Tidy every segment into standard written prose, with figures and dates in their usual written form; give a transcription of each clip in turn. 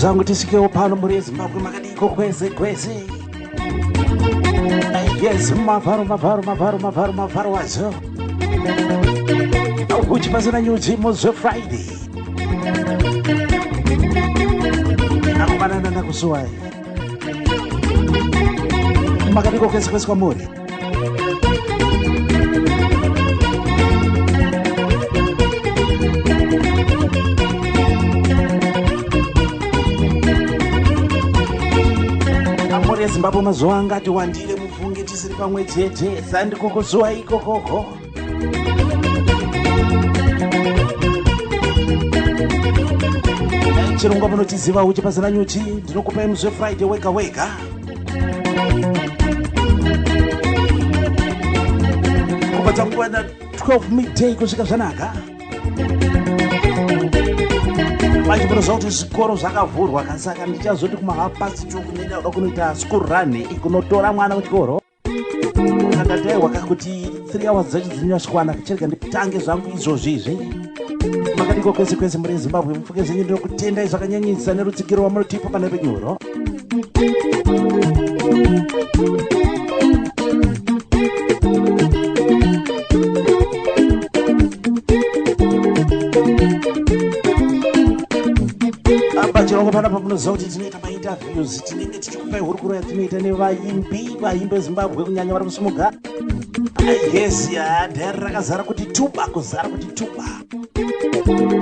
zangu tisikewo pano muri Zimbabwe makadiko kweze yes mavharo wazo uchipazana nyuzi mozo Friday nakubanana nakusuwai makadiko kweze kwa muri Zimbabwe mazuwa angati wandire mufunge tisiri pamwe chete sandikokozuwa ikokoko chirongwa munotiziva uchipazana nyuchi ndinokupai muzve Friday wega kupata nguva na 12 midday kusvika zvanaka manje munoziva kuti zvikoro zvakavhurwa kasaka ndichazoti kumahapasi tokunenda kuda kunoita school run kunotora mwana kuchikoro akataiwa kakuti 3 hours dzacho dzinyasvikwana chereka nditange zvangu izvozvizve makadiko kwese muri Zimbabwe mupfuke zenyu ndinokutendai zvakanyanyisa nerutsigiro wamunotipa pane penyuro chirongwa panapa munoziva kuti tinoita mainterviews tinenge tichikupai hurukuro yatinoita nevaimbi veZimbabwe kunyanya vari kusumuga yes dhari rakazara kuti tuba kuzara kuti tuba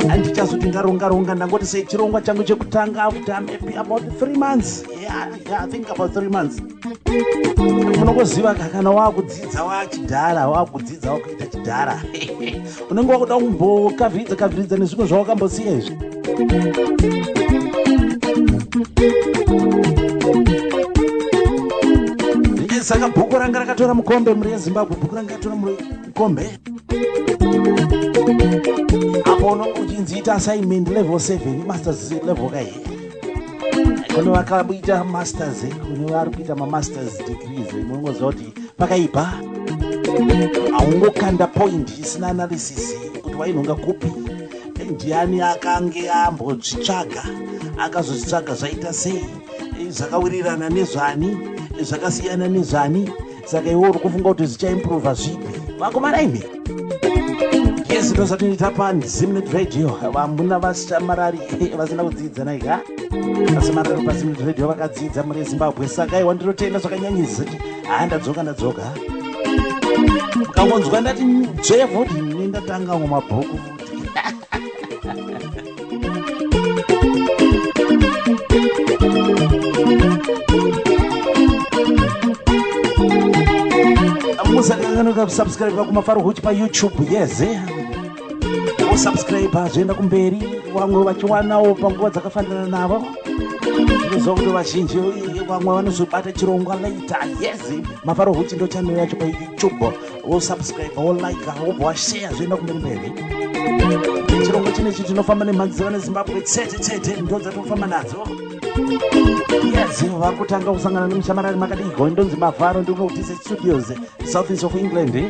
handichazoti ndaronga ndangoti sei chirongwa changu chekutanga after maybe about 3 months I think about 3 months munokuziva kana wakudzidza wachidhara wakudzidza wakuita chidhara unenge wakuda kumbokavhiridza nezvimwe zvawakambosiya izvi saka bhuku ranga rakatora mukombe muri Zimbabwe bhuku ranga rakatora mukombe apo unonge uchinziita assignment level 7 masters level kai kune vakaita masters kune vari kuita mamasters degrees munongoziva kuti pakaipa haungokanda point isina analysis kuti wainhonga kupi ndiani akange ambozvitsvaga akazozvitsvaga zvaita sei zvakawirirana nezvani zvakasiyana nezvani saka iwe uri kufunga kuti zvichaimprova zvipi vakomana imi yes ndozvatinoita paZimnet Radio vamuna vashamarari vasina kudzidza naika vasamarari paZimnet Radio vakadzidza muri Zimbabwe saka iwa ndinotenda zvakanyanyisa kuti ndadzoka mukangonzwa ndati dzvevhoti nendatanga mumabhuku musakanganoka kusubscribe kumafaro huchi pa YouTube yes usubscribe zvoenda kumberi vamwe vachiwanawo panguva dzakafanana navo ndinoziva kuti vazhinji vamwe vanozobata chirongwa later yes mafaro huchi ndo channel yacho pa YouTube usubscribe wolike wobva washare zvoenda kumberi chirongwa chinechi chinofamba nemhanzi vaneZimbabwe tsete ndo dzatofamba nadzo yes vakutanga kusangana nemushamarari makadiko indonzi Mavharo ndinokutise studios southeast of England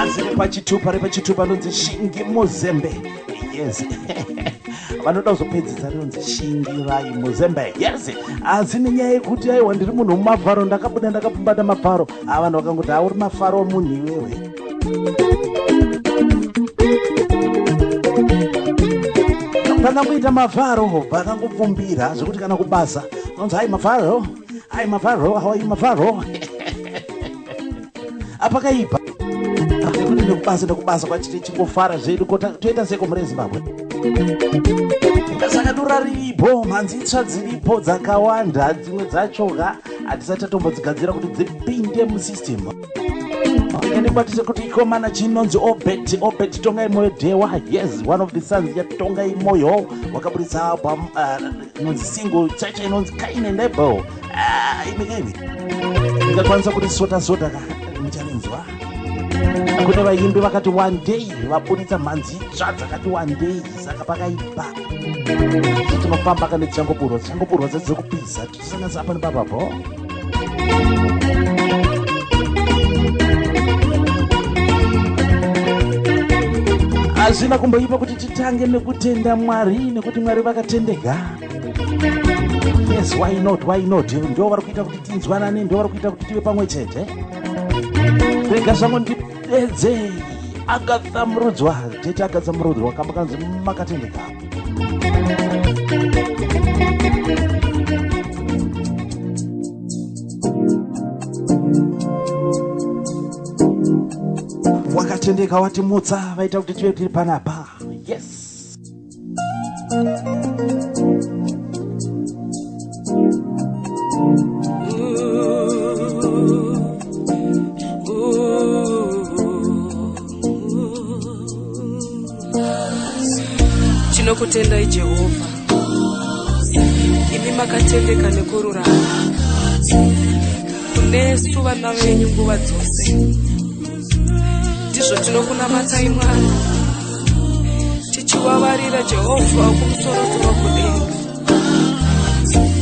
asi pachitupa ndonzi Shingi Muzembe yes vanoda kuzopedzisa ndonzi Shingi vai Muzembe yes asi nenyaya yekuti aiwa ndiri munhu muMavharo ndakabuda ndakapumbata Mavharo vanhu vakangoti uri Mavharo munhu iwewe pandangoita Mavharo vakangopfumbira zvekuti kana kubasa unonzi hai Mavharo how are you Mavharo apakaipa nekubasa kwachiti chingofara zvedu toita seko muri Zimbabwe aripo mhanzitsva dziripo dzakawanda, dzimwe dzachoga hatisati tatombodzigadzira kuti dzipinde musystem. Ndikwanise kuti ikomana chinonzi Obet Tongai Moyo Dewa. Yes, one of the sons ya Tongai Moyo wakabudisa album inonzi single chacha inonzi Kaine Nebo. Imegemi ndikakwanisa kuti sota ka muchalinzwa. Kune vaimbi vakati one day vabudisa mhanzi dzakati one day saka pakaipa. Tinofamba kana changopurwa dzekupisa tisanganisa apa nepapapo. Hazvina kumboipa kuti titange nekutenda Mwari nekuti Mwari vakatendeka. Yes, why not? Ndio vari kuita kuti tinzwanane, ndio vari kuita kuti tive pamwe chete. Rega zvangu ndipedze akatsamurudzwa, tete akatsamurudzwa kamba kanzi makatendeka. Wakatendeka watimutsa vaita kuti tive tiri panapa. Yes. Tinokutendai Jehovha, imi makatendeka nekururama, kunesu vana venyu nguva dzose. Ndizvo tinokunamatai Mwari, tichivavarira Jehovha kumusoro kudenga,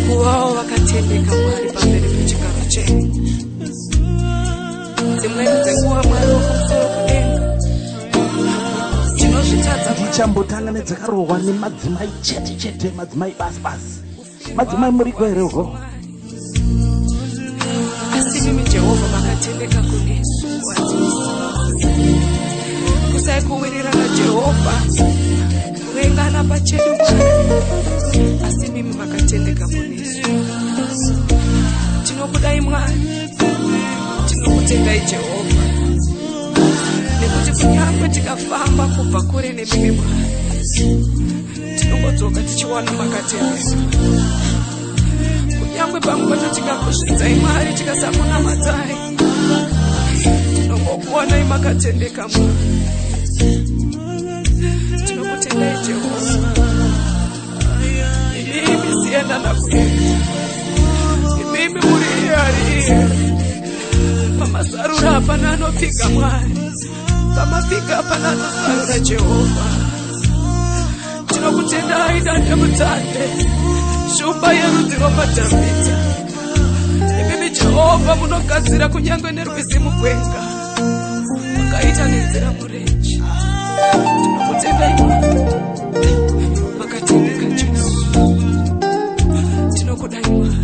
kuvawo vakatendeka Mwari pamberi pechigaro chenyu. Dzimweni dzenguva Mwari wokumusoro kudenga tinozvitadza. Tichambotanga nedzakarohwa nemadzimai chete, madzimai basi. Madzimai muriko here uko? Asi imi Jehovha makatendeka kunesu nguva dzose. Kusai kuwirirana Jehovha, kuvengana pachedu Mwari, asi imi makatendeka kunesu. Tinokudai Mwari, tinokutendai Jehovha, nekuti kunyangwe tikafamba kubva kure nemimi Mwari, tinongodzoka tichiwana makatendeka. Kunyangwe pamwe pacho tikakuzvidzai Mwari, tikasamunamatai, tinongokuonai makatendeka Mwari. Tinokutendai Jehovha, imi siyendana kuenda, imi muri iyari pamasarura hapana anopfiga Mwari, pamapfiga hapana anosarura Jehovha. Tinokutendai Dande Mutande, shumba yerudzi rwaDhavhidhi, imi Jehovha munogadzira kunyangwe nerwizi mugwenga, makaita nenzira murenje. Tinokutendai Mwari, makatendeka Jesu. Tinokudai Mwari.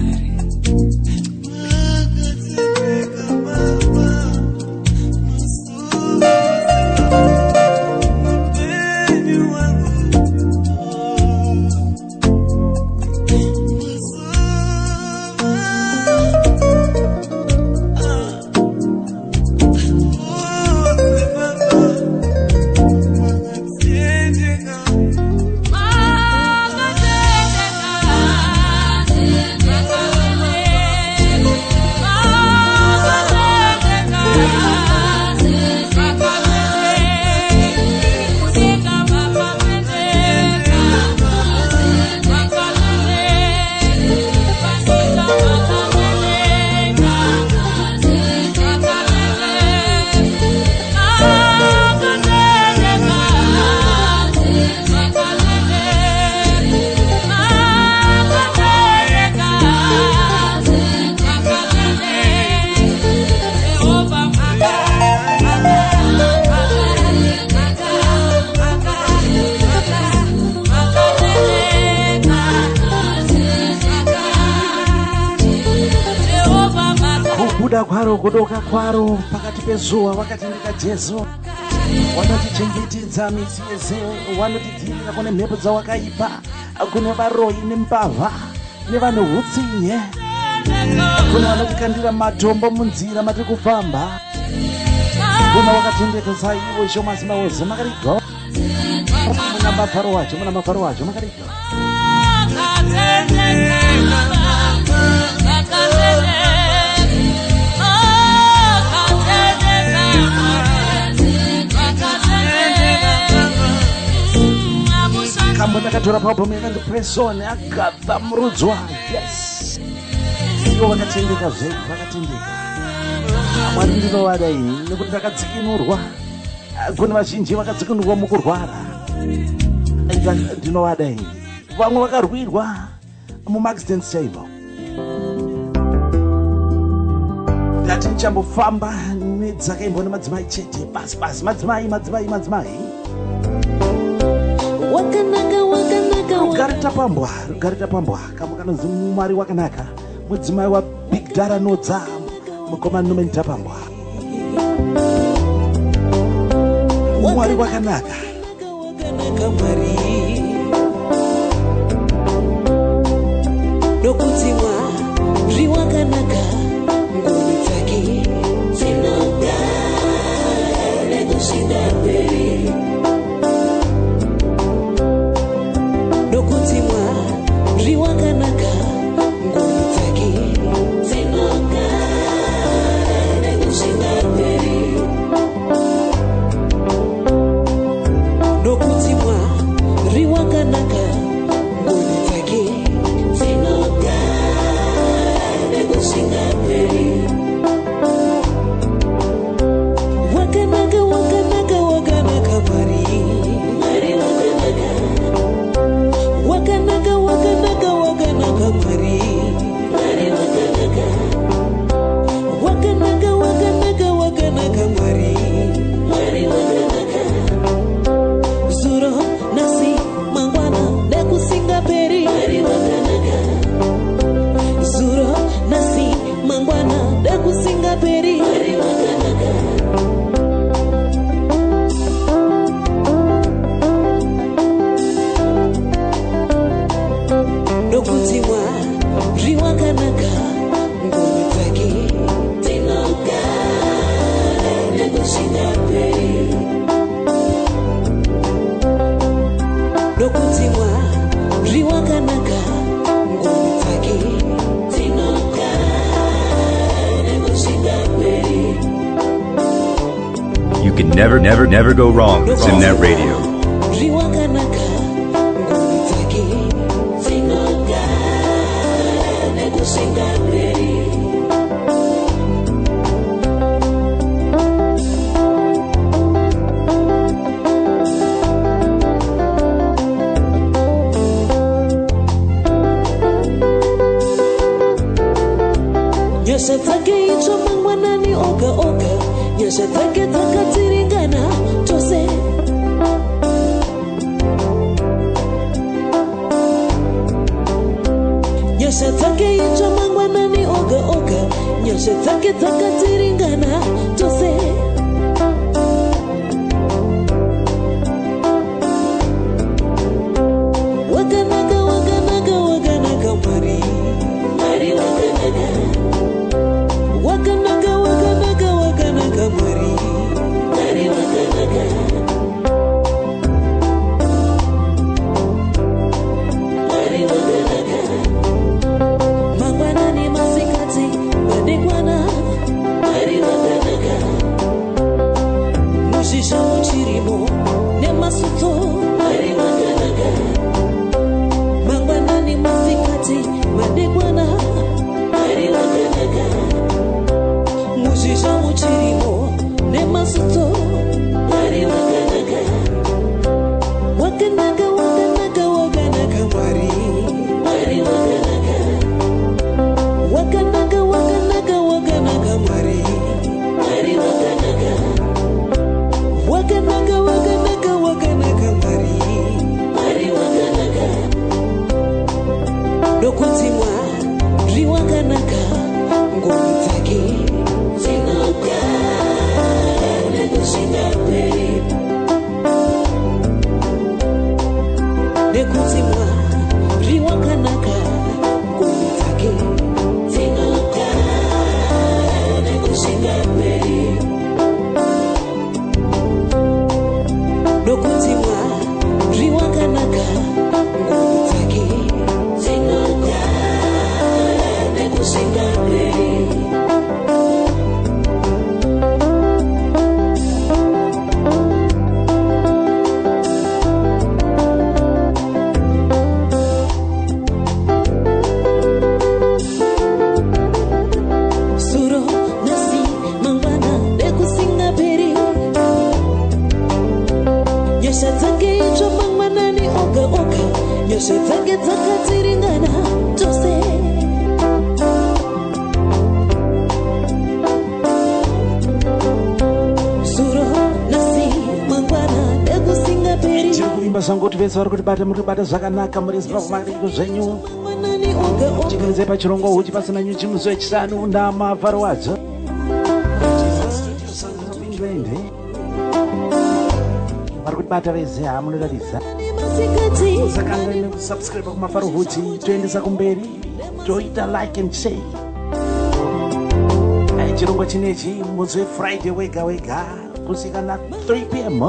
Kuda kwaro kudoka kwaro pakati pezuva wakatendeka Jesu. Wanotichengetedza misi yese, wanotidzivirira kune mhepo dzawakaipa, kune varoyi nembavha nevanhu hutsinye, kune vanotikandira matombo munzira matiri kufamba. Kuna wakatendeka saivo shomasi mawoze makarigo. Muna mafaro wacho makarigo. Ndakatora pabhomu yakandipresoni agadha murudzwa. Yes, ivo vakatendeka zvedu, vakatendeka. Mwari ndinovada ini nekuti ndakadzikinurwa. Kune vazhinji vakadzikinurwa mukurwara. Ndinovada ini. Vamwe vakarwirwa mumaaccidents chaimo. Ndati ndichambofamba nedzakaimbo nemadzimai chete basi madzimai. Rugarita pambwa kamwe kanonzi Mwari wakanaka, mudzimai wa Big Dara Nodza, mukomana nomeni tapambwa. Mwari wakanaka. Nokutimwa riwakanaka ngoni dzake dzinoga nekushinda mberi. Nokutimwa riwakanaka ngoni dzake dzinoga nekushinda mberi. Nokutimwa riwakanaka ngoni dzake dzinoga nekushinda mberi. Wakanaka Mwari. Mwari wakanaka. Wakanaka Mwari. Mwari wakanaka. Wakanaka Mwari. Mwari wakanaka. Zuro nasi mangwana nekusinga peri. Mwari wakanaka. Zuro nasi mangwana nekusinga peri. Mwari wakanaka. Nokutimwa riwakanaka ngoni dzake dzinoga nekushinda mberi. Nokutimwa riwakanaka ngoni dzake dzinoga nekushinda mberi. You can never go wrong with Zimnet Radio. Riwakanaka ngoni dzake dzinoga nekushinda mberi. Nyasha dzake itsva mangwanani oga. Nyasha dzake dzakadziringana tose. Nyasha dzake itsva mangwanani oga. Nyasha dzake dzakadziringana tose. Wakanaka Mwari. Mwari wakanaka. Wakanaka Mwari. Mwari wakanaka. Mwari wakanaka. Mangwanani masikati madekwana. Mwari wakanaka. Mushisha muchirimo nemasuto. Mwari wakanaka. Mangwanani masikati madekwana. Mwari wakanaka. Mushisha muchirimo nemasuto. Mwari wakanaka. Wakanaka Mwari. Mwari wakanaka. Wakanaka Mwari. Mwari wakanaka. Wakanaka Mwari. Mwari wakanaka. Nokutimwa riwakanaka ngoni dzake dzinoga nekushinda Nyasha dzake dzakatiringana tose. Suro nasi mangwana dekusinga peri. Tiri kuimba zvangu kuti vese vari kutibata muri kubata zvakanaka muri zimbabwe zvenyu. Chikinze pachirongo huchi pasina nyuchi musi wechisanu namafaro wadzo. Vari kutibata vese hamunoratidza. Saka ngaine kusubscribe kumafaro huchi toendesa kumberi toita like and share. Chirongo chinechi musi weFriday wega wega kusvika na 3 p.m.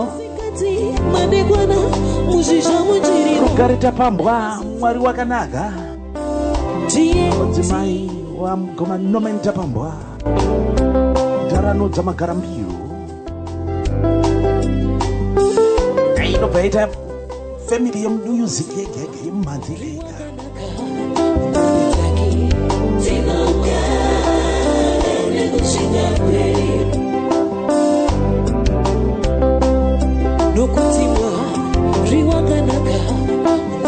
Madekwana muzhizha mujiriro. Rugare tapambwa Mwari wakanaka. Mudzimai wamugoma Norman tapambwa. Ndarano dzamagara mbiru. Inobva ita family yemusic yega yemumhanzi yega.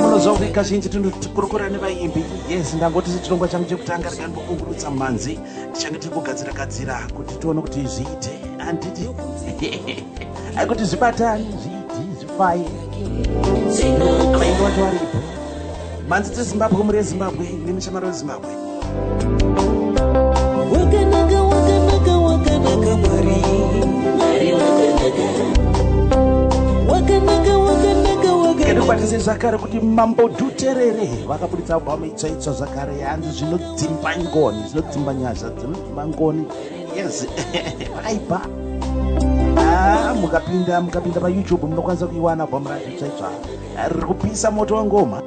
Munozwa kuti kazhinji tinokurukura nevaimbi. Yes, ndangoti chirongwa changu chekutanga rikandokungurutsa mhanzi tichange tiri kugadzira kuti tione kuti zviite handiti kuti zvibatani zviiti zvifaye vaimbi vacho varipo mhanzi dzezimbabwe muri yezimbabwe nemishamaro yezimbabwe. Wakanaka wakanaka wakanaka Mwari. Mwari wakanaka. Wakanaka. Ndikwatisei zvakare kuti Mambo Dhuterere vakabudisa album itsva zvakare hanzi zvinodzimba ngoni zvinodzimba nyasha dzinodzimba ngoni. Yes vakaipa mukapinda paYouTube munokwanisa kuiwana album racho itsva riri kupisa moto wengoma.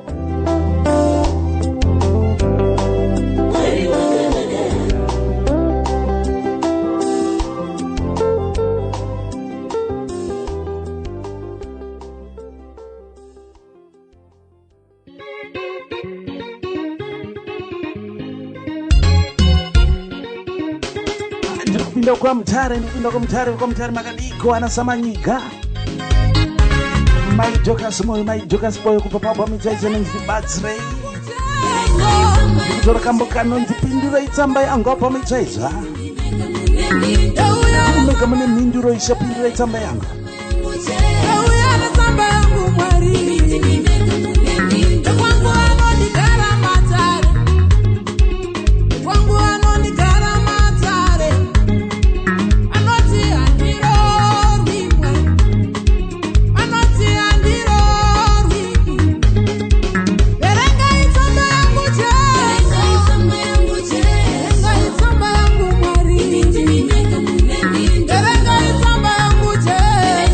Ndikupinda kwa mutare makadiko ana Samanyiga. My Jokas Boy kubva paalbum itsva inonzi Batsrei. Ndikutora kambo kanonzi Pindurei tsamba yangu album itsva. Mega mune mhinduro isha Pindurei tsamba yangu. Yeah.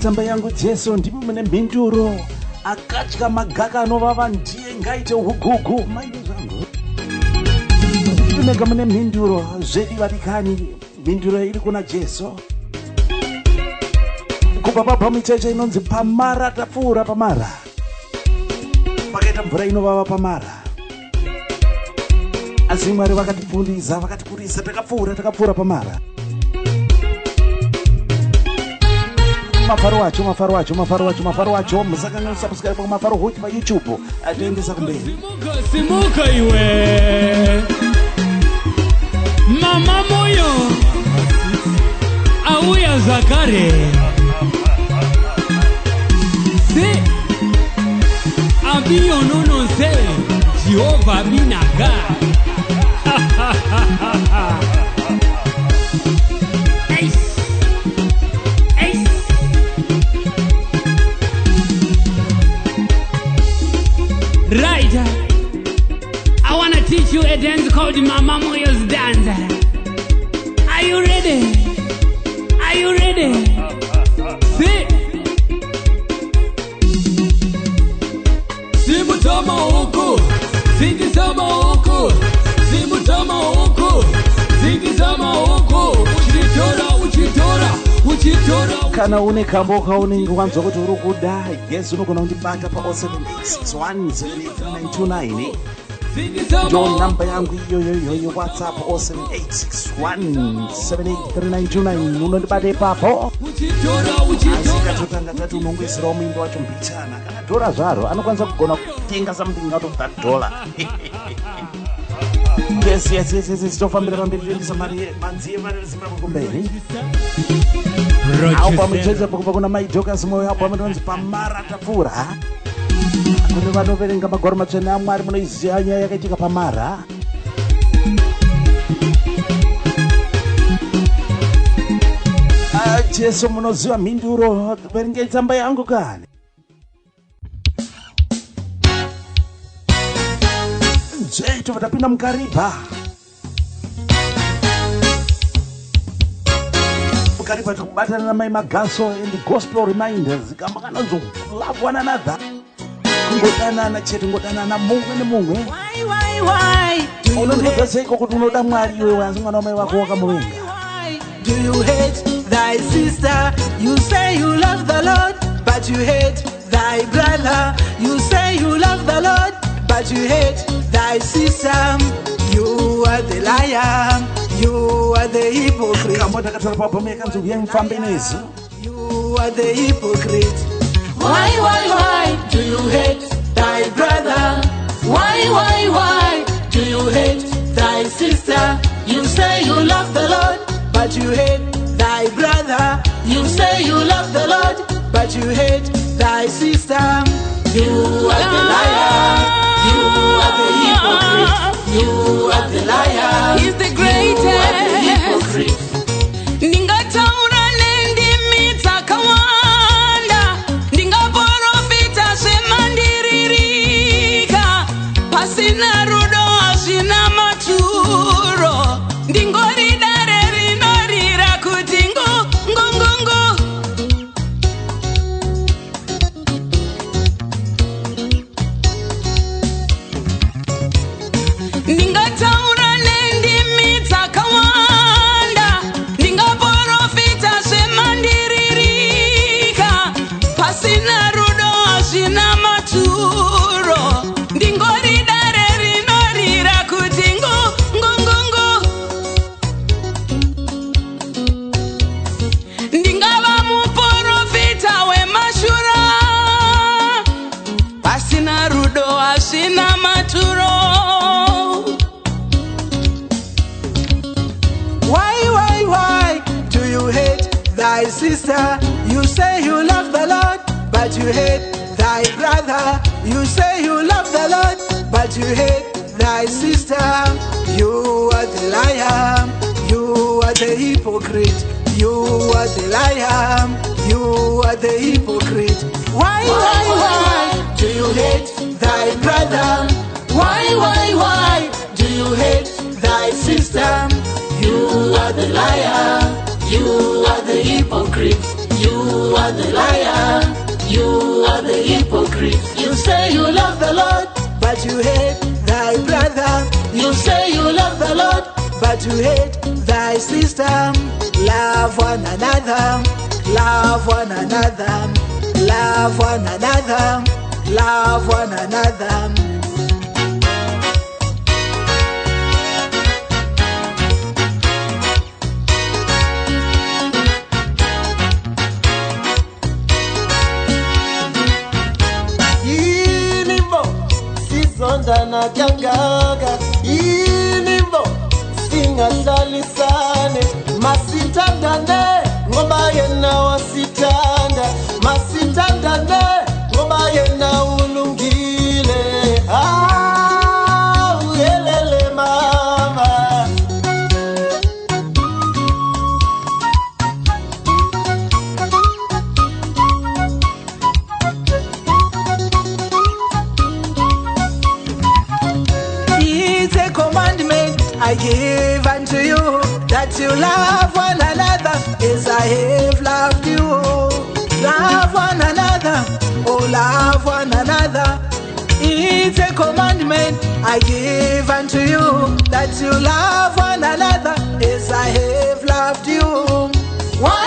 tsamba yangu Jesu ndimi mune mhinduro. Akatya magaka anovava ndiye ngaite ugugu. Maiko zvangu ndinenge mune mhinduro zvedu varikani. Mhinduro iri kuna Jesu. Kubva pabhamucheche inonzi pamara tapfuura pamara. Pakaita mvura inovava pamara. Asi Mwari vakatifundisa vakatikurisa takapfuura pamara. Mafaro wacho musakanga subscribe kwa Mafaro Hood pa YouTube. Ataendesa kumbele. Simuka iwe Mama moyo Auya Zakare Se Abiyo nono se Jehovah binaga Right, I wanna teach you a dance called Mama Moyo's dance. Are you ready? Are you ready? See? Simutama huku, zingizama huku, simutama huku, zingizama huku, uchitora. Kana une kambo kaunenge wanzwa kuti uri kuda, yes unogona kundibata pa 07861783929. Ndo namba yangu iyo WhatsApp 07861783929. Unondibata ipapo. Asikatotanga tati unongoisira muimbo wacho mbichana. Kana dora zvaro anokwanisa kugona kutenga something out of that dollar. Yes, tofambira mberi kuendesa mari manziye mari Zimbabwe kumberi. Au pamucheche pakupa kuna maijokas moyo hapo ametonzi pamara tapfuura. Kune vanoverenga magwaro matsvene aMwari munoiziva nyaya yakaitika pamara. Jesu munoziva mhinduro, verengei tsamba yangu kani. Tobva tapinda mukariba. Mukariba tikubatana namai Magaso and the gospel reminders. Kama kanazo love one another. Kungodanana chete ngodanana mumwe nemumwe. Why? Unondodza seiko kuti unoda Mwari iwe wanzi mwana wamai wako wakamuvenga. Do you hate thy sister? You say you love the Lord, but you hate thy brother. You say you love the Lord, but you hate thy sister. You are the liar. You are the hypocrite. You are the hypocrite. Why do you hate thy brother? Why do you hate thy sister? You say you love the Lord, but you hate thy brother. You say you love the Lord, but you hate thy sister. You are the liar. You are the hypocrite. You are the liar. He's the greatest. You are the hypocrite. Ndingataura nendimi dzakawanda, ndingaprofita zvemandiririka, pasina rudo hazvina maturo, ndingori dare rinorira kuti ngo. Ndingataura nendimi dzakawanda, ndingaprofita zvemandiririka, pasina rudo hazvina maturo, ndingori dare rinorira kuti ngo. Ndingava muprofita wemashura, pasina rudo hazvina maturo. Why do you hate thy sister? You say you love the Lord, but you hate thy brother. You say you love the Lord, but you hate thy sister. You are the liar. You are the hypocrite. You are the liar. You are the hypocrite. Why do you hate thy brother? Why do you hate thy sister? You are the liar. You are the hypocrite. You are the liar. You are the hypocrite. You say you love the Lord, but you hate thy brother. You say you love the Lord, but you hate thy sister. Love one another. Love one another. Love one another. Love one another. Sondana kangaga inimbo singahlalisane masithandane ngoba yena wasithanda masithandane ngoba yena ulungile uyelele mama I give unto you that you love one another as I have loved you. Love one another, oh love one another. It's a commandment I give unto you that you love one another as I have loved you. Why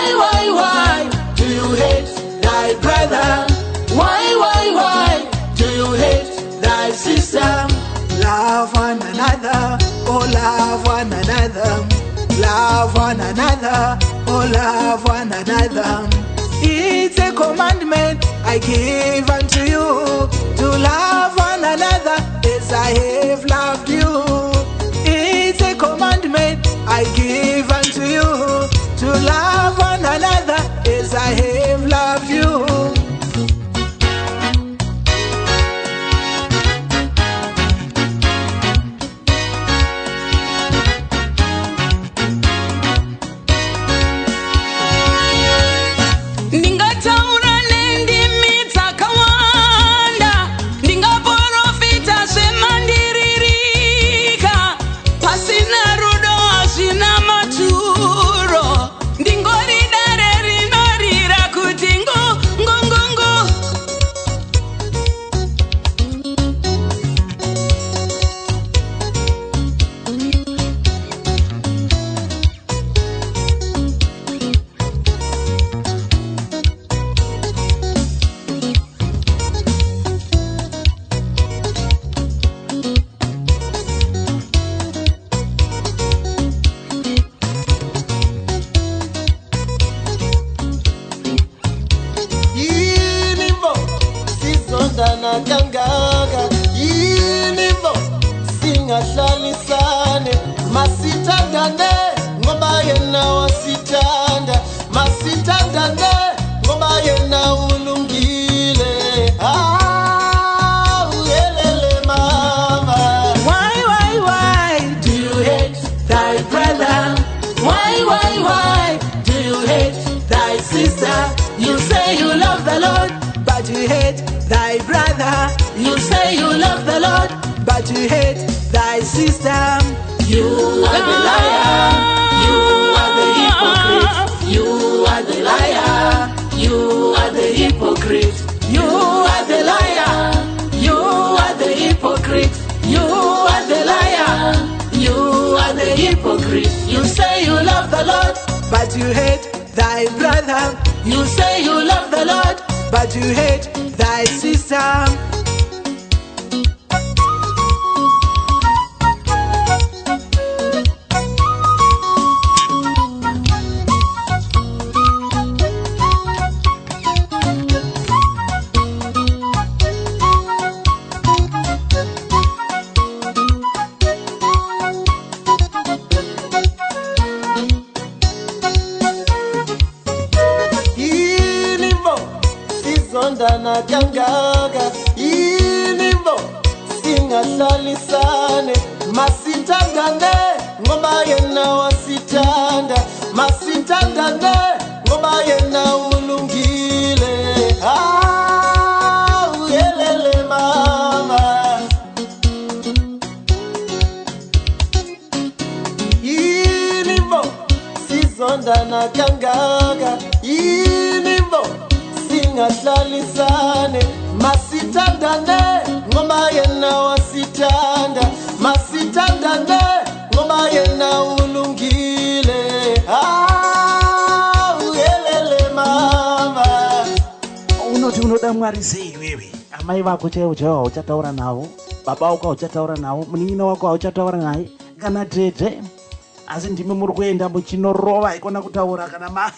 do you hate thy brother? Why do you hate thy sister? Love one another, oh love one another. Love one another, oh love one another. It's a commandment I give unto you to love one another as I have loved you. It's a commandment I give unto you to love one another as I have loved you. kangaga inimbo singahlalisane masithandane ngoba yena wasithanda masithandane ngoba yena ulungile uyelele mama. Why do you hate thy brother? Why do you hate thy sister? You say you love the Lord, but you hate thy brother. You say you love the Lord, but you hate thy sister. You are the liar. You are the hypocrite. You are the liar. You are the hypocrite. You are the liar. You are the hypocrite. You are the liar. You are the hypocrite. You say you love the Lord, but you hate thy brother. You say you love the Lord, but you hate thy sister. Sondana kangaga inimbo singahlalisane masithandane ngoba yena wasithanda masithandane ngoba yena ulungile uyelele mama. Inimbo sondana kangaka inimbo singahlalisane masithandane ngoba yena wasithanda masithandane ngoba yena ulungile uyelele mama unoti unoda Mwari sei wewe amai vako chaivo uchataura navo baba wako uchataura navo munin'ina wako uchataura naye kana tete asi ndimi muri kuenda muchinorova ikona kutaura kana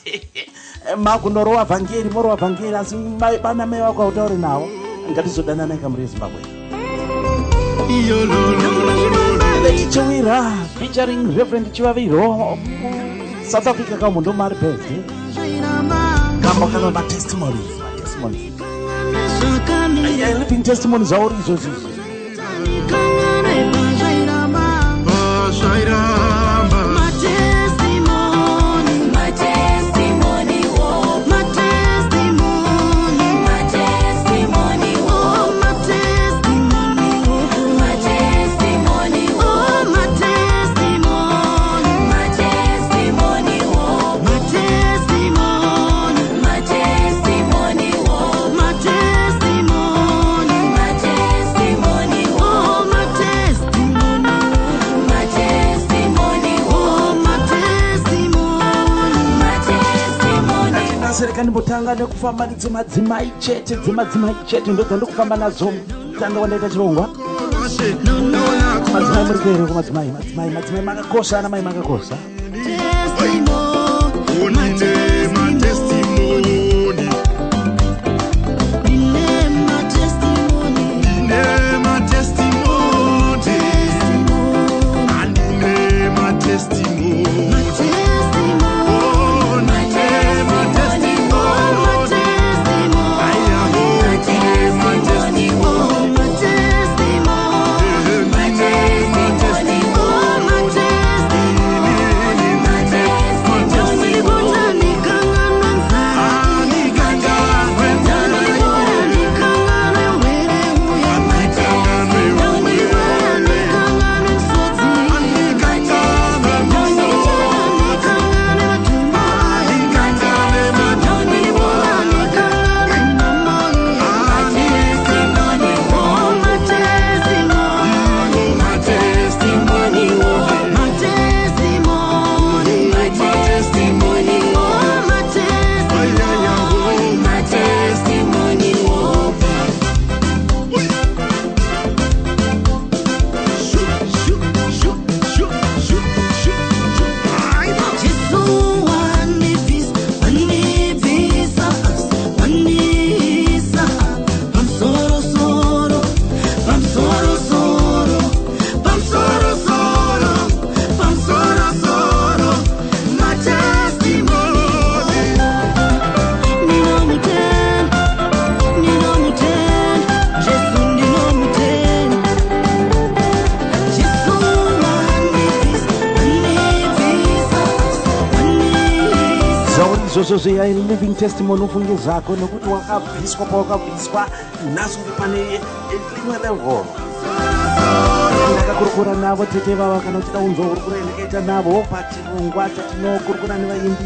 makunyorova vhangeri morova vhangeri asi bana mai vako hautauri navo ngatizodanana kamuri yeZimbabwe Chawira featuring Reverend Chivaviro South Africa kama ndo mari birthday kama kana ma testimonies living testimonies auri izozi serikani mbotanga nekufamba nedzimadzimai chete ndodzo ndokufamba nadzo tanga wandaita chirongwa madzimai muri kuere kumadzimai makakosha ana mai makakosha Zozo ya living testimony ufunge zako nokuti wakabviswa pawakabviswa nazo pane limwe level ndakakurukura navo tete vava kana uchida unzwa kurukura ndakaita navo patirongwa tatinokurukura nevaimbi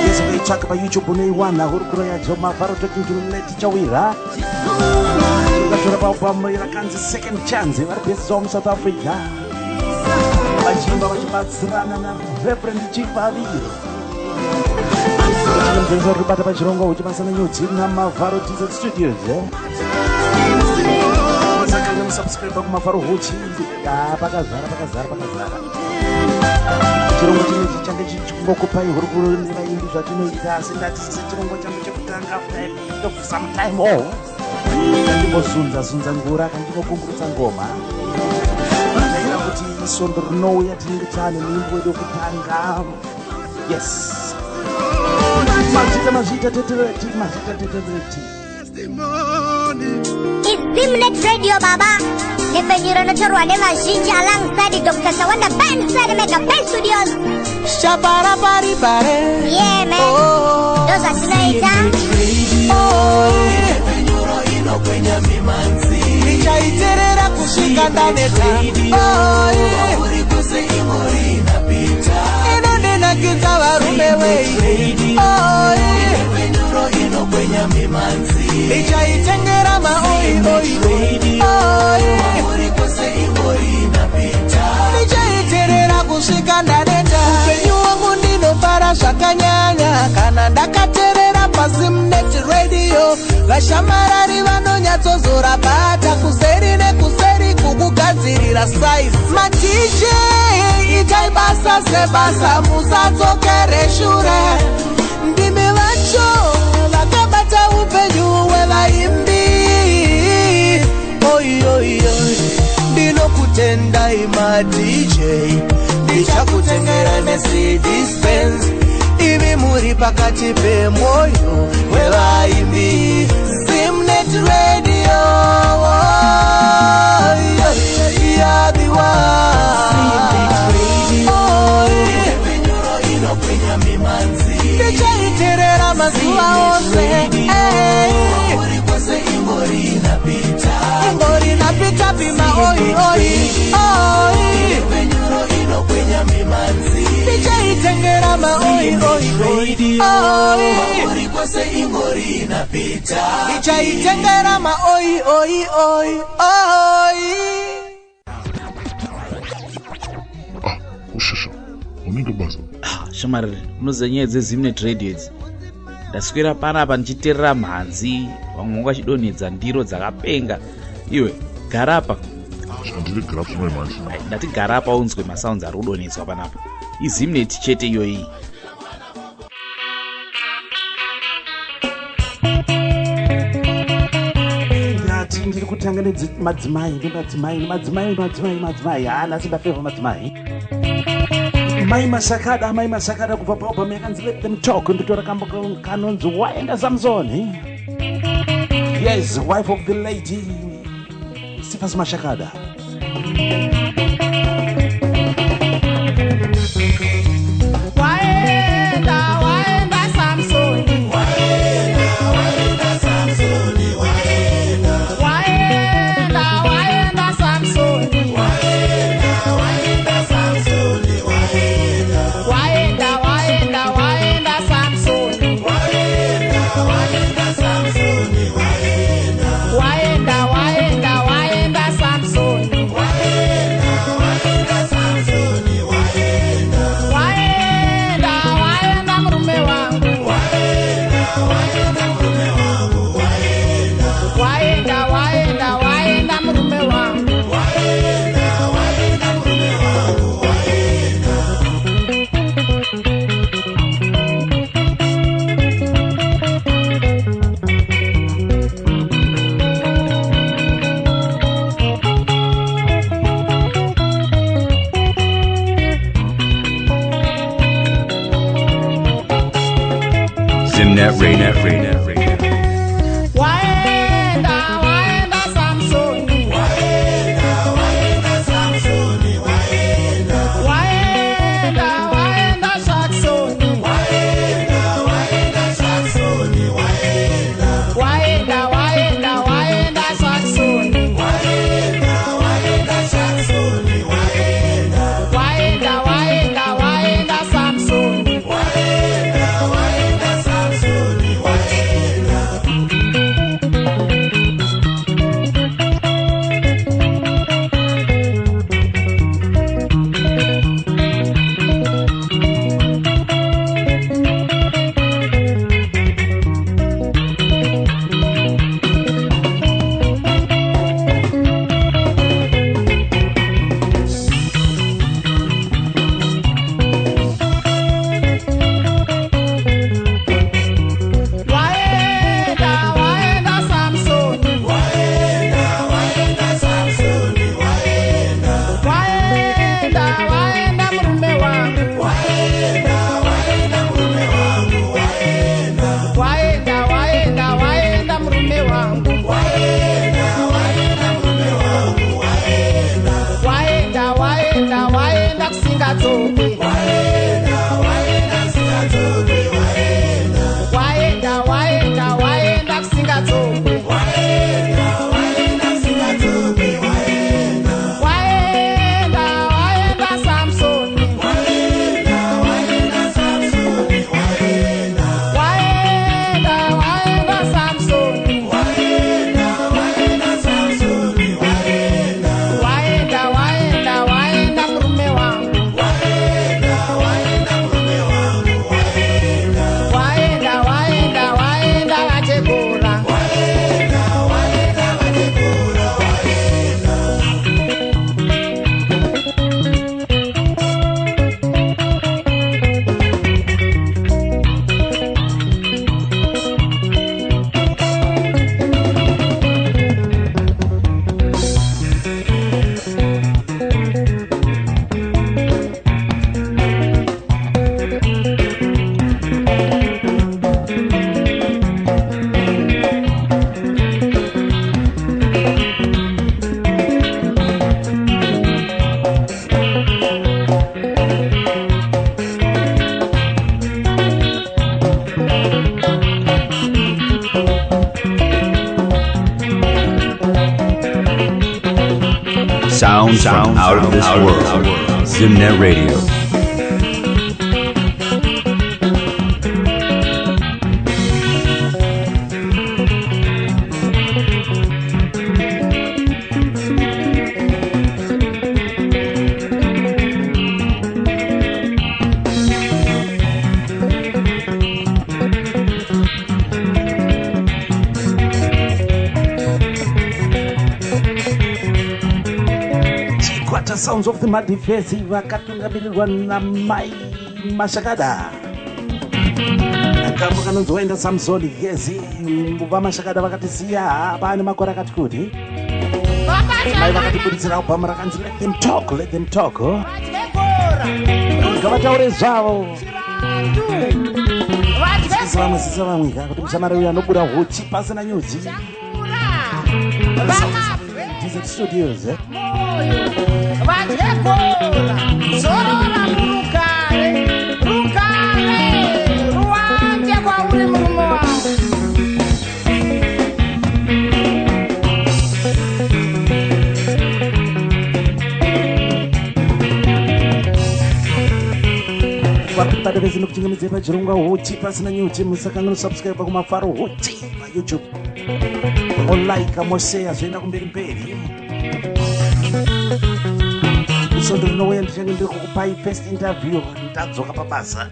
yese kuitsvaka paYouTube uneiwana kurukura yadzo Mavharo Talking to Lady Chawira ukatora pamuira kanzi second chance vari besiwa muSouth Africa vachimba vachibatsirana naReverend Chivaviro Mpenzi ribata pachirongo uchibasa nenyudzi na Mavharo TZ Studios Musakanga musubscribe kuMavharo Huchi pakazara chirongo chinechi change chichikungokupai hurukuro nevaimbi zvatinoita asi ndatisise chirongo changu chekutanga for some time kandimbozunza ngura kandinokumburutsa ngoma ndaira kuti isondo rinouya tinenge tane nyimbo yedu yekutanga yes Mazita tetereti. It's Bimnet Radio Baba. Nepenyuro notorwa nevazhinji alongside Dr. Sawanda Benside Mega Ben Studios. Shabara bari bare. Yeah man. Those are tonight. Nepenyuro ino kwenye mimanzi. Nichaiterera kushinga ndaneta. Uri kuse imori inapita. Eno nena inokwinya mimanzi ichaitengera maoi uri kwese ingori inapita ichaiterera kusvika ndaneta upenyu wangu ndinofara zvakanyanya kana ndakaterera paSimnet Radio vashamarari vanonyatsozora bata kuseri nekuseri kukugadzirira size madj itai basa sebasa musadzokere shure ndimi vacho vakabata upenyu hwevaimbi ndinokutendai madj ndichakutengera neCD Spence ivi muri pakati pemwoyo wevaimbi Simnet Radio yadiwa penyuro inokwinya mimanzi ndichaiterera mazuva ose uri kwese ingori inapita pima penyuro inokwinya mimanzi ndichaitengera maoi uri kwese ingori inapita ndichaitengera maoi ushusha unenge basa shamarari unoziva nyaya dzeSimnet Radio idzi ndaswera panapa ndichiterera mhanzi vamwe vangu vachidonhedza ndiro dzakapenga iwe garapa chandiri garapa manje ndati garapa unzwe masounds ari kudonhedzwa panapa iSimnet chete iyoyi ndiri kutanga madzimai nhasi ndafeva madzimai mai masakada kubva paobam yakanzi let them talk nditora kambo kanonzi waenda Samson. Yes, wife of the lady Sifas Mashakada. Simnet Radio. Sounds out of this world. Zimnet Radio. Sounds of the Madifesi vakatungamirirwa namai Mashakada. Akambo kanonzoenda Samsoni Gezi vamashakada vakatisiya pane makore akati kuti mai vakatibuditsira album rakanzi let them talk ngavataure zvavo sisa vamwe kuti mushamara uyu anobuda huchi pasina nyuzi Desert Studios Vachekora, zorora murukare, ruwanje kwa uri murumo wangu. Vakutade vezino kuchingamidze pachirongwa huchi pasina nyuchi musakangano subscribe kumafaro huchi pa YouTube. Molike, moshare zvoenda kumberi mberi. Sondo rinouya ndichange ndiri kukupai first interview ndadzoka pabasa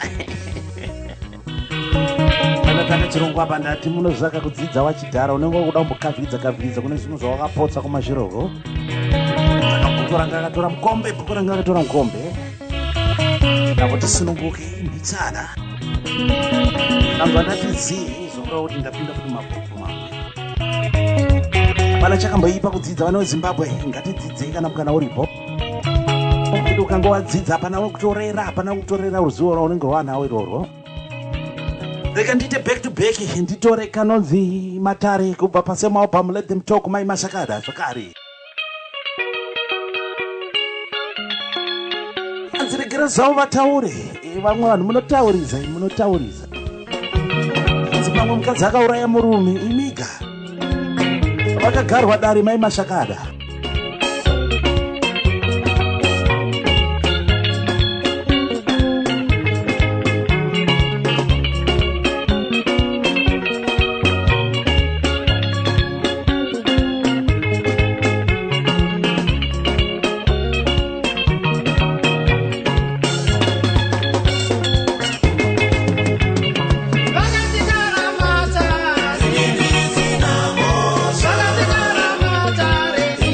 panatanga chirongwa apa ndati munozvaka kudzidza wachidhara unenge wakuda kumbokavhiridza kune zvinhu zvawakapotsa kumazviroko bhuku ranga akatora mukombe nakuti sununguke nditsada nanzwa ndati zii zokuda kuti ndapinda kuti mabhuku mamwe pana chakamboipa kudzidza vana wezimbabwe ngatidzidzei kana mukana uripo kuti ukanga wadzidza hapana kutorera ruzivo raunenge wanawo irorwo. Reka ndite back to back nditore kanonzi Matare kubva pasema album Let Them Talk mai Mashakada zvakare. Anziregera zavo vataure vamwe vanhu munotauriza vamwe mukadzi akauraya murume imiga vakagarwa dare mai Mashakada. Matare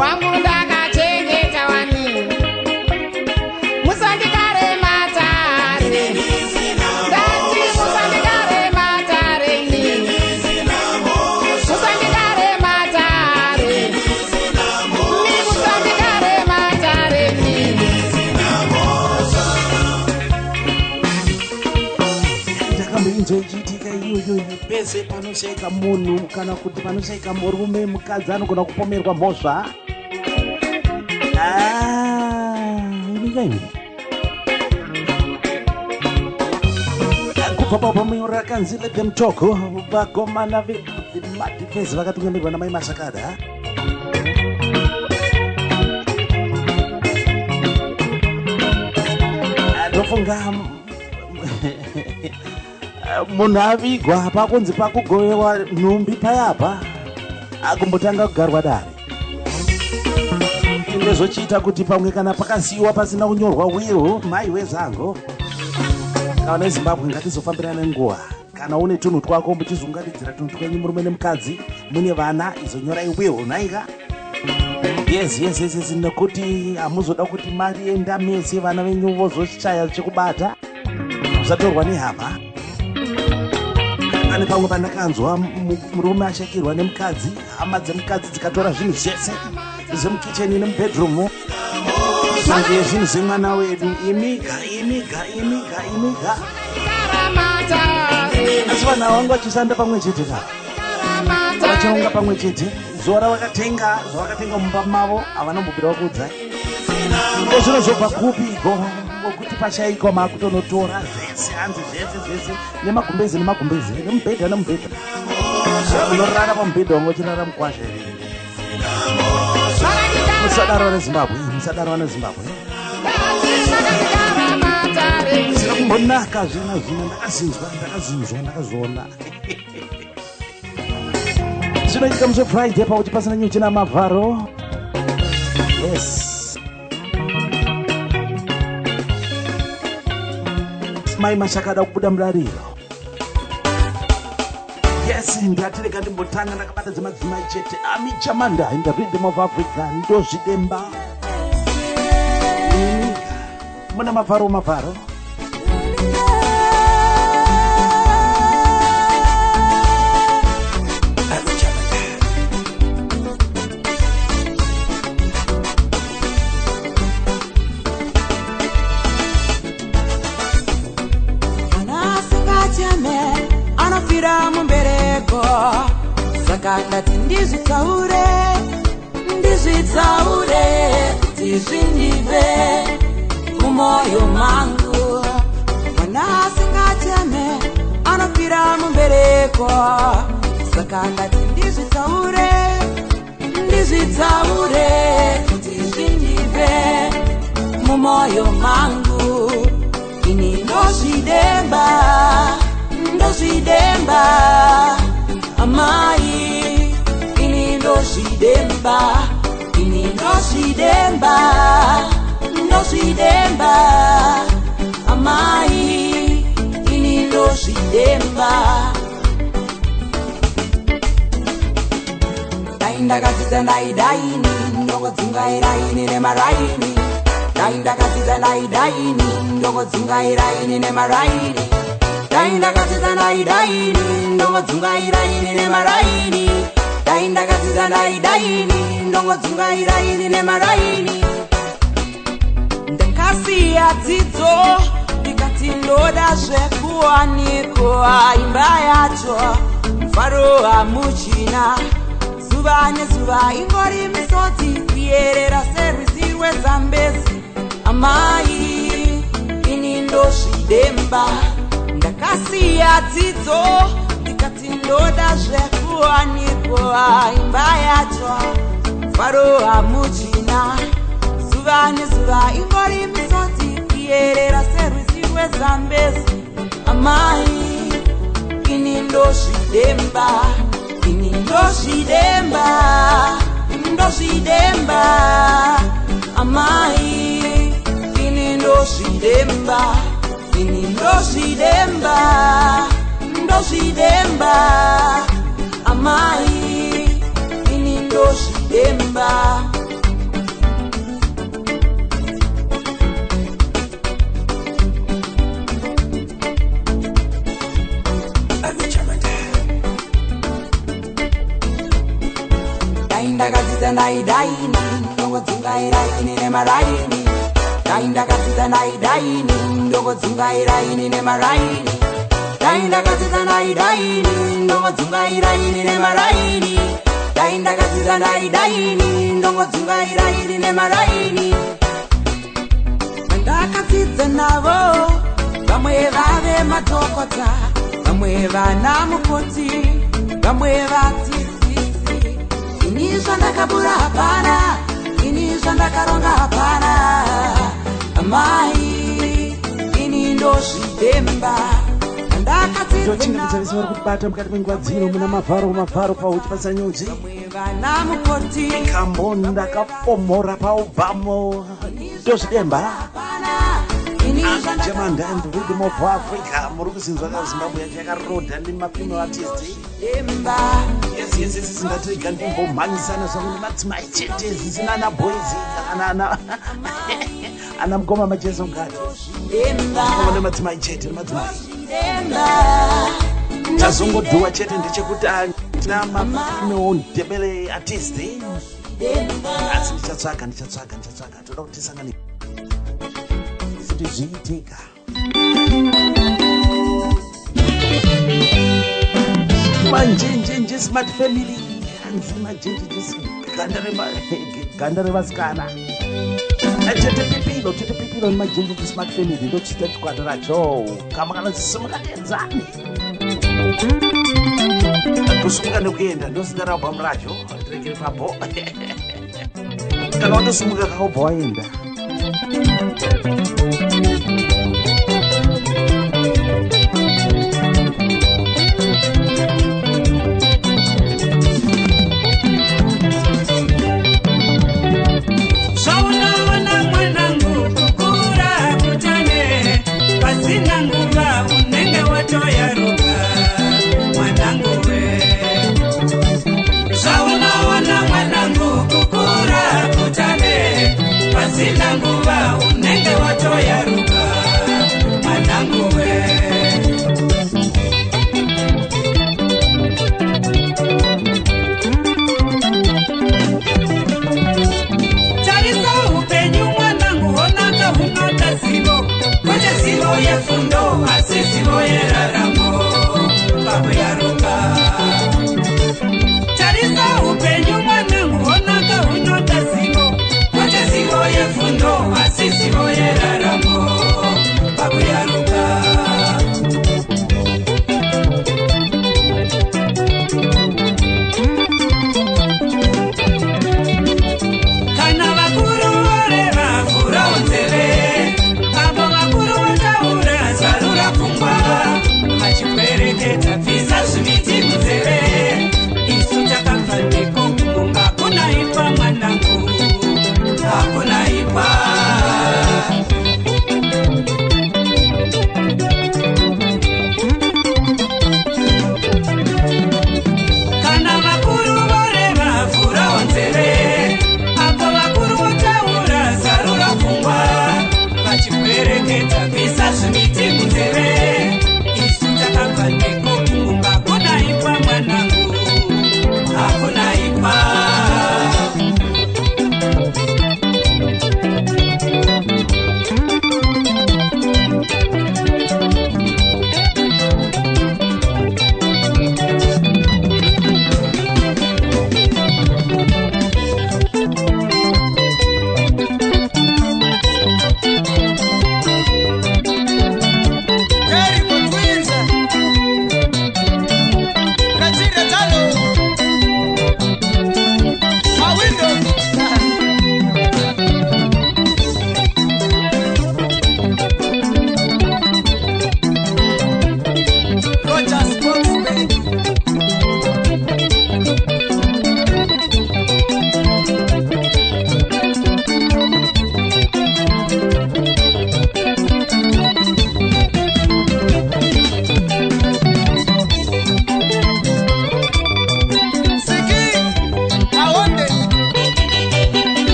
wangu ndakachengeta wani musandikare matare ndati musandikare matare musandikare matare musandikare matare ndakamboinzwa ichiitika iyoyo pese panoshaika munhu kana kuti panoshaika murume mukadzi anogona kupomerwa mhosva. Inikaini kubva papo munyoro rakanzi let them talk. Vakomana vemadhifensi vakatungamirwa namai Mashakada. Ndofunga munhu avigwa pakunzi pakugovewa nhumbi payapa akumbotanga kugarwa dare. Ndezvochiita kuti pamwe kana pakasiyiwa pasina kunyorwa will mai wezango kana eZimbabwe ngatizofambirana nenguva. Kana une tunhu twako muchizungadidzira tunhu twenyu murume nemukadzi mune vana izonyorai will naika. Yes, nekuti hamuzoda kuti mari enda mese vana venyu vozoshaya chekubata musatorwa nehama. Pane pamwe pandakanzwa murume ashakirwa nemukadzi, hama dzemukadzi dzikatora zvinhu zvese zvemukicheni nemubedroom sange zvinhu zvemwana wedu imiga. Asi vanhu vangu vachishanda pamwe chete vachaunga pamwe chete zuva ravakatenga zvavakatenga mumba mavo havanombobvirawo kuudzai zvinozobva kupiko ngokuti pashaikwa makutonotora zvese hanzi zvese nemagumbezi nemubhedha unorara pamubhedha wangu uchirara mukwazha here. Musadaro neZimbabwe sina kumbonaka zvino ndakazinzwa zvinoitika musi Friday pakuti pasina nyuchi namavharo. Yes, mai Mashakada kubuda mudariro. Yes, ndatireka ndimbotanga ndakabata dzemadzimai chete. Ami Chamanda in the rhythm of Africa ndozvidemba. Muna mavharo saka ndati ndizvitaure kuti zvindive mumwoyo mangu. Mwana asingateme anofira mumbereko, saka ndati ndizvitaure kuti zvindive mumwoyo mangu. Ini ndozvidemba amai, ini ndozvidemba amai, ini ndozvidemba. Daindakadzidza ndaidaini ndongodzungairaini nemaraini. Daindakadzidza ndaidaini ndongodzungairaini nemaraini. Daindakadzidza ndaidaini ndongodzungairaini nemaraini. Daindakadzidza ndaidaini ndongodzungairaini nemaraini. Ndakasiya dzidzo ndikati ndoda zvekuwanikwa imba yacho mufaro hamuchina. Zuva nezuva ingori misodzi kuyerera serwizi rwezambezi. Amai, ini ndozvidemba. Ndakasiya dzidzo ndikati ndoda zvekuwanikwa imba yacho mufaro hamuchina. Zuva nezuva ingori misodzi kuyerera serwizi rwezambezi. Amai, ini ndozvidemba amai, ini ndozvidemba amai, ini ndozvidemba. ndakadzidza ndaidaini ndogodzungairaini nemaraini dai ndakadzidza ndaidaini ndogodzungairaini nemaraini dai ndakadzidza ndaidaini ndogodzungairaini nemaraini dai ndakadzidza ndaidaini ndogodzungairaini nemaraini ndakadzidza navo vamwe vave madhokota vamwe vana mukoti vamwe vadzidzisi ini zvandakabura hapana ini zvandakaronga hapana amai ini ndozvidemba ndochingamidza vese vari kutibata mukati menguva dzino muna mavharo pauchi pasanyuzi vana mukoti kambo ndakafomora paubvamo ndozvidemba German and rhythm of Africa. Murukuzinzwa kaZimbabwe yakaroda nemapino artists. Yes, ndatriga ndimbomhanyisana zvangu nemadzimai chete zvisina ana boys kana ana mugoma majesu ngati. Ngoma nemadzimai chete nemadzimai. Tazongodhuwa chete ndechekuti tina mapino ndebele artist. Asi ndichatsvaga toda kuti tisangane. Zviitika manjenjenje smart family hanzi manjenjenje ganda revasikana tete pipilo nemanjenjenje smart family ndochita chikwata racho kama kana simukaenzani kusumuka nekuenda ndosingara albhamu racho tirekere papo kana watosumuka kaobva waenda Sina nguva unenge watoya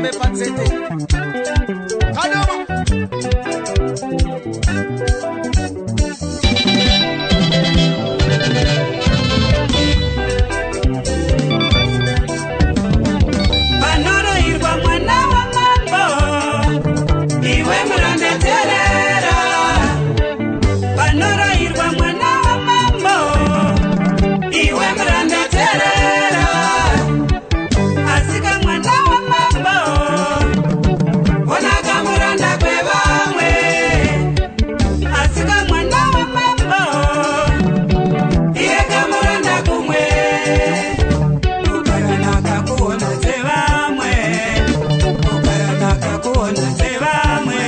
ngafambe patsete kadoma Panorairwa mwana wa mambo iwe murandeterera Panorairwa mwana wa mambo iwe murandeterera Asika mwana wa mambo Onaka muranda kwe vamwe Asika mwana wa mambo Ieka muranda kumwe Ukaranaka kuona tevamwe Ukaranaka kuona tevamwe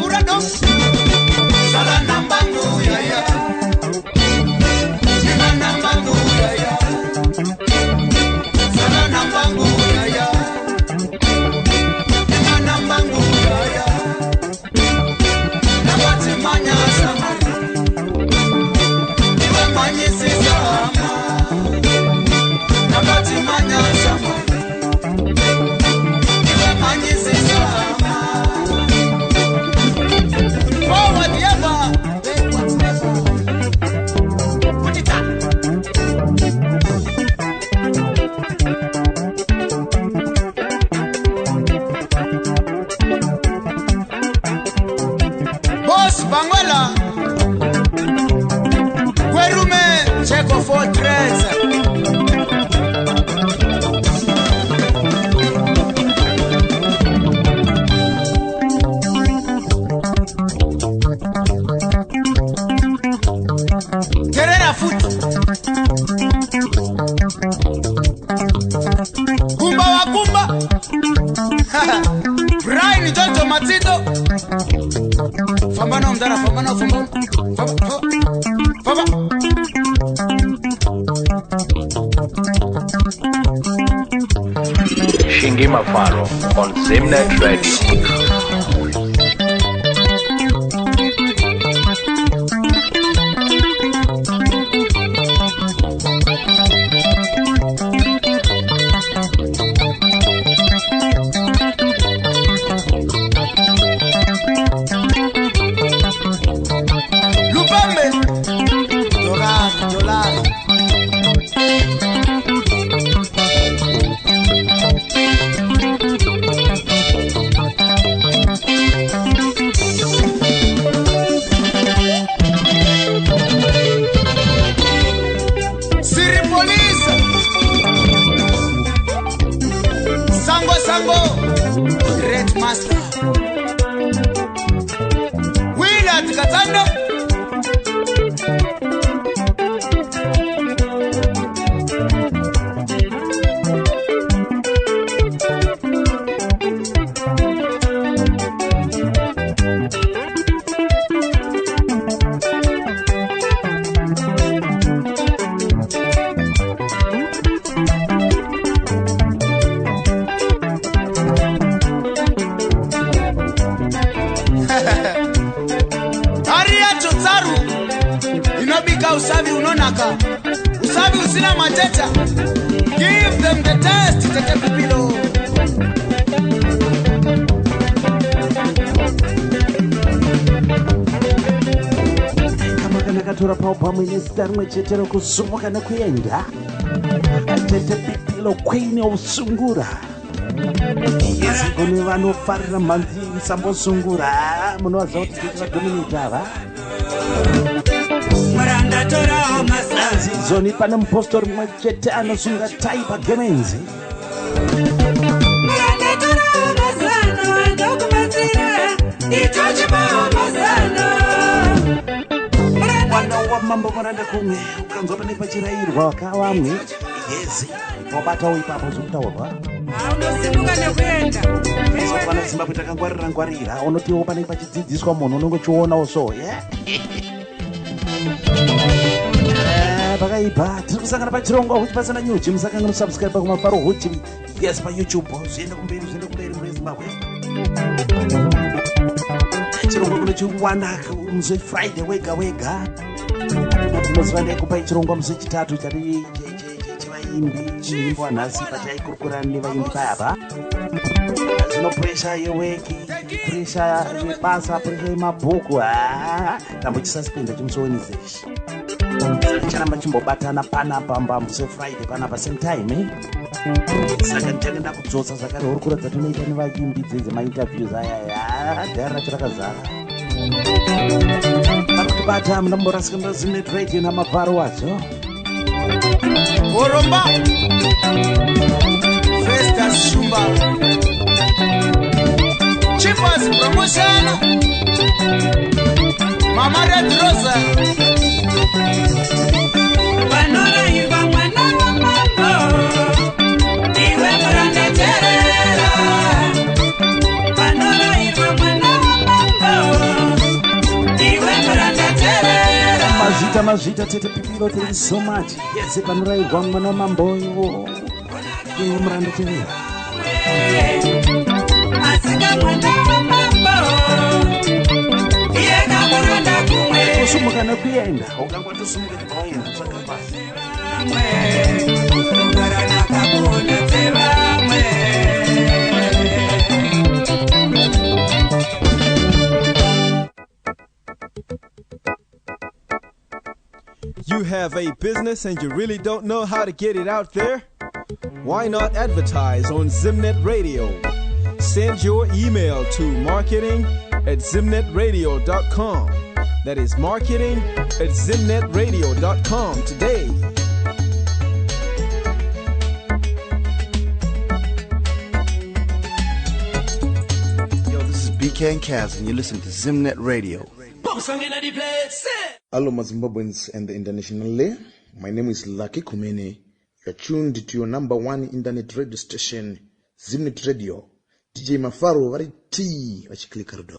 Urado Sala nambangu ya ya Sima nambangu ya ya Sala nambangu ya ya Sima nambangu ya ya Nabati manya samari Iwe manyi sisama Nabati manya samari Iwe manyi sisama Forward ever, backwards never. Put it up. Boss Bangola, Kwerume, check of all trades. Terera foot. Kumba wa kumba. Brian Jojo Matito. Fambano mdara, fambano. Famba. Shingi Mafaro on Zimnet Radio. Lupambe. Jolari. Siri Police. Sango. Great Master. Willard Katanda. Aria Chotsaru inobika usavi unonaka usavi usina mateta. Give them the test tete pupilo. Kama kana katora paupa minister mwechetero kusumuka na kuenda tete pupilo kwene usungura Yezigoni vanofarira manzi sambosungura munowaza kuti tikadominita va Muranda tora masazi zoni pane mupostori mumwe chete anosunga tai pagemenzi Muranda tora masano ndokubatsira itochipa masano Mwana wa mambo muranda kumwe ukanzwa pane pachirayirwa wakavamwe yezi wabata ipapo zokutaurwa unosimuka nekuenda Vana Zimbabwe takangwarira unotiwo panenge pachidzidziswa munhu unongochionawo so pakaipa tiri kusangana pachirongwa huchi pasina nyuchi musakanga musubscribe pakumafaro huchi yes payoutube zviende kumberi murezimbabwe chirongwa kuno chikuwana musi friday wega muziva kupai chirongwa musi chitatu chari chevaimbi nyimbo anhasi pachaikurukura nevaimbi payapa zvino puresha yeweki puresha yebasa puresha yemabhuku tambochisaspenda chimusoonizeshi charamba chimbobatana panapa musi friday panapa same time saka ndichakenda kudzotsa zvakare hurukura dzatinoita nevaimbi dzemainterviews aya dhara racho rakazara parikutibata munamborasikanda Zimnet Radio namabharo wacho Oromba Festus Shumba Chipas Promotion Mama Red Rosa Vanora iva mwana wa mambo Iwe mranda terera Vanora iva mwana wa mambo Iwe mranda terera mazvita tete pipiro thank you so much yes panorairwa mwana wamamboyo iwe muranda terera Asika mwana wa mambo Iye muranda kumwe kusumuka nekuenda ukangwatosumuka nekuenda saka pasi Mranda kakuna tevamwe You have a business and you really don't know how to get it out there? Why not advertise on Zimnet Radio? Send your email to marketing@zimnetradio.com. That is marketing@zimnetradio.com today. Yo, this is BK and Kaz, and you listen to Zimnet Radio. Hello, Zimbabweans and the international lay. My name is Lucky Kumene. You're tuned to your number one internet radio station, Zimnet Radio. DJ Mafaro, very T. Vachiklikardo.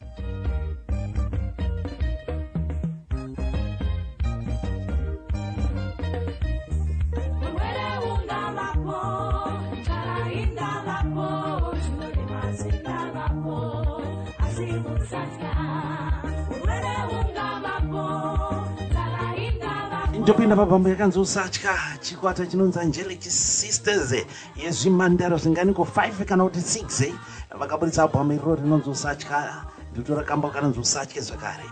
ndopinda pabambo yakanzosatya chikwata chinonzi Angelic Sisters yezvimandaro zvinganiko 5 kana kuti 6 vakaburitsa album iroro rinonzosatya ndotora kamba kanonzosatya zvakare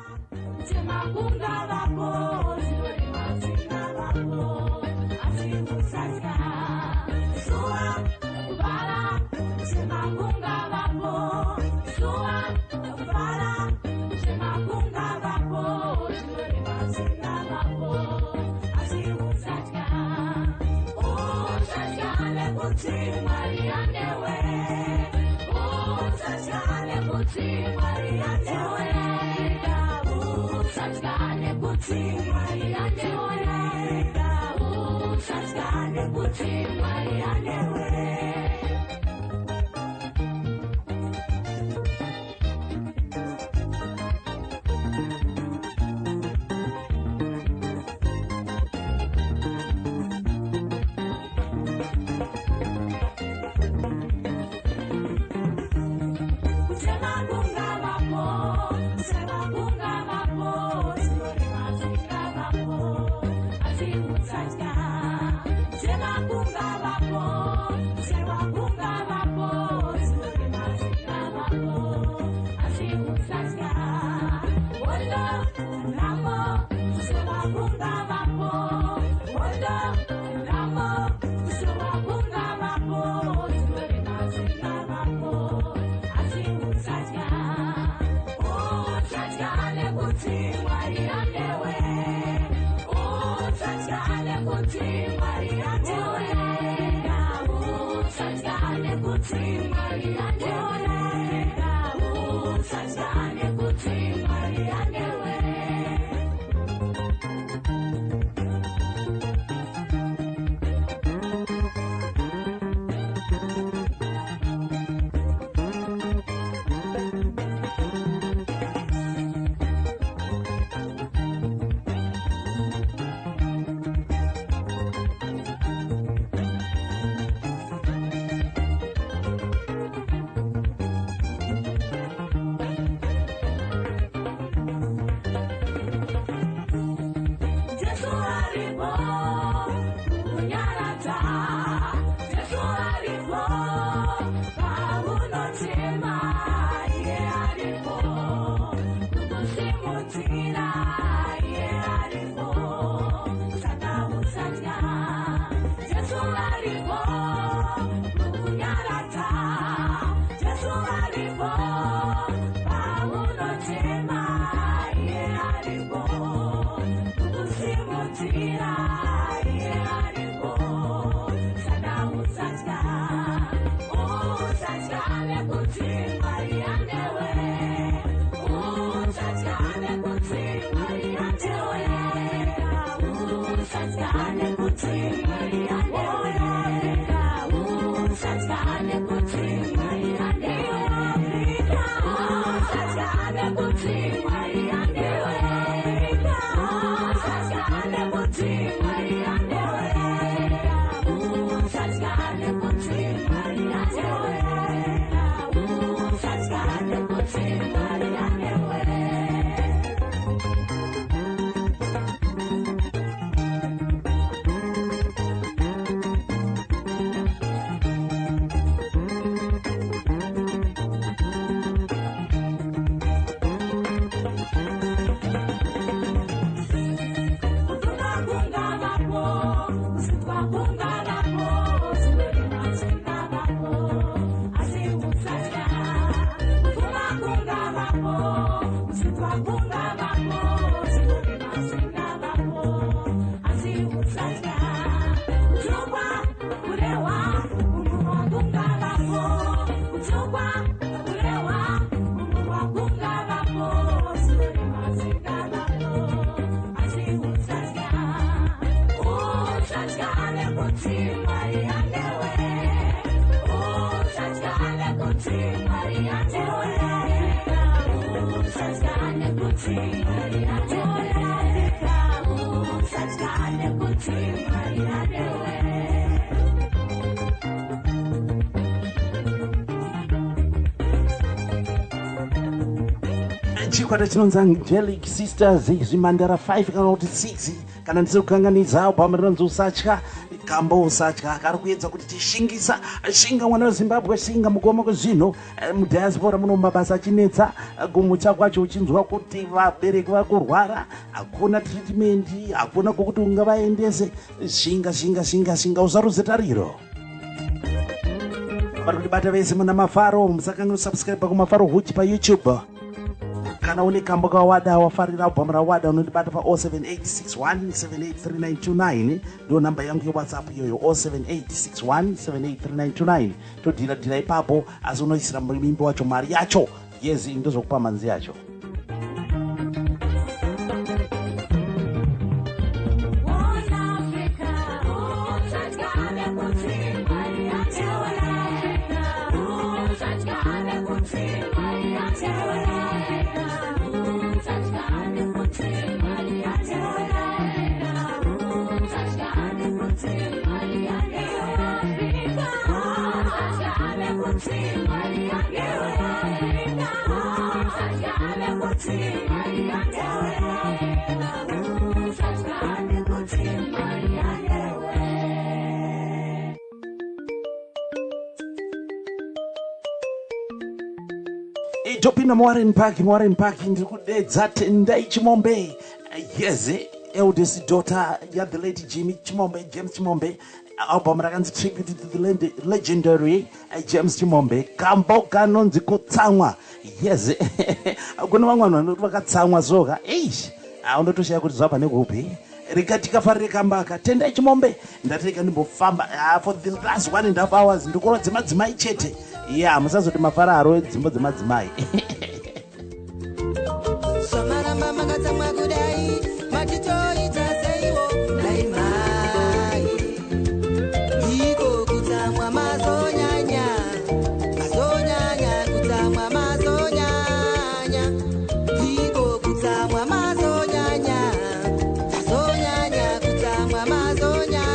chikwata chinonzi Angelic Sisters zvimhandara 5 kana kuti 6 kana ndisiri kukanganidza album rinonzi Usatya Kambo Usatya kari kuedza kuti tishingisa shinga mwana weZimbabwe shinga mukoma kwezvino mudiaspora muno mabasa achinetsa kumucha kwacho uchinzwa kuti vabereki vakurwara hakuna treatment hakuna kwokuti ungavaendese shinga usarudze tariro vari kutibata vese muna Mafaro musakanganwa kusubscribe kumafaro huchi pa YouTube kana une kambo kawada wafarira album rawada unondibata pa 0786178329 ndio namba yangu ya WhatsApp iyoyo 0786178329 todhira ipapo asi unoisira mimbo wacho mari yacho yezi ndozokupa manzi yacho topinda Warren Park ndiri kudedza Tendai Chimombe yes eldest daughter ya the late James Chimombe album rakanzi tribute to the legendary James Chimombe kambo kanonzi kutsamwa yes kuna vamwe vanhu vanoti vakatsamwa zoga undotoshaya kuti zvabva nekupi rikatikafarire kambaka Tendai Chimombe ndatireka ndimbofamba for the last 1.5 hours ndikoro dzemadzimai chete musazoti mafararo dzimbo dzemadzimai Somaramba makatsamwa kudai matitoita seiwo dai mai iko kutsamwa mazonyanya kutsamwa mazonyanya iko kutsamwa mazonyanya kutsamwa mazonyanya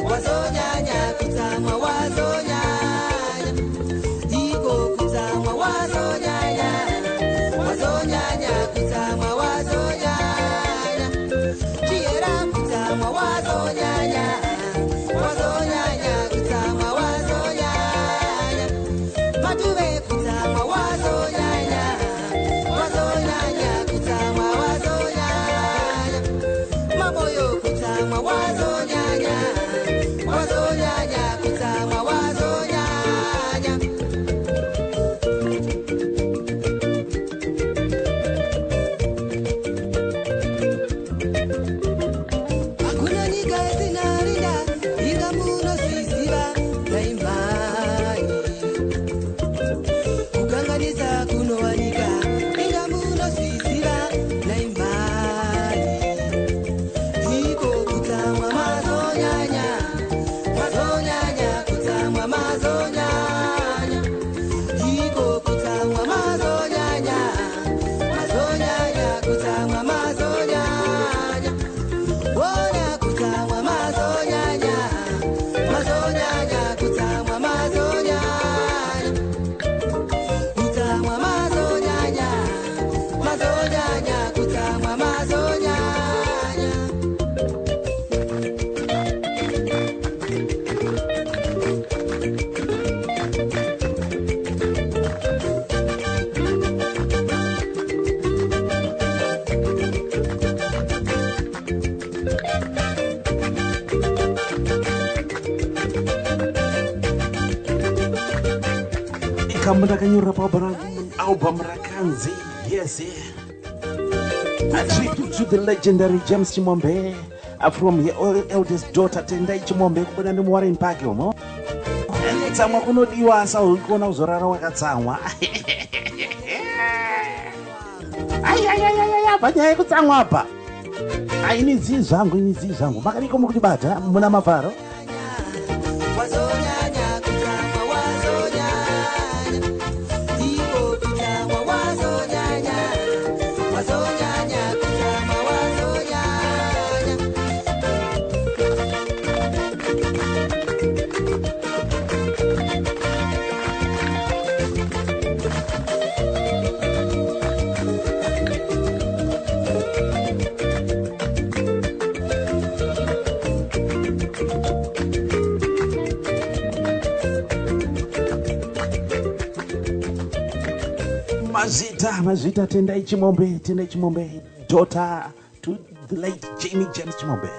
wazonyanya kutsamwa wazonyanya kamundakanyora album rakanzi yes a tribute to the legendary James Chimombe from her eldest daughter Tendai Chimombe kubuda ndi Warren Park umo tsamwa kunodiwa asa ukona uzorara wakatsamwa ayayayaya panyaya kutsamwa apa ini zizangu makariko mukutibata muna mafaro mazita Tendai Chimombe, daughter to the late James Chimombe.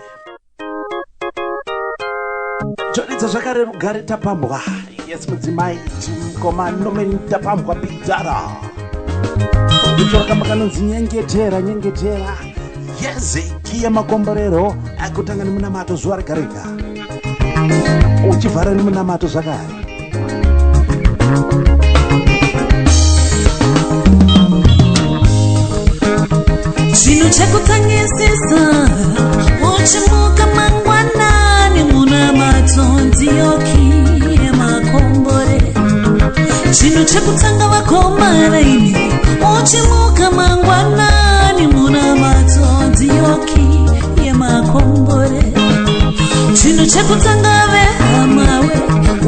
Jonitsa zvakare rugare tapambwa. Yes, mudzimai tikoma nomeni tapambwa bidhara. Ndichoraka makanonzi nyengetera. Yes, kiya makomborero akutanga nemunamato zuva regarega. Uchivhara nemunamato zvakare. Chino chakutangisisa uchimuka mangwanani muna matonzi yokiye makombore. Chino chakutanga vakomana ini uchimuka mangwanani muna matonzi yokiye makombore. Chino chakutanga vehamawe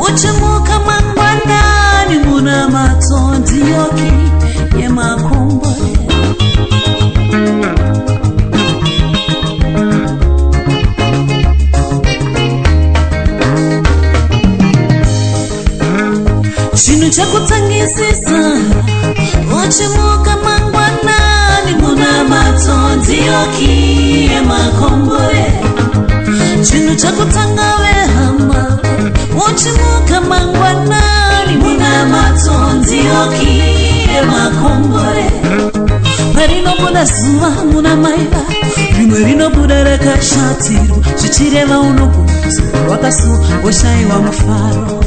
uchimuka mangwanani muna matonzi yokiye makombore. Chino chakutangisisa uchimuka mangwanani muna matonzi yokiye makombore. Chino chakutanga vehama uchimuka mangwanani muna matonzi yokiye makombore. Parinobuda zuva muna maiva rimwe rinobuda rakashatirwa zvichireva unogunza wakasuwa woshaiwa mufaro.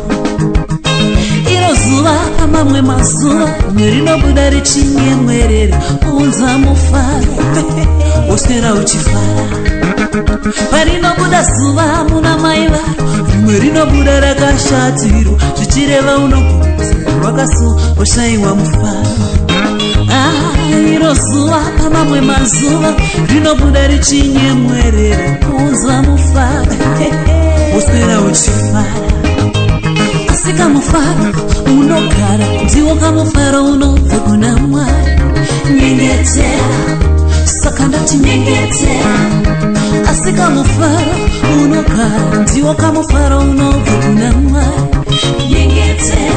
Iro zuva pamamwe mazuva rimwe rinobuda richinyemwerera unza mufaro woswera uchifara. Parinobuda zuva muna maiva rimwe rinobuda rakashatirwa zvichireva unogunza wakasuwa woshaiwa mufaro. Iro zuva pamamwe mazuva rinobuda richinyemwerera unza mufaro woswera uchifara. Asi kamufaro unogara ndiwo kamufaro unobva kuna Mwari. Nyengetera saka ndati nyengetera. Asi kamufaro unogara ndiwo kamufaro unobva kuna Mwari. Nyengetera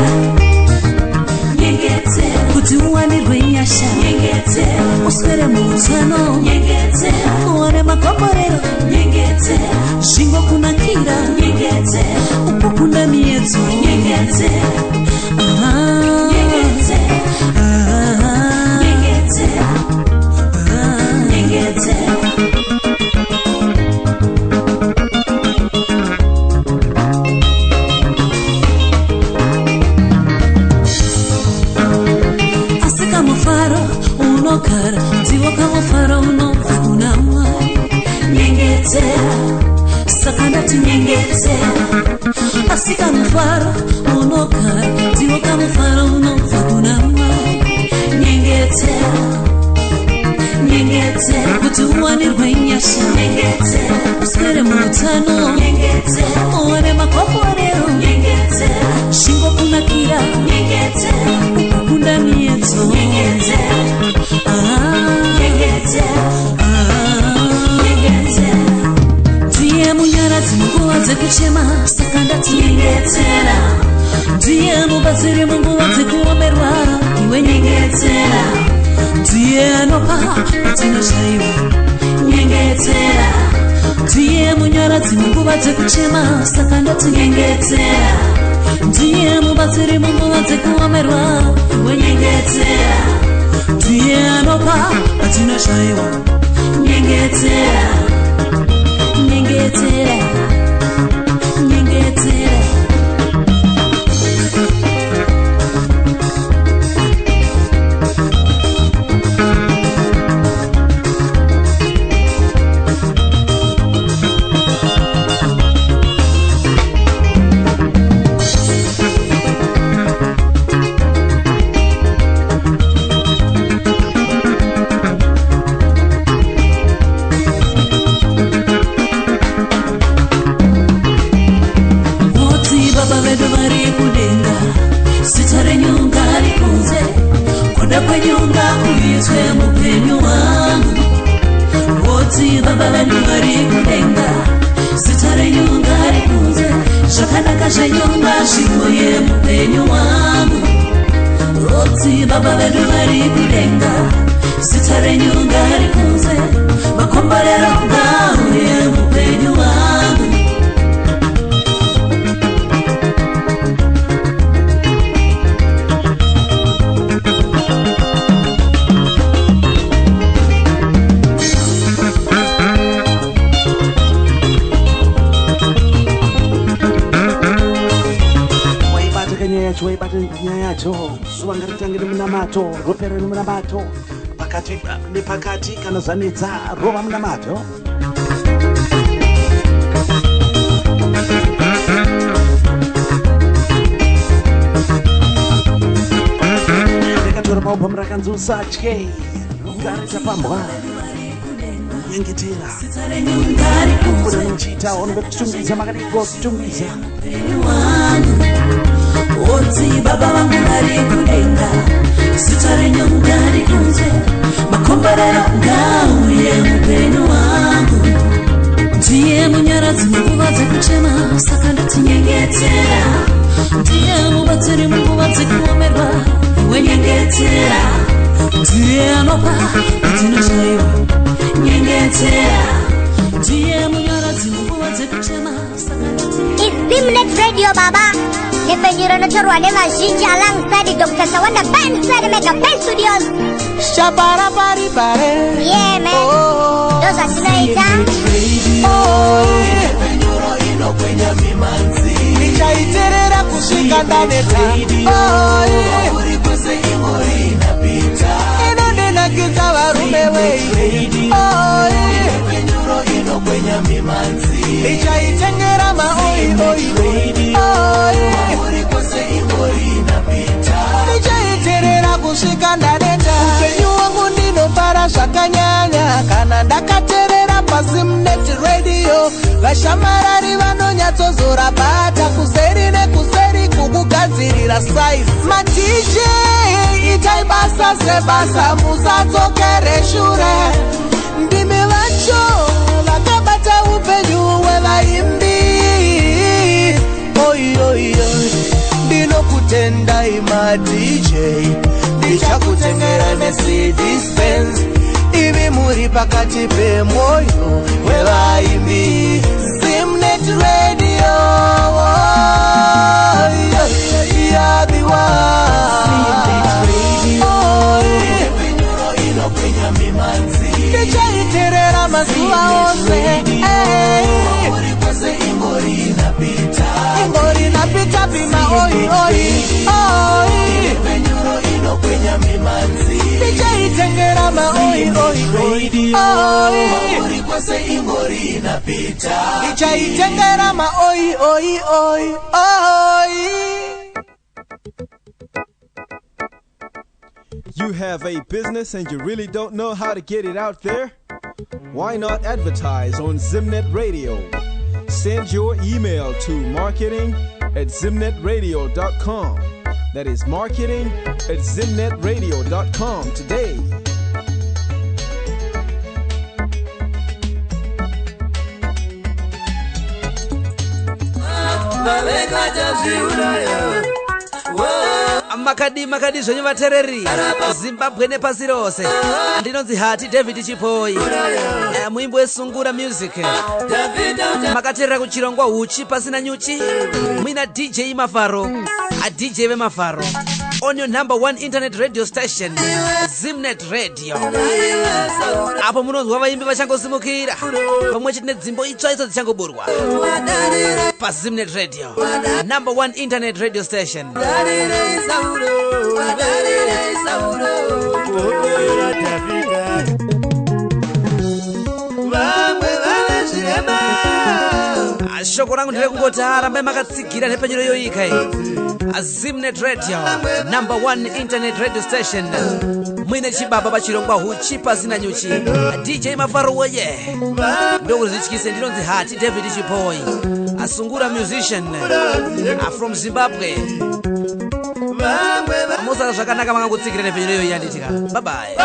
kuti uwanirwe nyasha. Nyengetera uswere muutano. Nyengetera uwane makomborero. Nyengetera shingo kunakira. Nyengetera uko kuna miedzo. Nyengetera asika mufaro unogara ndiwo kamufaro unobva kuna Mwari. Nyengetera saka ndati nyengetera. Asika mufaro unogara ndiwo kamufaro unobva kuna Mwari. Nyengetera kuti uwanirwe nyasha. Nyengetera uswere muutano. Nyengetera uwane makomborero. Nyengetera shingo kunakira. Nyengetera ukukunda miedzo. Nyengetera ndiye munyaradzi munguva dzekuchema saka ndati nyengetera. Ndiye mubatsiri munguva dzekuomerwa iwe nyengetera. Ndiye anopa patinoshaiwa. Nyengetera. Ndiye munyaradzi munguva dzekuchema saka ndati nyengetera. Ndiye mubatsiri mubatsiri munguva dzekuomerwa wenyengetera ndiye anopa patinoshayiwa nyengetera nyengetera nyengetera ropere munamato pakati nepakati kana zanetsa rova munamato rekatora maoko murakanzusa tye rugarita pambwa nyengetera kuda muchita onobe kutungidza makadiko kutungidza Oti baba wangu vari kudenga sitare nyongari kunze makombarero ngauye mupenyu wangu ndiye munyaradzi munguva dzekuchema saka ndati nyengetera ndiye mubatsiri munguva dzekuomerwa wenyengetera ndiye anopa patinoshayiwa nyengetera ndiye munyaradzi munguva dzekuchema saka ndati Zimnet Radio Baba. Nefenyiro notorwa nevazhinji alongside Dr. Sawanda Benson Mega Ben Studios. Shabara bari bare. Yeah man. Those are tonight. Nefenyiro ino kwenye mimanzi. Nichaiterera kusvika ndaneta. Uri kwese ingori inapita. Inonenakidza varume wei. Nefenyiro ino kwenye mimanzi. Nichaitengera maoi uri kwese ingori inapita. Nichaiterera kusvika ndaneta. Upenyu wangu ndinofara zvakanyanya kana ndakaterera paZimnet Radio. Vashamarari vanonyatsozora bata kuseri nekuseri kukugadzirira size. Ma-DJ itai basa sebasa musadzokere shure. Ndimi vacho vakabata upenyu hwevaimbi. Ndinokutendai ma-DJ ndichakutengera ne-CD spends. Ivi muri pakati pemwoyo wevaimbi. Zimnet Radio, yeah, the ndichaiterera mazuva ose. Uri kwese ingori inapita. Ingori inapita pima oi. Nefenyiro ino kwenye mimanzi. Ndichaitengera maoi. Uri kwese ingori inapita. Ndichaitengera maoi. You have a business and you really don't know how to get it out there? Why not advertise on Zimnet Radio? Send your email to marketing@zimnetradio.com. That is marketing@zimnetradio.com today. makadi zvenyu vatereri Zimbabwe nepasi rose. Ndinonzi Hati David Chipoi, muimbo wesungura music. Makaterera kuchirongwa huchi pasina nyuchi. Mwina DJ Mafaro a DJ Vemafaro on your number one internet radio station, Zimnet Radio. Apo munonzwa vaimbi vachangosimukira pamwe chete nedzimbo itsva idzo dzichangoburwa pa Zimnet Radio, number one internet radio station. Shoko rangu ndile kungoti arambe makatsigira nepenyero yoyika Zimnet Radio, number one internet radio station. Mwine chibaba pachirongwa huchi pasina nyuchi, DJ Mafaro woye ndokuti zichikise ndinonzi Hati David Chipoi, asungura musician from Zimbabwe. Amusa zvakanaka makangotsikira nepenyero yoyi anditika bye bye.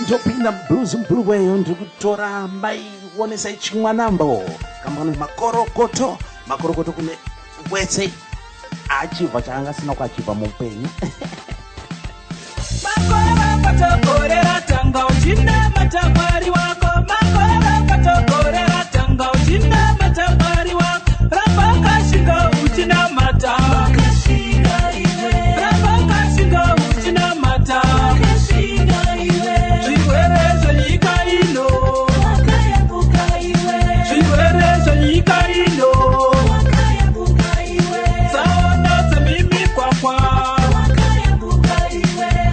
ndopinda blues mbuluweyo ndikutora mbai kuonesa chimwanambo kamwana makorokoto kune wese achibva chaangasina kuachibva muupenyu. Makora patokorera tanga uchina matamari wako. Makora patokorera tanga uchina matamari wako. Rapakashinga uchina matama. Rapakashinga uchina matama. Zvirwere zvenyika ino. Zvirwere zvenyika ino. Tsaona dzemimi kwakwa.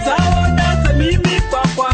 Tsaona dzemimi kwakwa.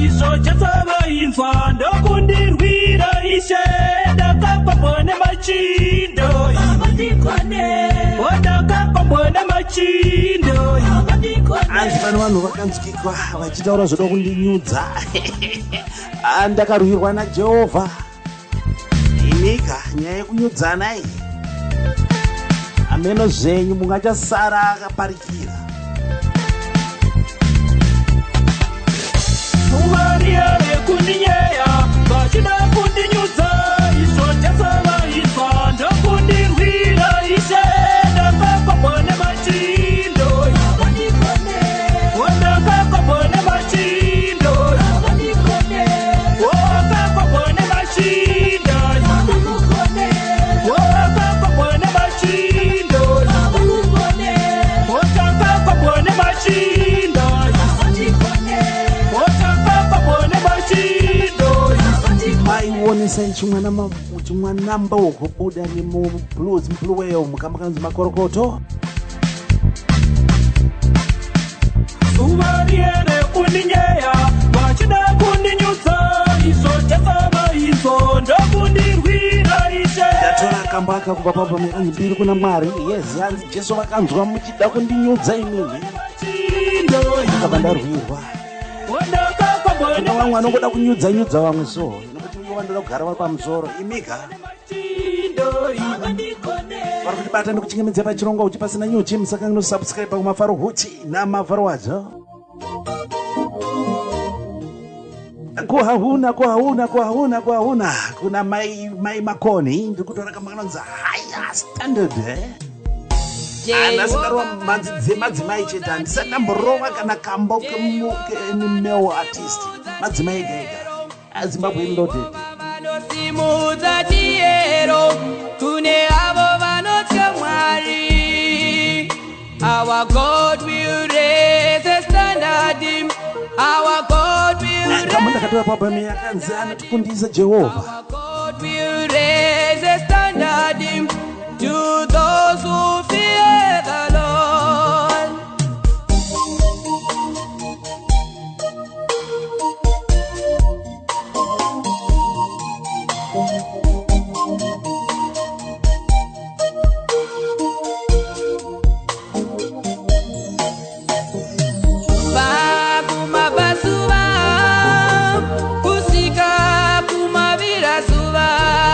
izvo chasavainzwa ndokundirwira ishe ndakapambwa nemachindo ndakapambwa nemachindo anzi pano vanhu vakanzwikwa vachitaura zvoda kundinyudza ndakarwirwa najehovha inika nyaya yekunyudzana iyi ameno zvenyu mungachasara akaparikira muvariere kundinyeya vachida kundinyudza izvo chasavainzwa ndokundirwira ishe ndakapambwa nemachindo ndakapambwa nemachindo wakapambwa nemachindo wakapambwa nemachindo wakapambwa nemachindo maionesai chimwanamba wokubuda nemublues mbluweyo mukamba kanzi makorokoto suvariere kundinyeya vachida kundinyudza izvo chasavainzvo ndokundirwira ishe ndatora kamba akakubva pabva mekanzi mbiri kuna mwari yes hanzi jesu vakanzwa muchida kundinyudza imini akabva ndarwirwa kuna vamwe vanongoda kunyudza vamwe so nokuti vandoda kugara vari pamusoro imika vari kutibata nekuchingamidza pachirongwa uchi pasina nyuchi musaka nosubscribe kumafaro huchi namafaro wadzo kuhahuna kuna mai makoni ndiri kutora kamba kanonzi higher standard anasingarova manzi dzemadzimai chete handisandamborova kana kambo kemale artist madzimai ega azimbabwe loaded simudza chiyero kune avo vanotya Mwari. Our God will raise a standard. Our God will ndakatora pabhami yakanzi anotikundisa jehovha God will raise a standard to those who fear the Lord. Kuma basuva, kusika kuma vira suva.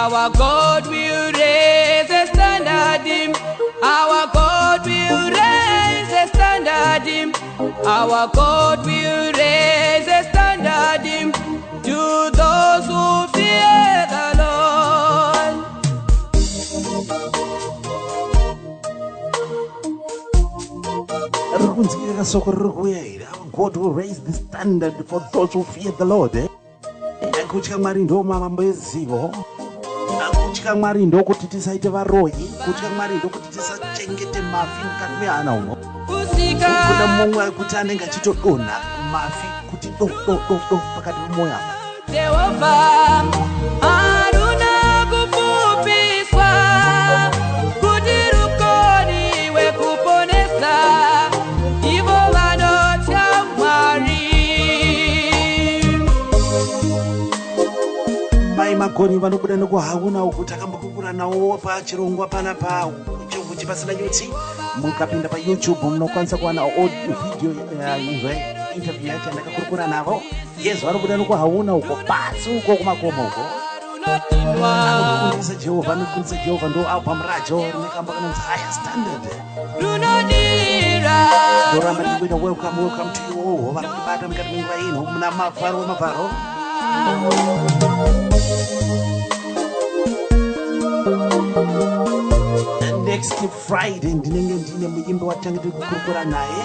Our God will raise a standard. Our God will raise a standard. Our God will raise a standard to those who fear the Lord. Our God will raise the standard for those who fear the Lord. Kutya Mwari ndo mambo ezivo. Kutya Mwari ndo kuti tisaite varoyi. Kutya Mwari ndo kuti tisachengete mafi mukati mehana umo. Kuna mumwe kuti anenge achitodonha mafi kuti do pakati pemoyo apa. Jehovah aruna kufupiswa kuti rukoni wekuponesa ivo vanotya Mwari. Mai magoni vanobuda nekuhauna uku takambokukura nawo pachirongwa panapa kuti pasina nyuti mukapinda pa YouTube munokwanisa kuwana video interview yacho ndakakurukura navo. Yes, vanobuda nekuhauna uko pasi uko kumakomo uko. Anokufundisa Jehovah ndo album racho rinekamba kanonzi Higher Standard. Ndoramba ndikuita welcome to you all vari kutibata mukati menguva ino muna mavharo. Next Friday ndinenge ndine muimbi watange tikukurukura naye.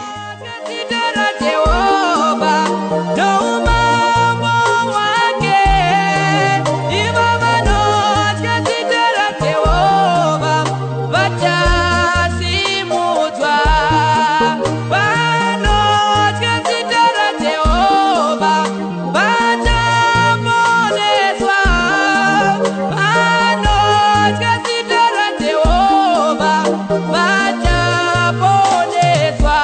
Jehovah no mambo wake ivo vanotya zita ra Jehovah vachasimudzwa. Vanotya zita ra Jehovah vachaponeswa. Vanotya zita ra Jehovah vachaponeswa.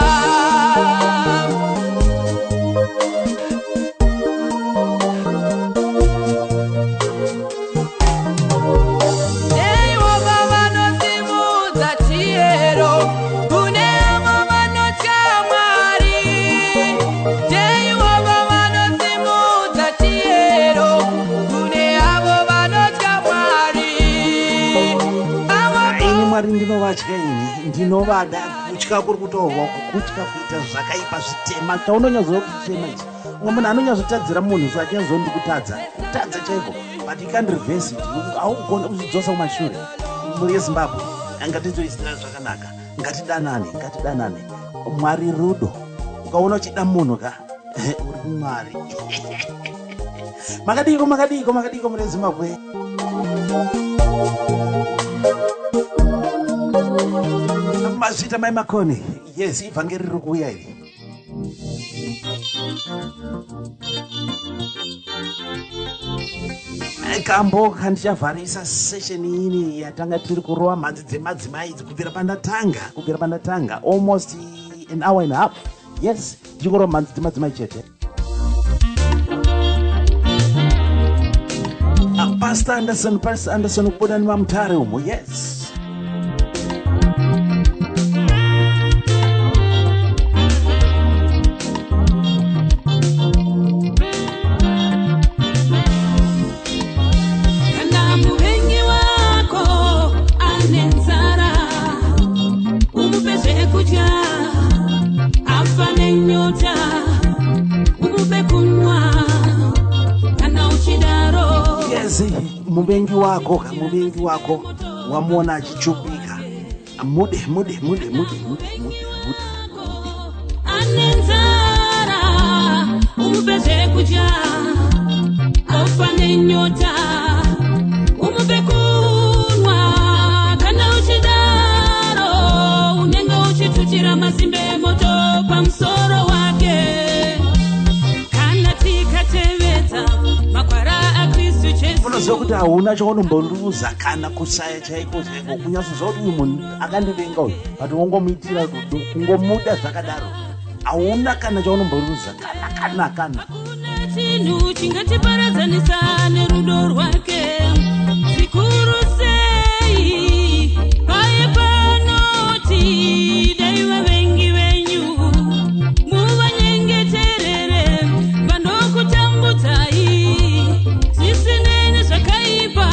Ndinovatya ini ndinovada kutya kuri kutorwa kutya kuita zvakaipa zvitema taunonyazoona kuchitema ichi umwe munhu anonyazotadzira munhu so achazondikutadza kutadza chaiko but ikandirevhesi haugoni kuzvidzosa kumashure. Muri yeZimbabwe ngatizoisira zvakanaka, ngatidanane. Mwari rudo. Ukaona uchida munhu ka uri Mwari. Makadiko muri yeZimbabwe. Mazvita mai makoni. Yes, ivhangeri riri kuuya iri. Kambo kandichavharisa session ini yatanga tiri kurova mhanzi dzemadzimai kubvira pandatanga almost an hour and a half. Yes, tichikurova mhanzi dzemadzimai chete. Pastor Anderson kubuda nemamutare umo. Yes. Mubengi wako wamuona achichupika mude anenzara umupeze kuja aufane nyota umupe kunwa kana uchidaro unenge uchituchira mazimbe moto pamusoro wake kana tikatevedza makwara aKristu Jesu. Unoziva kuti hauna chaunombondiudza kana kusaya chaiko kunyatsoziva kuti uyu munhu akandivenga uyu but wongomuitira rudo kungomuda zvakadaro hauna kana chaunombondiudza kana chinhu chingatiparadzanisa nerudo rwake zvikuru sei paye panoti dai vavengi venyu muvanyengeterere vanokutambudzai zvisinei zvakaipa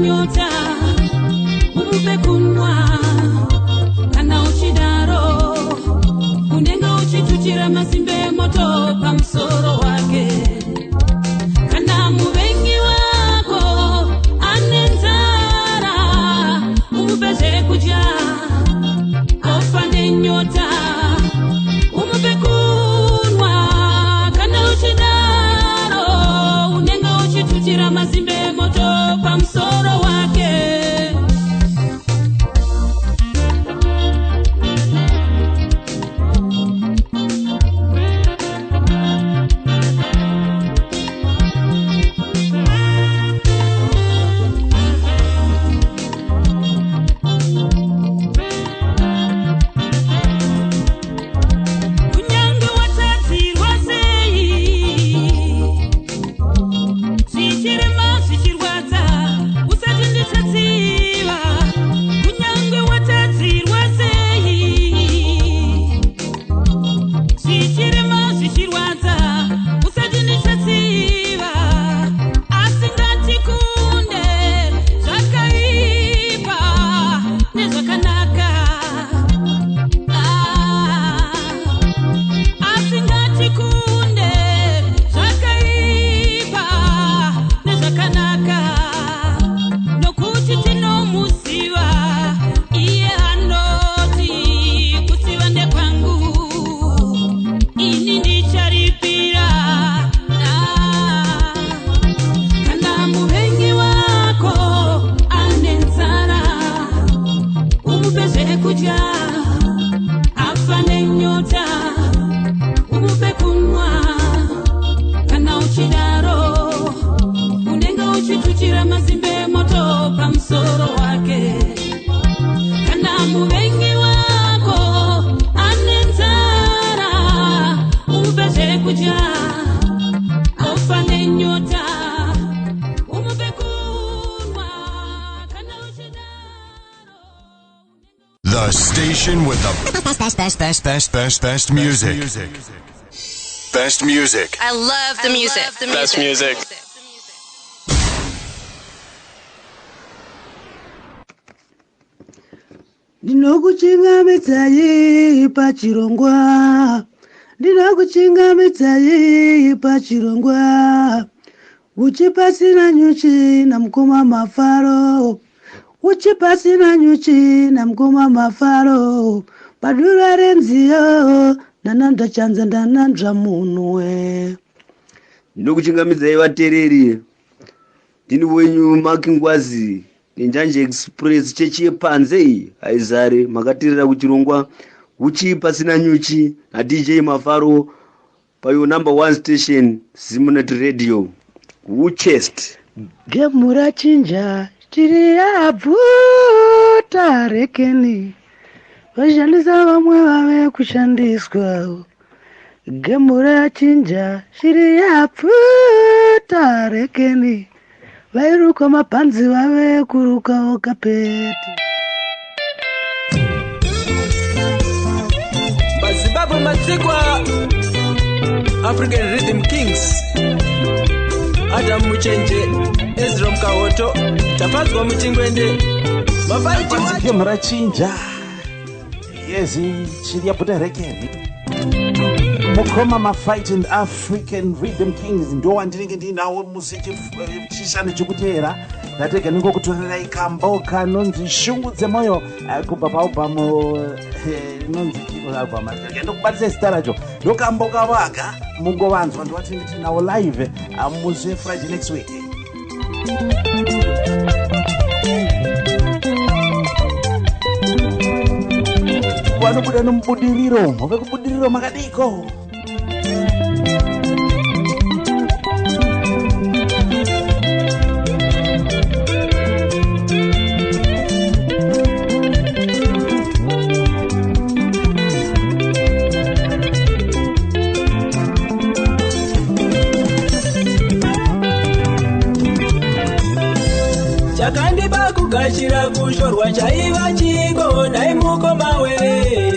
nyota umupe kunwa kana uchidaro unenge uchituchira masimbe moto pamusoro wake kana muvengi wako anenzara umupe zvekudya ofa nenyota umupe kunwa kana uchidaro unenge uchituchira masimbe moto pamusoro wake. The station with the best music. Best music. I love the music. Best music. Ndinokuchingamidza pachirongwa, ndinokuchingamidza pachirongwa, uchipasina nyuchi na mkoma mafaro, uchipasina nyuchi na mkoma mafaro, padura renziyo nanandra chanza ndanandra munwe. Ndinokuchingamidza vatereri, ndini wenyu Makingwazi Njanje Express chechi yepanze aizare makatirira kuchirongwa uchi pasina nyuchi na DJ Mafaro payo number 1 station Zimnet Radio uchest gemura chinja chiri abvuta rekeni vashandisa vamwe vave kushandiswa gemura chinja chiri abvuta rekeni vairuka mapanzi vave kurukawo kapeti. Bazimbabwe Matsikwa African Rhythm Kings Adam Muchenje Ezra Mkawoto Tapanzwa Muchingwende Mafaiti Gemura chinja Yezi chiri abuta rekeni Mukoma Mafight and African Rhythm Kings ndo wandinenge ndinawo musiki chishane chokutera ndatega ningo kutorera ikamboka nonzi shungu dzemoyo kubva paubhamu nonzi kiko album ndo kubatisa zita racho ndokamboka vaga mungovanzwa ndowati nditi nawo live musi Friday next week. Wanobuda nomubudiriro move kubudiriro makadiko chakandiba kugashira kushorwa chaiva chiko naimukoma wewe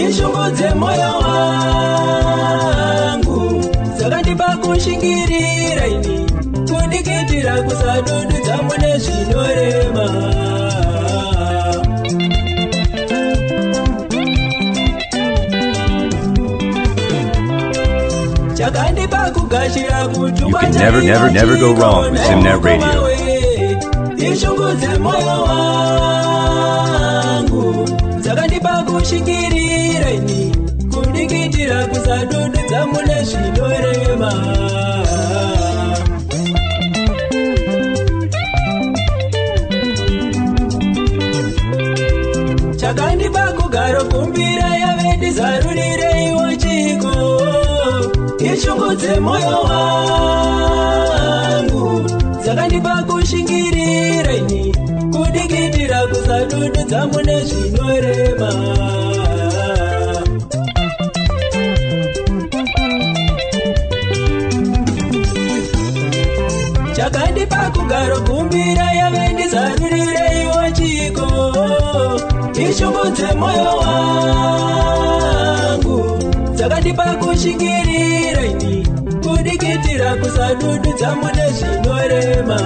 ishungudze moyo wangu chakandiba kushingirira ini kundi kudikitira kusadududza mune zvinorema. You can never go wrong with Zimnet Radio. Ishungudze moyo wangu dzakandipa kushingirira ini kudikitira kusadududza mune zvinorema. Chakandipa kugaro kumbira yave ndizarurireiwo chiko. Ishungudze moyo wangu dzakandipa kushingirira ini kudikitira kusadududza mune zvinorema. Chakandipa kugaro kumbira yave ndizarurireiwo chiko. Ishungudze moyo wangu dzakandipa kushingirira ini kudikitira kusadududza mune zvinorema.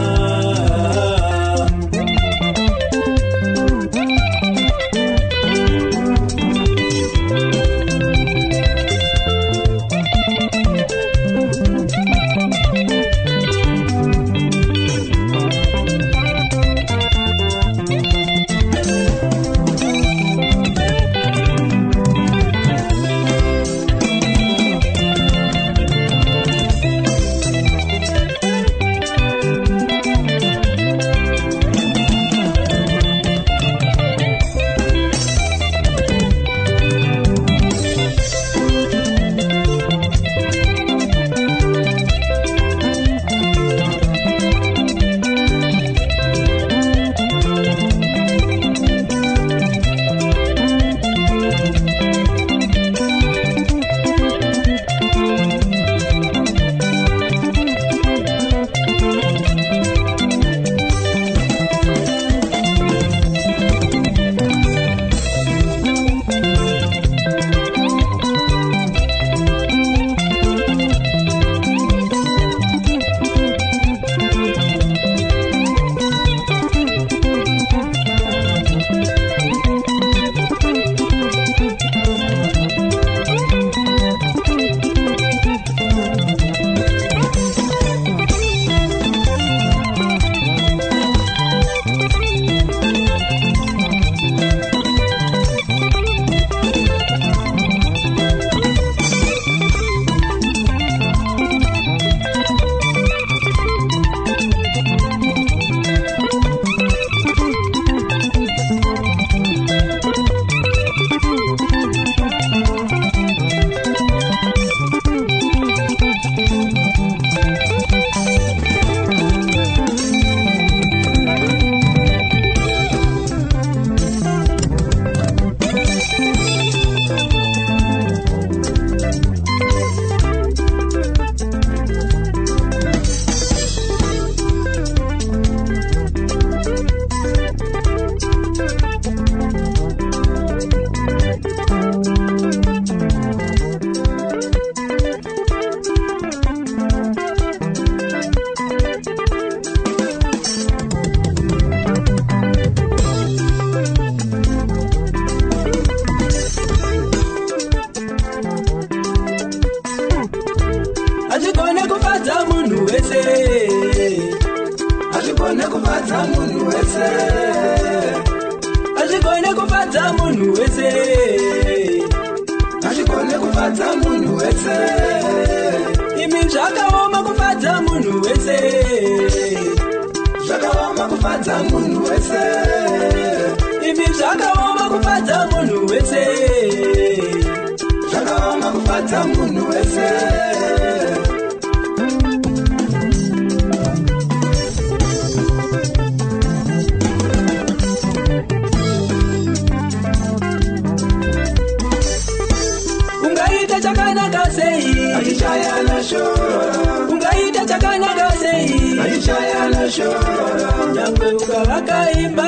Nyangwe ukavakaimba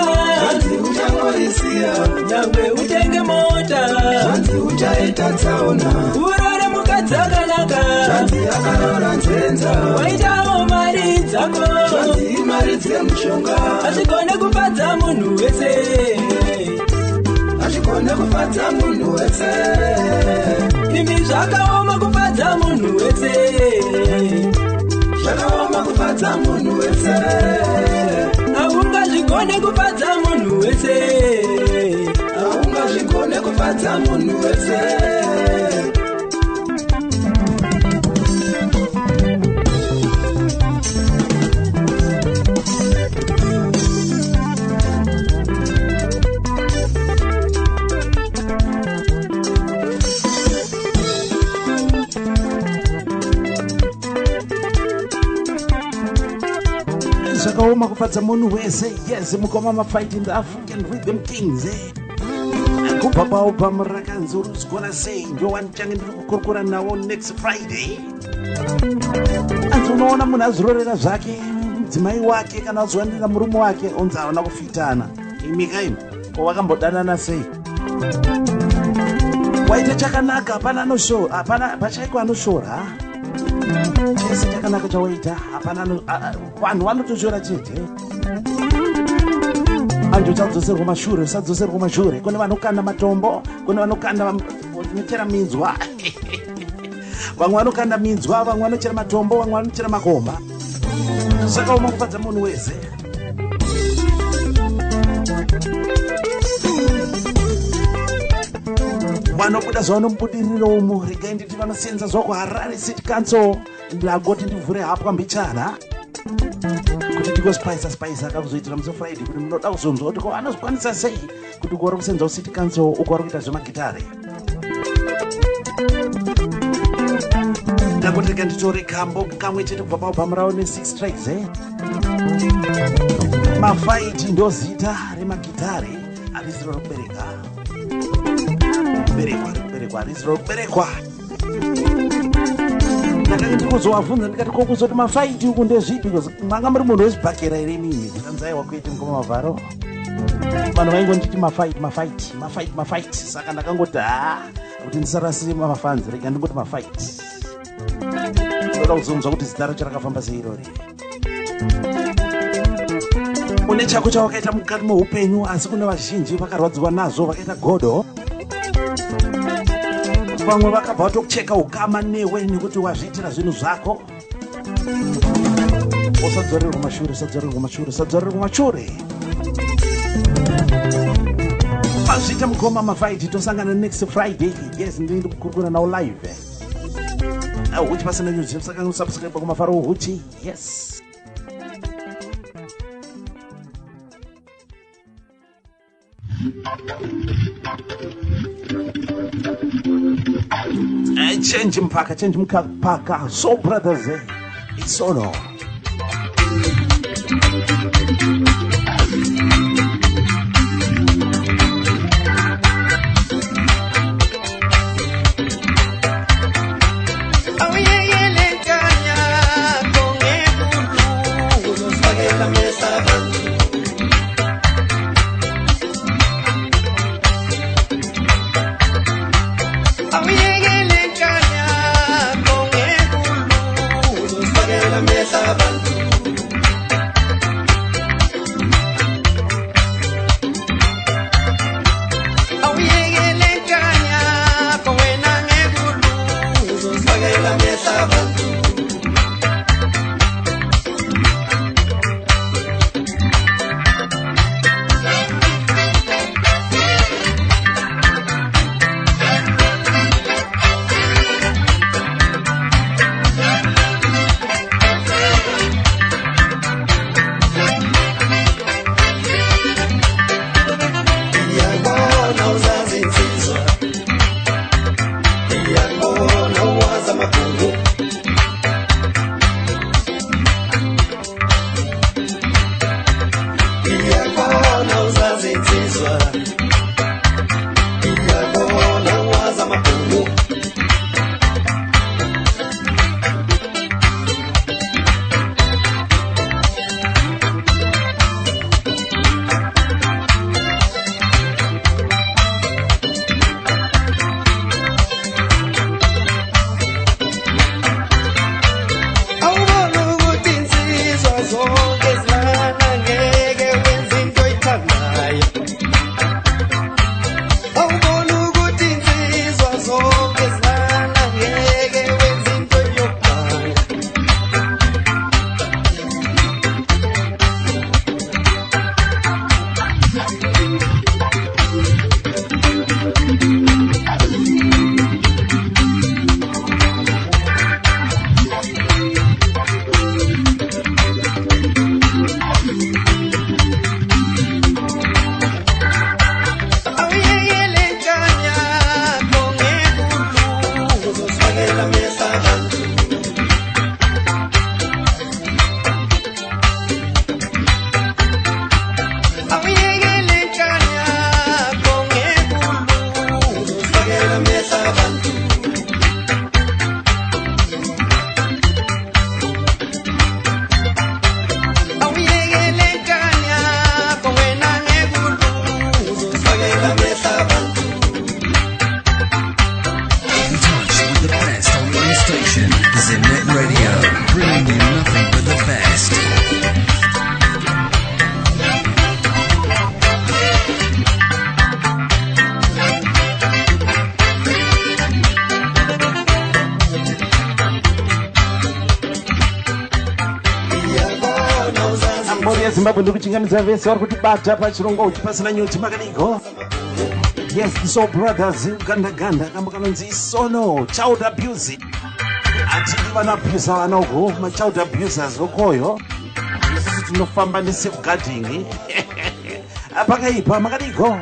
nyangwe utenge mota urore mukadzakana kunaka zvanzi akarora nzenza waitawo mari dzako zvanzi mari dzemushonga hazvigone kufadza munhu wese hazvigone kufadza munhu wese imi zvakaoma kufadza munhu wese zvakaoma kufadza munhu wese haungazvigone kufadza munhu wese haungazvigone kufadza munhu wese zvakaoma kufadza munhu wese. Yes, mukoma mafight in the African Rhythm Kings kubva paupamu rakanzi uruzigona sei ndio wanichange ndiri kukurukura nawo next Friday. Anzi unoona munhu azororera zvake mudzimai wake kana azowanira murume wake onzi havana kufitana. Imika ino wakakambodanana sei? Waita chakanaka hapana anoshora, hapana pachaiko anoshora. Chese chakanaka chawaita hapana vanhu vanotoshora chete. Anjo chadzoserwa mashure, usadzoserwa mashure. Kune vanokanda matombo, kune vanokanda vanochera minzwa. Vamwe vanokanda minzwa, vamwe vanochera matombo, vamwe vanochera makomba. Zvakaoma kufadza munhu wese. Vanobuda zvavanomubudirira umo, regai nditi vanosenza zvavo kuHarare City Council. Ndagoti ndivhure hapwa mbichana kuti ndikospice akakuzoitira musi Friday kuti munoda kuzonzwa kuti ko anozokwanisa sei kuti uko vari kusenza City Council uko vari kuita zvemagitare. Ndagoti rega nditore kambo kamwe chete kubva paubhamu ravo ne6 tracks mafight ndo zita remagitare hariziro rokubereka hariziro rokuberekwa. Ndakanga ndikuzovabvunza ndikati kokuzoti mafaiti uku ndezvipi because mwanga muri munhu wezvibhakera here mimi kutanzaiwa kuite mukoma mavharo. Vanhu vaingonditi mafight saka ndakangoti kuti ndisarasire mafanzi rega ndingoti mafight. Ndoda kuzonzwa kuti zita racho rakafamba sei irori. Une chako chawakaita mukati meupenyu asi kune vazhinji vakarwadziwa nazvo vakaita godo. Vamwe vakabva vatokucheka ukama newe nekuti wazviitira zvinhu zvako. Usadzorerwa mashure. Azviita mukoma mafight tosangana next Friday. Yes, ndiri kukurukura nawo live. Which person you just saka subscribe kumafaro Huchi. Yes. Change mpaka. So brothers, it's ono. Mesa Zimbabwe ndikuchingamidza vese vari kutibata pachirongwa uchi pasina nyuchi makadiko. Yes, so brothers uganda kambo kanonzi sono child abuse. Atili vana abuse vana uko ma child abusers okoyo. Tinofamba ne safeguarding. Apakaipa makadiko.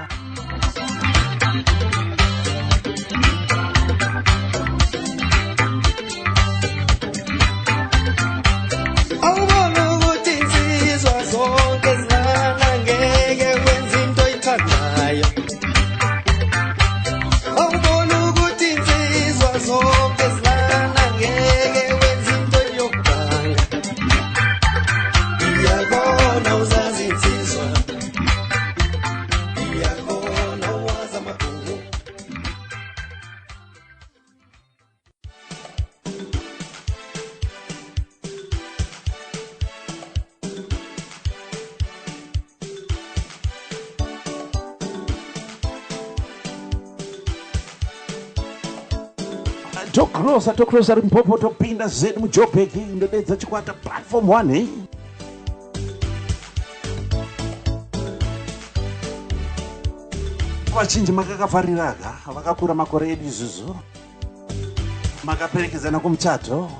Tokrosa rimpopo topinda zedi mujopeki ndodedza chikwata platform 1 vachinji makakafariraka vakakura makore edu izvozvo makaperekedzana kumuchato.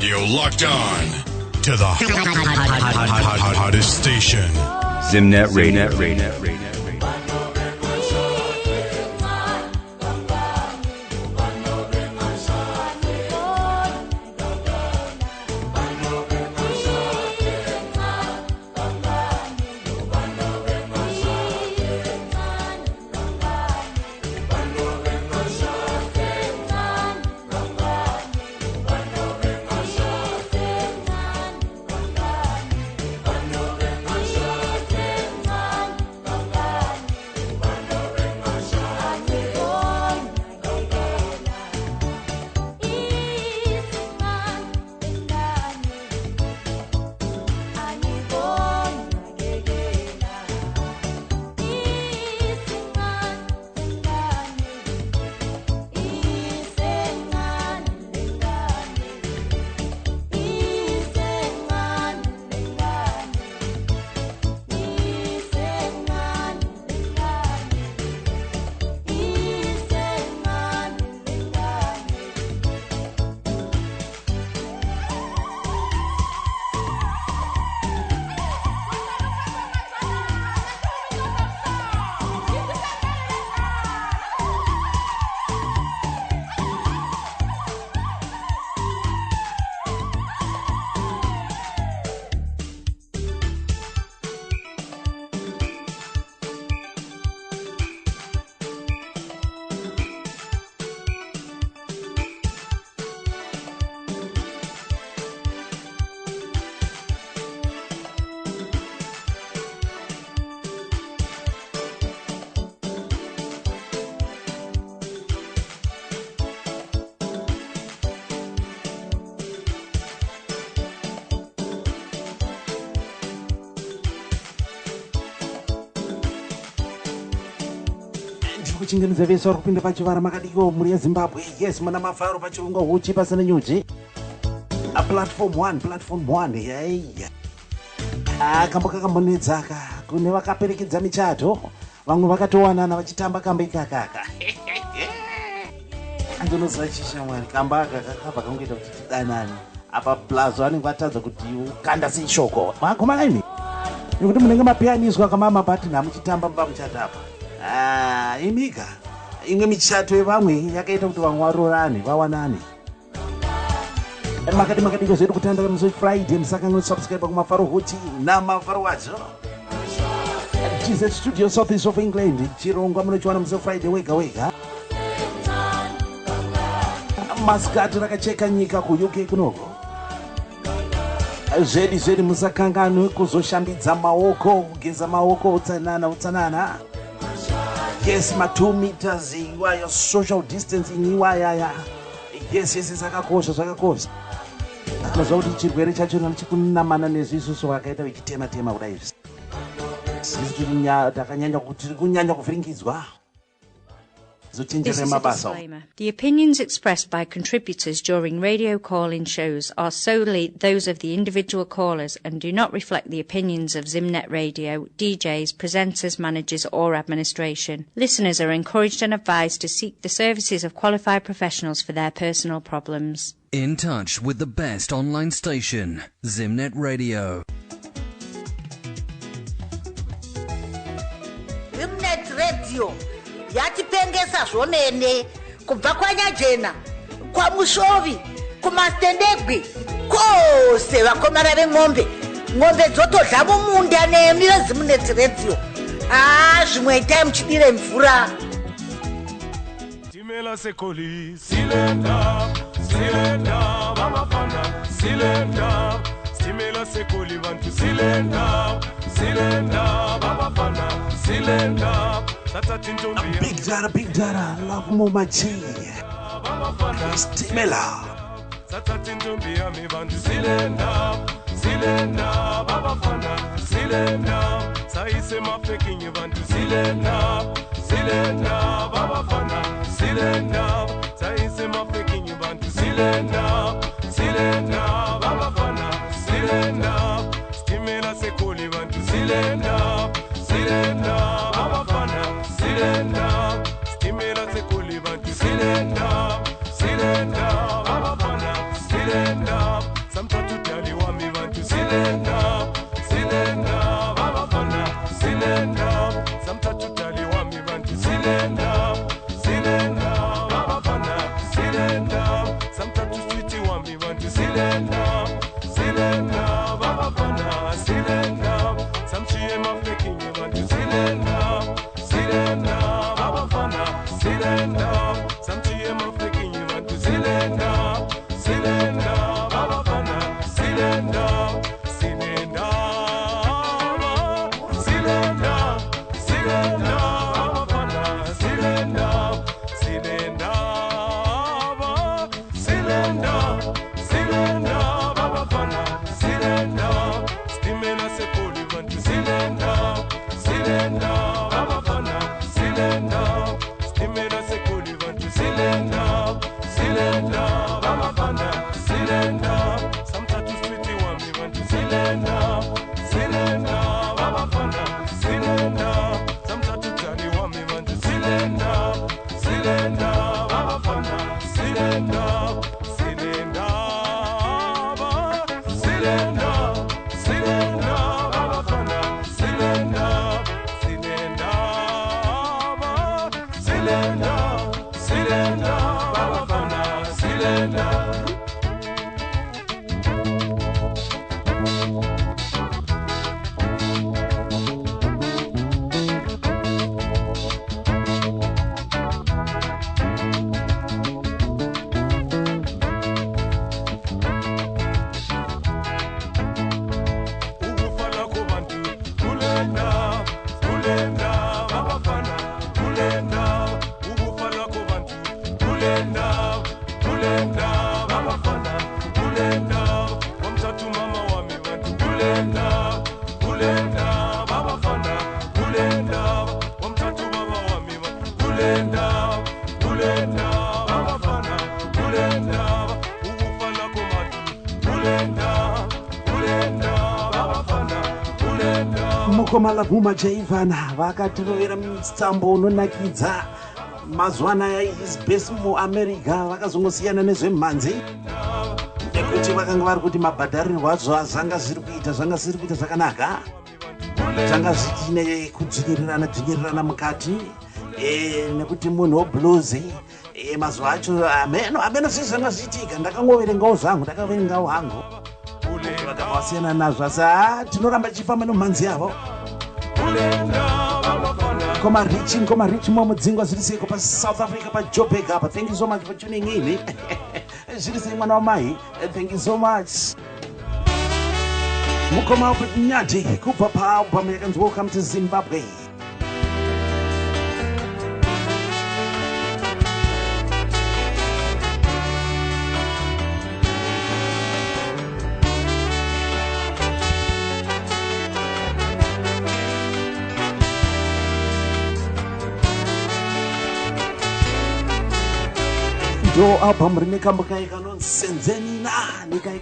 You're locked on to the hottest station. Zimnet Radio. kuchingamidza vese vari kupinda pachivara makadiko mhuri yezimbabwe. Yes, mana mafaro pachirunga huchi pasina nyuchi. Platform 1 yaiya kamboka kambonedzaka kune vakaperekedza michato, vamwe vakatowanana vachitamba kamba ikakaka. Andinoziva chishamwari kamba aka kakabva kangoita kuti tidanane apa plazo anenge atadza kuti ukanda seishoko makomalaini nekuti munenge mapianiswa kama mabhatini amuchitamba mba muchatapa. Imika imwe michato yevamwe yakaita kuti vamwe varorane vawanane. Makadiko zvedu kutandara musi Friday musakanga subscribe kumafaro huti namafaro wacho. Jesus Studio South East of England chirongwa munochiwana musi Friday wega. Mascot rakacheka nyika ku UK kunoko. Zvedi musakanganwe kuzoshambidza maoko, kugeza maoko, utsanana. Yes, ma 2 meters iwaya social distancing iwaya. Yes, zvakakosha. Mazuva kuti chirwere chacho chikunamana nezvisusu vakaita vichitema kudai. Takanyanya kuti kunyanya kuvhiringidzwa. This is a disclaimer. The opinions expressed by contributors during radio call-in shows are solely those of the individual callers and do not reflect the opinions of Zimnet Radio, DJs, presenters, managers or administration. Listeners are encouraged and advised to seek the services of qualified professionals for their personal problems. In touch with the best online station, Zimnet Radio. Zimnet Radio. Yatipengesa zvomene kubva kwanyajena kwamushovi kumastendegwi kose vakomana veng'ombe dzotodla mumunda nemi veZimnet Radio. Zvimwe itai muchidire mvura. Timela sekoli silenda vamafana silenda Timela sekoli vantu silenda vamafana silenda. Big data, love Mama G. Stimela. Silenda, Baba Fana, Silenda, Saisema Peking Evantu, Silenda, Baba Fana, Silenda, Saisema Peking Evantu, Silenda, Baba Fana, Silenda, Stimela Sekoli Evantu, Silenda, Baba Fana, Silenda, Stimela Sekoli Evantu, Silenda, Baba Fana, Silenda, Samtatu Tali Wami Vantu, Silenda, Baba Fana, Silenda, Samtatu Tali Wami Vantu, Silenda, Baba Fana, Silenda, Samtatu Switi Wami Vantu, Silenda, Baba Fana, Silenda, Samchie Mafeking Vantu, Silenda, Baba Fana, Silenda, Samchie Mafeking Vantu, Silenda, Baba Fana, Silenda, Baba Fana, Silenda, Baba Fana, Silenda, Stimela Sekoli Vantu, Silenda, Baba Fana, Silenda, Stimela Sekoli Vantu, Silenda, Baba Fana, Silenda, Samtatu Switi Wami Vantu, Silenda, Baba Fana, Silenda, Samtatu Tani Wami Vantu, Silenda, Baba Fana, Silenda, Baba Fana, Silenda, Baba Fana, Silenda. Mukomala Buma Jaivana vakatirovera mutsambo unonakidza mazuva anaya is best muAmerica vakazongosiyana nezvemhanzi nekuti vakanga vari kuti mabhadharirwo azvo zvanga zviri kuita zvakanaka zvanga zvichine kudzvinyirirana mukati nekuti munhu woblues mazuva acho ameno zvii zvanga zviitika ndakangoverengawo hangu vakanga vasiyana nazvo asi tinoramba tichifamba nomhanzi yavo Koma rich mo mudzingwa zviri seiko pa South Africa pa Joburg apa. Thank you so much for tuning in. Zviri sei mwana wa mai. Thank you so much. Mukoma up nyati kubva pa album yakanzi Welcome to Zimbabwe. Do album rinekambo kai kanonzi Senzeni na nikai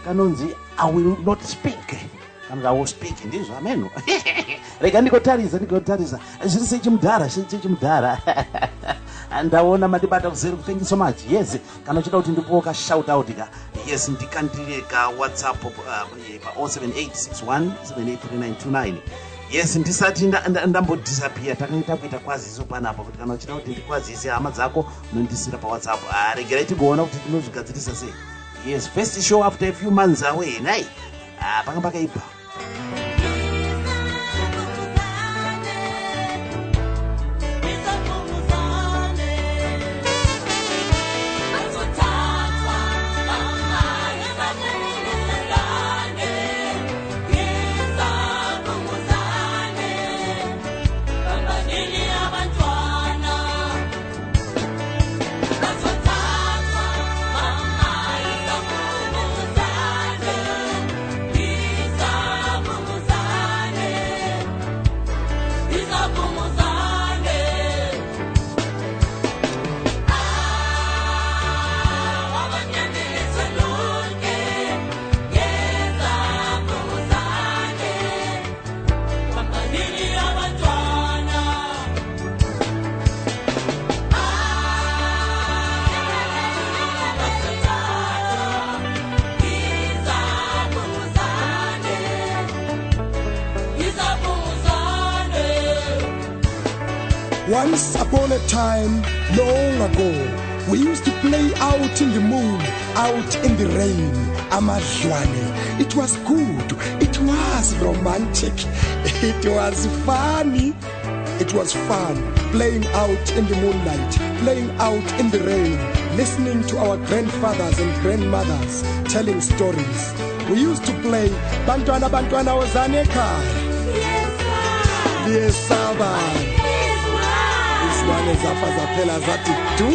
kanonzi I will not speak. Kana I will speak ndizvo ameno. Rega ndikotarisa zviri sechimudhara andaona madibata kuzeru. Thank you so much. Yes kana uchida kuti ndipowo ka shout out ka yes ndikandireka WhatsApp pa 07861783929. Yes ndisati ndambodisappear takaita kuita kwaziso panapo kuti kana uchida kuti ndikwazise hama dzako unondisira pa WhatsApp. Regerai tigoona kuti tinozvigadzirisa sei. Yes first show after a few months away nai panga pakaipa. Once upon a time, long ago, we used to play out in the moon, out in the rain, amadlwane. It was good, it was romantic, it was funny, it was fun, playing out in the moonlight, playing out in the rain, listening to our grandfathers and grandmothers telling stories. We used to play Bantwana Bantwana Ozaneka. Yes, Saba. One is up as a pillar that do.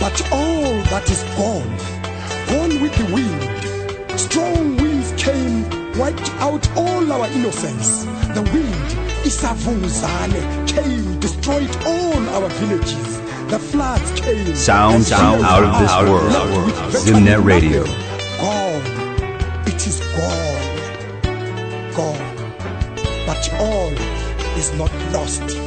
but all that is gone, gone with the wind. Strong winds came, wiped out all our innocence. The wind, Isavunguzane, came, destroyed all our villages. The floods came. Sounds out of this world. Zimnet Radio. Gone. It is gone. Gone. But all is not lost.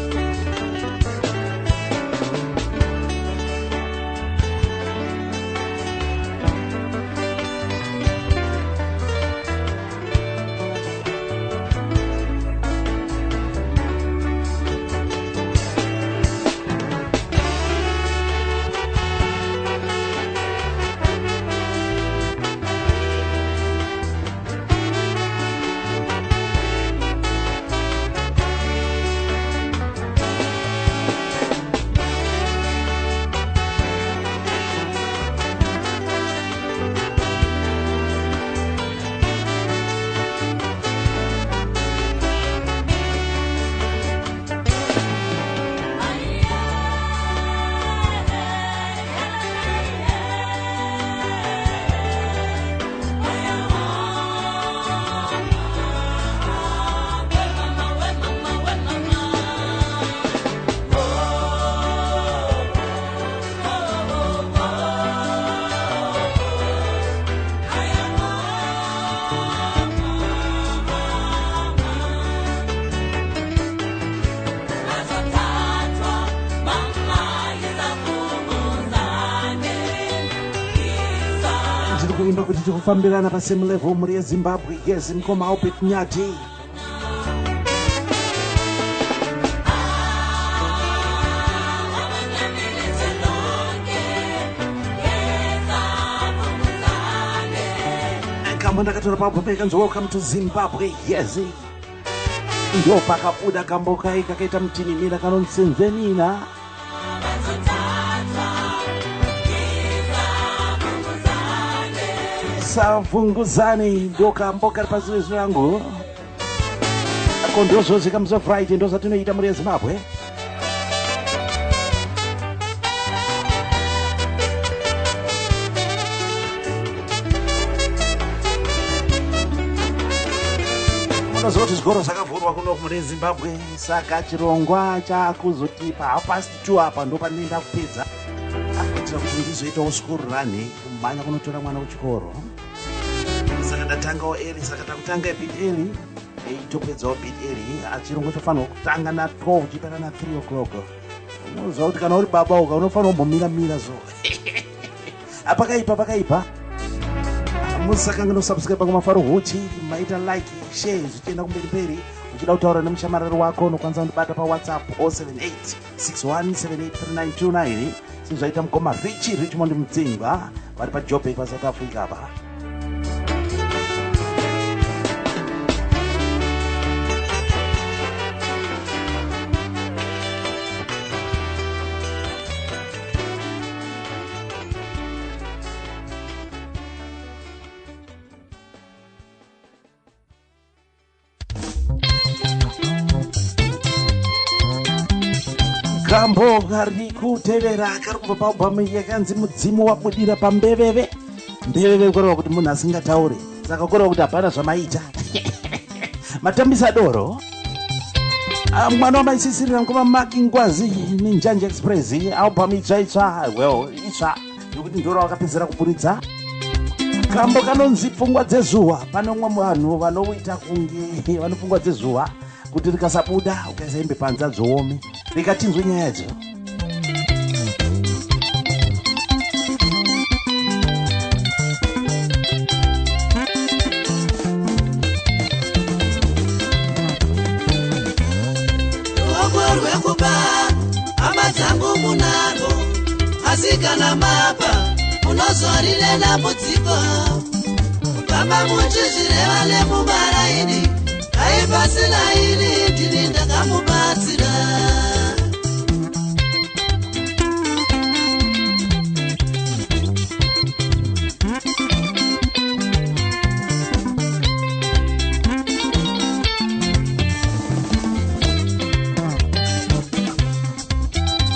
kuimba kuti tikufambirana pasame level muri yeZimbabwe. Yes, mkoma Albert Nyati. Kama ndakatora pabopeka nzo welcome to Zimbabwe. Yes. Ndo pakabuda kamboka ikakaita mtinimira kanonsenzenina. Savunguzane ndo kamboka pazizwe yangu. Akondozo zikamzo Friday ndo zatinoita muri Zimbabwe. Zoti zgoro zakavhurwa kuno muri Zimbabwe, saka chirongwa chakuzotipa 2:30 apa ndo panenda kupedza. Akuitira kuti ndizoitawo school run kumanya kunotora mwana kuchikoro. Saka ndatangawo early, saka takutanga bit early, eitopedzawo bit early. Achirongwa chofanira kutanga na 12 chipera na 3 o'clock. Unoziva kuti kana uri baba uka unofanira kumbomira zo. Apakaipa. Musakanga no subscribe kumafaro huchi, maita like, share, zvichienda kumberi. Uchida kutaura nemushamarari wako unokwanisa kundibata pa WhatsApp 07861783929. Sizvaita mukoma Richmond Mutsinga vari pa Joburg pa South Africa apa. Kambo kari kutevera kari kubva paubhamu yakanzi mudzimu wabudira pambeveve. Mbeveve kureva kuti munhu asingataure, saka kureva kuti hapana zvamaita. Matambisa doro mwana wamaisisirira mukoma Maki Ngwazi neNjanja Express. Albhamu itsva itsva yokuti ndoro wakapedzera kuburitsa. Kambo kanonzi pfungwa dzezuva. Pane umwe vanhu vanoita kunge vane pfungwa dzezuva kuti rikasabuda ukaisa hembe panza dzoome rikatinzwe nyaya dzo. Ruoko rwekuba hama dzangu munaro, asi kana mapa unozorine dambudziko. Baba muchizvireva nemubaraini, aipasina ini ndini ndakamubatsira.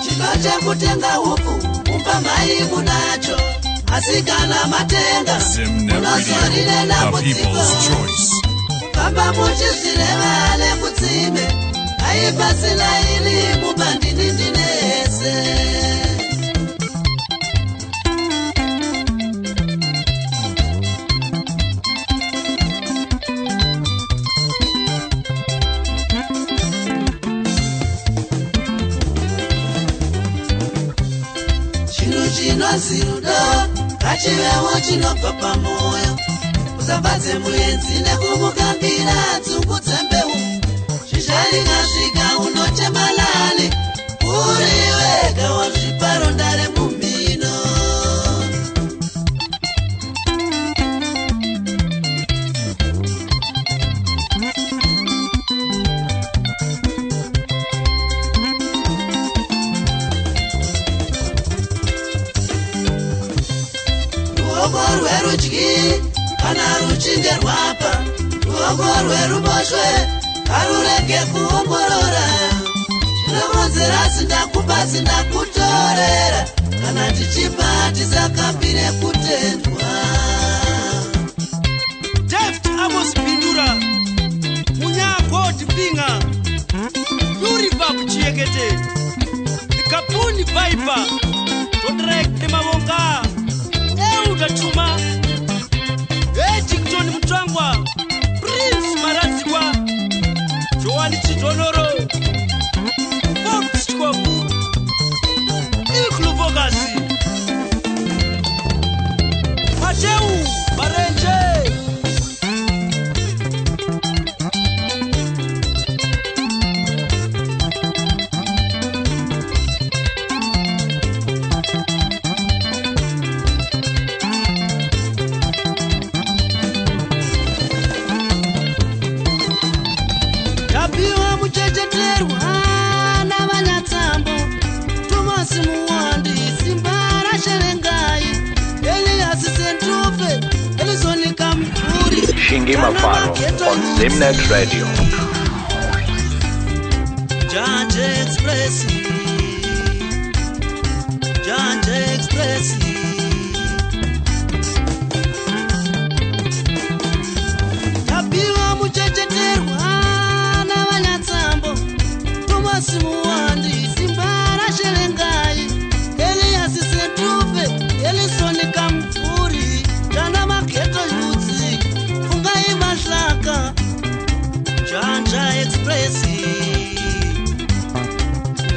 Chino chekutenga huku pamai munacho asikana matenga Zimnet Radio, the people's choice. Papa muchizirevale mutsime aipasila ili mubandini ndinese chinozirudo kachivewo chinobva pamoyo usabvadze muenzi nekumukambira dzungudze mbeu zvisharingasvika unotemalale uri wega wazviparo ndare mumhino ruoko rwerudyi kana ruchinge rwapa ruoko rweruboshwe karurege kuongorora chinokonzera sindakupa sindakutorera kana tichipa tisakambire kutendwa Deft Amos Pindura Munyagod Binga Yuriva Chiekete Kapuni Viper Todrek Temavonga Euda Chuma Ejington Mutangwa Prince Marazigwa Joani Chidonoro Fox Chikwaku Iklu Vogasi Mateu Barenje tapiwa muchecheterwa navanyatsambo tomasi muwandi simba rasherengai eliasi sentufe elizonika mvuri Shingi Mafaro on Zimnet Radio. Janje Expressi Janje Expressi tapiwa muchecheterwa navanyatsambo tomasi muwandi simba rasherengai eliasi sentufe elizonika mvuri kana maketo yudzi fungai mahlaka Janja Expressi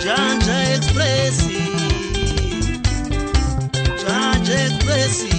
Janja Expressi Janja Expressi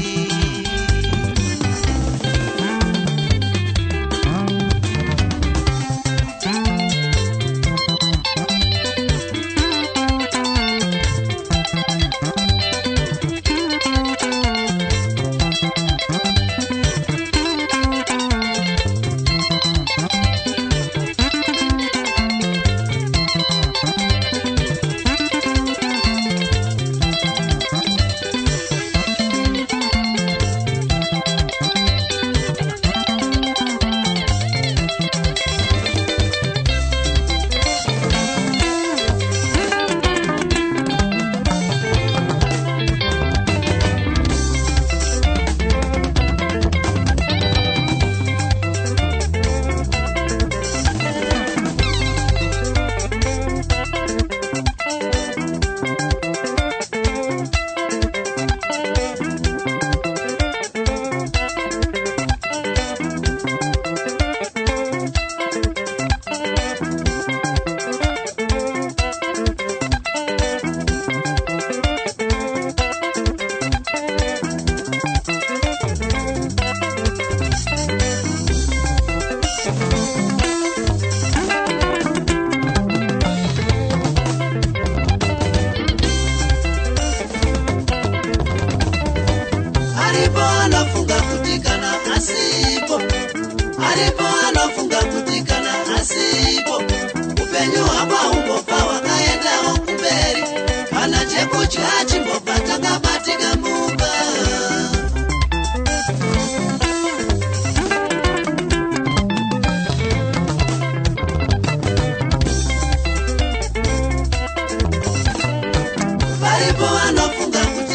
Varipo vanofunga kuti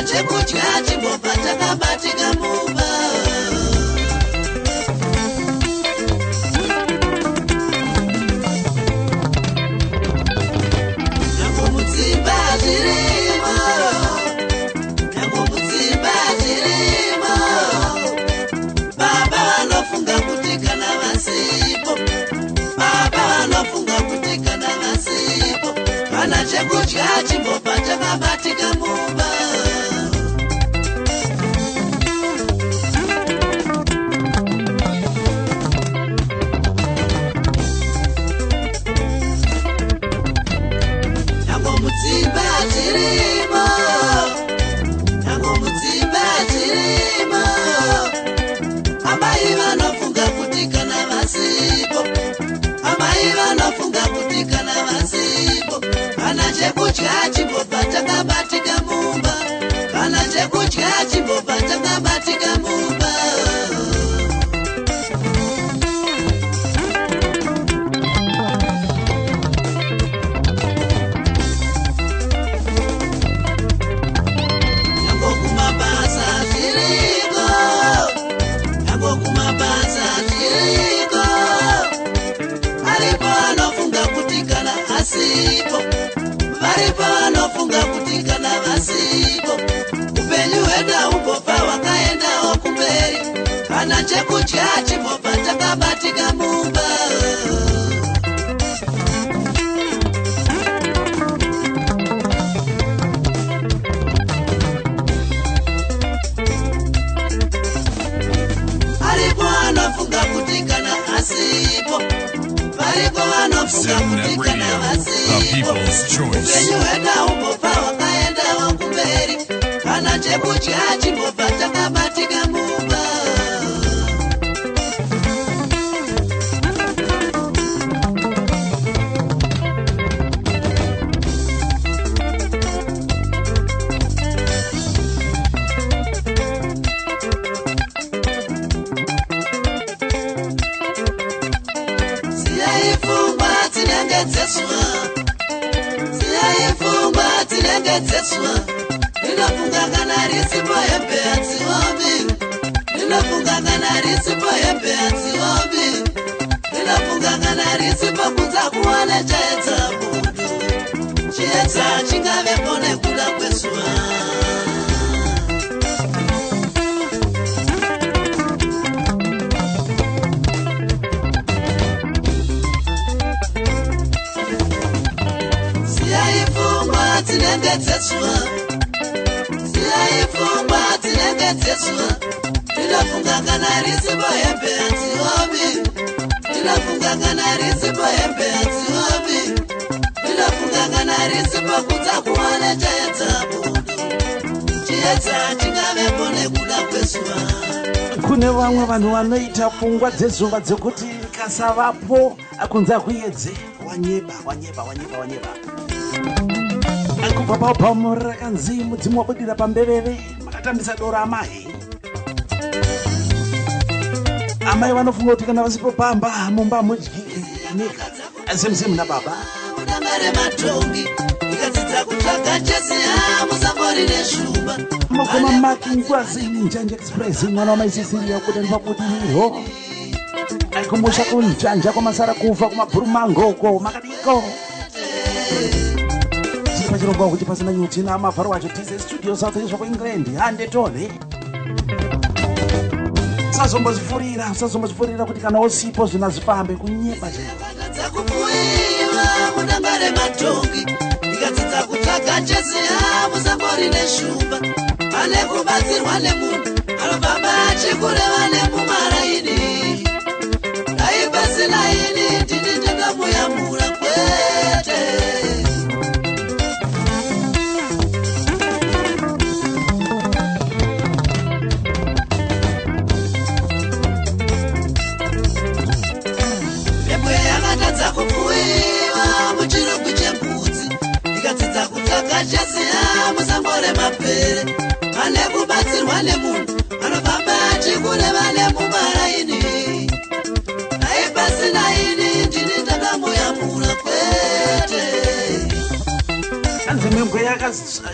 chekudya chimbobva takabatika mumba. Nyango mudzimba zvirimo, nyango mudzimba zvirimo, baba vanofunga kuti kana vasipo, baba vanofunga kuti kana vasipo, kana chekudya chimbobva takabatika mumba. Nyango mudzimba zvirimo, nyango mudzimba zvirimo, amai vanofunga kuti kana vasipo, amai vanofunga kuti kana vasipo, kana chekudya chimbobva takabatika mumba, kana chekudya chimbobva takabatika mumba. Nyango kumabasa zviriko, nyango kumabasa zviriko, varipo vanofunga kuti kana asipo, varipo vanofunga kuti kana vasipo, upenyu hwedu humbobva hwakaendawo kumberi, kana chekudya chimbobva takabatika mumba. Varipo vanofunga kuti kana asipo, varipo vanofunga kuti kana vasipo, upenyu hwedu humbobva hwakaendawo kumberi, kana chekudya chimbobva takabatika mumba. Siyai pfungwa dzinenge dzeswa, siyai pfungwa dzinenge dzeswa, ndinofunga kana risipo hembe hadziombi, ndinofunga kana risipo hembe hadziombi, ndinofunga kana risipo kunza kuwana chaedza mundu, chiedza chingavepo nekuda kwezuva. Siyai pfungwa dzinenge dzeswa, siyai pfungwa dzinenge dzeswa, ndinofunga kana risipo hembe hadziombi, ndinofunga kana risipo hembe hadziombi, ndinofunga kana risipo kunza kuwana chaedza mundu, chiedza chingavepo nekuda kwezuva. Kune vamwe vanhu vanoita pfungwa dzezuva dzekuti kasavapo akunza kuedze wanyeba wanyeba wanyeba wanyeba. Kubva paupamurira kanzi mudzimu wabudira pambeveve makatambisa doro amai. Amai vanofunga kuti kana vasipo pamba mumba mudyi nyika. Azimzimu na baba. Mare matongi, ikadzidza kutsvaga Jesi musambori neshuba. Mukoma maki ngwazi Njanja Express mwana wa maisisiria kuti ndipakutiro. Akumbusha kunjanja kwa masara kufa kuma burumangoko makadiko. Chirongwa kuti pasina nyuti na mavharo wacho TZ Studio South East kwa England hande tone. Sazombozifurira kuti kana osipo zvinazifambe kunyeba chero. Dzakupuiwa munambare matongi, ikadzidza kutsvaga Jesi musambori neshuba. Ane kubatsirwa nemunhu anobva achikureva nemumaraini. Dai pasina ini ndini ndingamuyamura kwete. Mhepo yakatadza kupuiwa muchirugwi chembudzi, ikadzidza kutsvaga Jesi musambore mapere. Ane kubatsirwa nemunhu anobva achikureva nemumaraini. Dai pasina ini ndini ndingamuyamura kwete.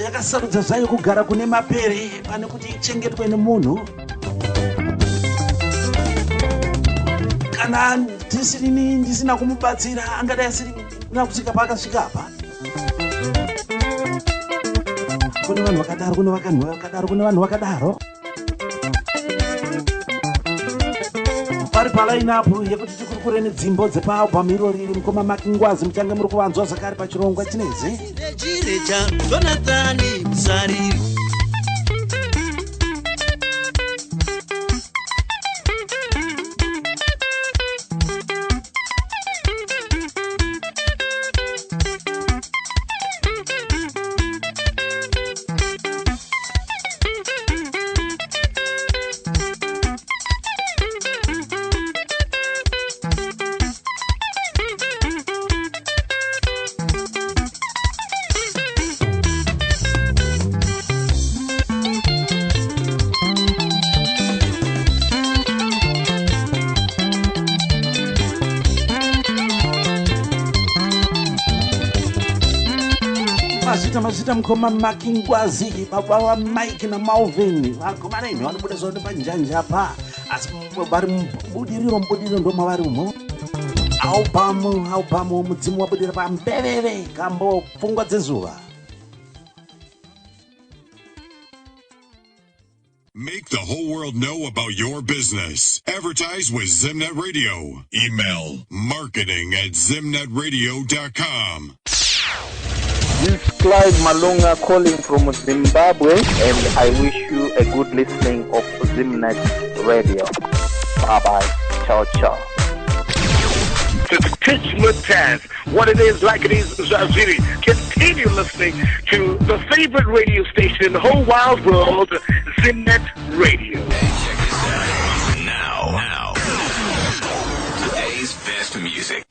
yakasarudza zvayo kugara kune mapere pane kuti ichengetwe nemunhu. Kana ndisina kumubatsira angadai asina kusvika paakasvika apa. Kune vanhu vakadaro, kune vanhu vakadaro, kune vanhu vakadaro. Pari palainapu yekuti tikurukure nedzimbo dzepaalbum irori mukoma Makingwazi muchange muri kuvanzwa zvakare pachirongwa chinezi. Chirecha Jonathan Musariri. Mazita mukoma Makingwazi, baba wa Mike na Malvin vagumana imi vanobuda zvavo nepanjanja apa, asi vari mubudiriro ndo mavari umo. Albamu mudzimu wabudira pambeveve kambo pfungwa dzezuva. Make the whole world know about your business. Advertise with Zimnet Radio. Email marketing@zimnetradio.com. This is Clyde Malunga calling from Zimbabwe, and I wish you a good listening of Zimnet Radio. Bye-bye. Ciao, ciao. To teach Lutaz what it is like it is Zaziri. Continue listening to the favorite radio station in the whole wild world, Zimnet Radio. Now. Today's best music.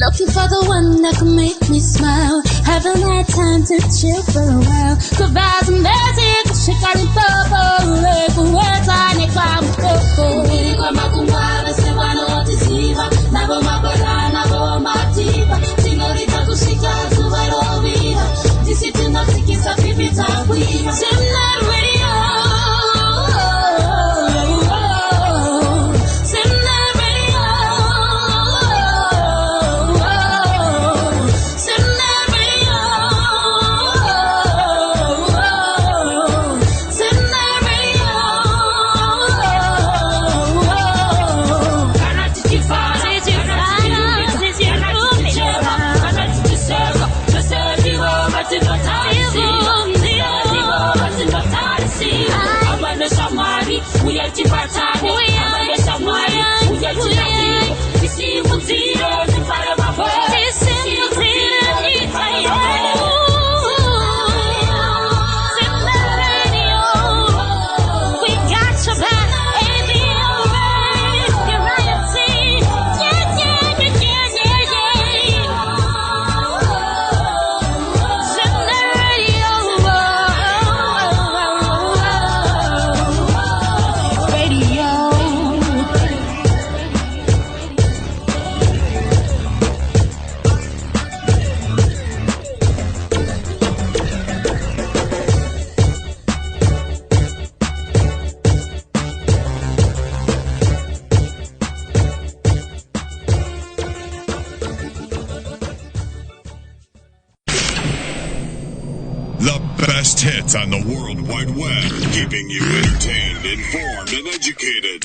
Looking for the one that can make me smile. Haven't had time to chill for a while. Kuvaz magic, shikari popo, kuweza ni kwa mkoko. Kumiri kwa makumwara, sewa no tisiva. Nabo mabara, nabo matiba. Senorita kushika, zubaro viva. Disitina tikisa, pipita wiva. Zimnet Radio. Best hits on the World Wide Web, keeping you entertained, informed, and educated.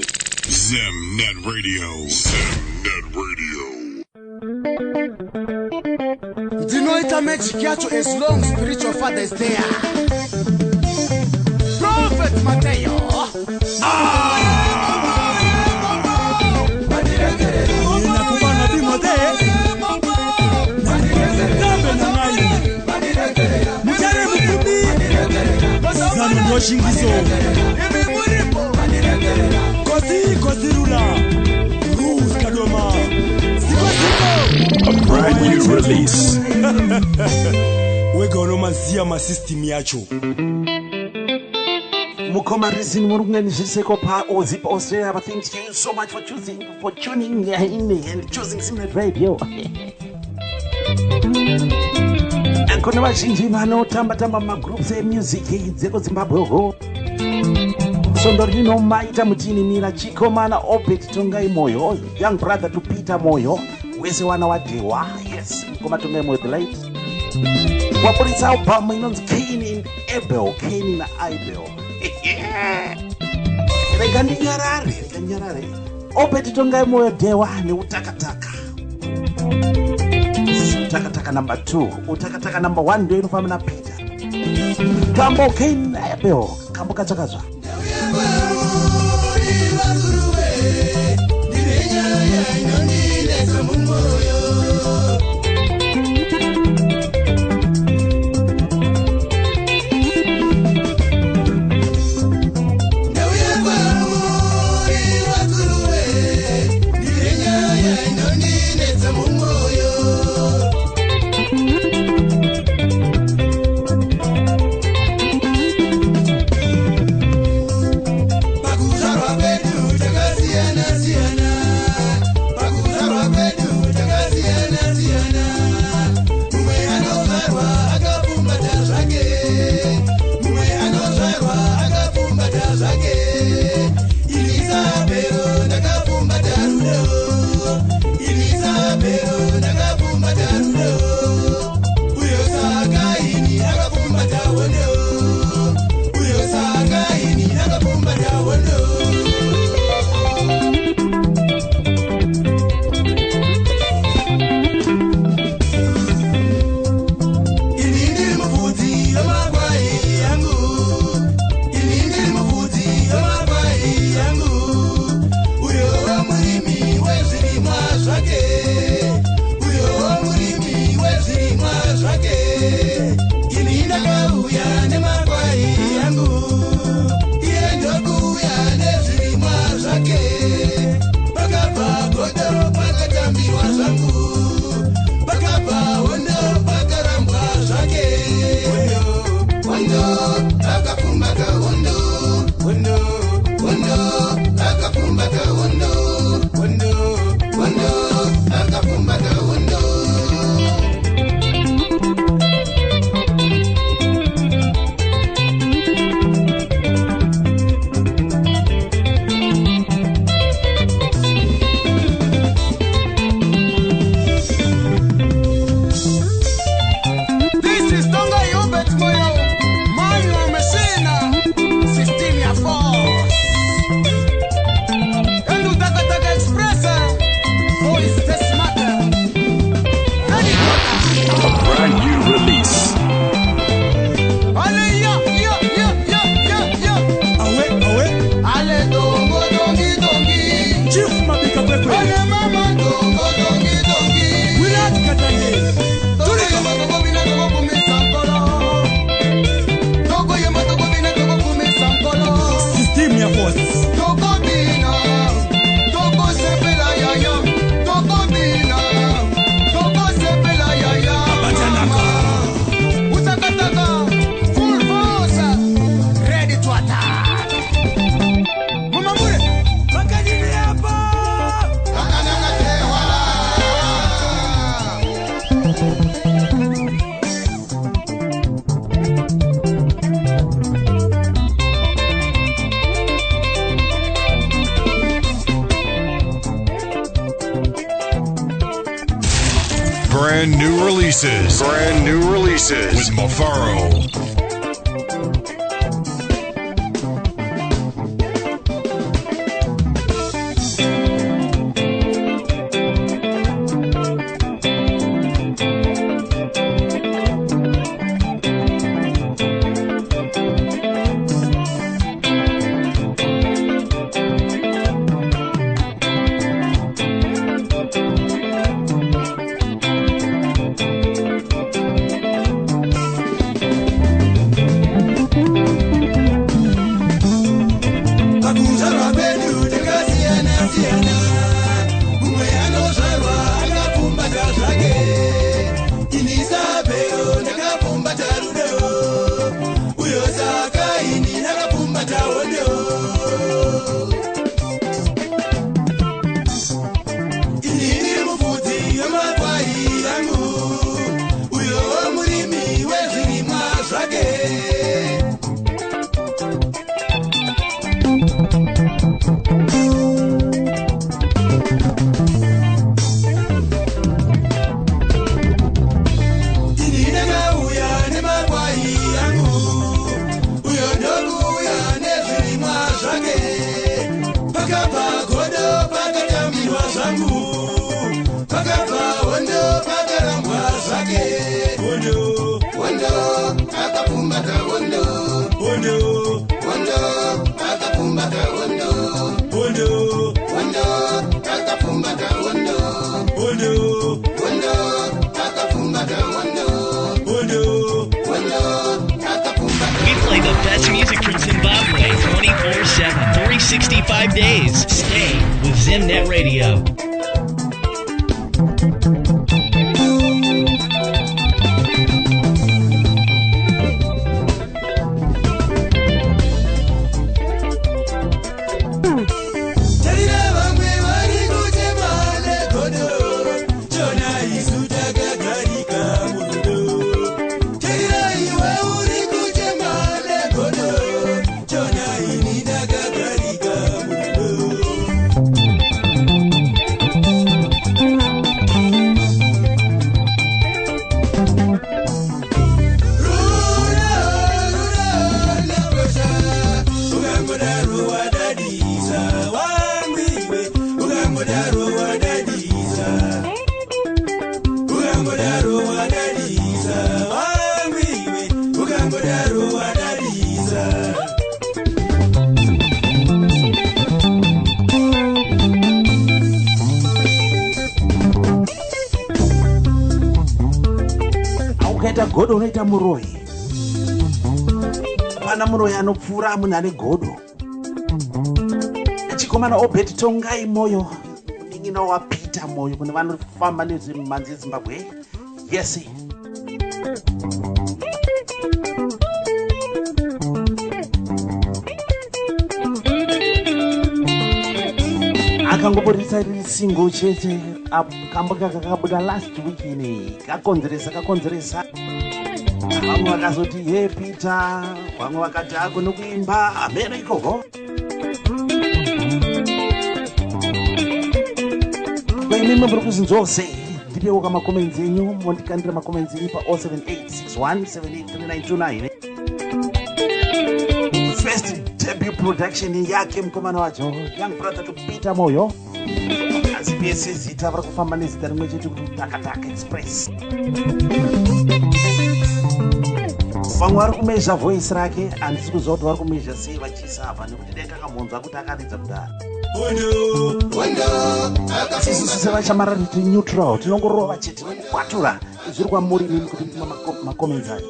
Zimnet Radio. Zimnet Radio. Dinoita magic yacho as long spiritual father is there. Prophet Mateo. A brand new release. We're gonna see my system yacho. Mukoma Rising Murungani Shisekopa or Zip Australia. Thank you so much for tuning in and choosing Zimnet Radio. And kuna vazhinji vanotamba magroups emusic dzeko Zimbabwe ho. Sondori nomaita mutini mira chikomana Obet Tongai Moyo, young brother to Peter Moyo, wese wana wa Dewa. Yes, koma tungai Moyo the late. Wapolisa album inonzi Cain na Abel. Rekanyarare. Obet Tongai Moyo Dewa ne utakataka. Utakataka number 2, utakataka number 1 ndio inofama na Peter. Kambo Cain na Abel, kambo kachakazwa. Brand new releases with Mafaro. Wondo, akapumbata wondo. Wondo, akapumbata wondo. Wondo, akapumbata wondo. Wondo, akapumbata wondo. Wondo, akapumbata. We play the best music from Zimbabwe 24/7, 365 days. Stay with Zimnet Radio. Godo unoita muroyi. Pana muroyi anopfuura munhu ane godo. Chikomana Obed Tongai moyo. Ndingina wapita moyo kune vanofamba nezimhanzi Zimbabwe. Yes. Akangoborisa single chete akamboka kakabuda last week ini kakonzeresa vamwe vakazoti ye Peter, vamwe vakati akuno kuimba amene ikoko kwaimimi muri kuzinzose ndipewo kamakomenzi enyu mondikandira makomenzi enyu pa 07861783929 first debut production yake mkomana wacho young brother to Peter Moyo asi pese zita vari kufamba nezita rimwe chete kuti Takataka Express. Vamwe vari kumezha voice rake handisi kuziva kuti vari kumezha sei vachiisa apa nekuti dai kakamhonzwa kuti akaridza kudaro. Sisi sevachamara kuti neutral tinongorova chete nekukwatura zviri kwamuri mimi kuti makomenzi ayo.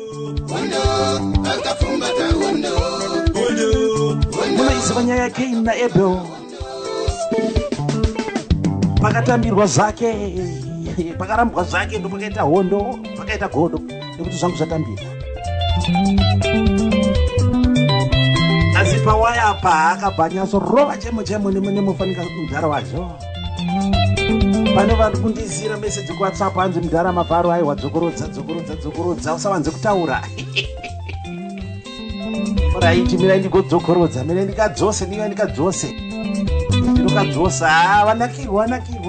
Munoiziva nyaya yake naEbel pakatambirwa zvake pakarambwa zvake ndo pakaita hondo pakaita godo nekuti zvangu zvatambira asi pawaya apa akabhanyaso rova chemo nemufanika mudhara wacho pane vanhu kundizira meseji kuwhatsapp hanzi mudhara mavharo aiwa dzokorodza usavanze kutaura oraiti mina ndigodzokorodza mina ndikadzose ndinokadzosa vanakirwa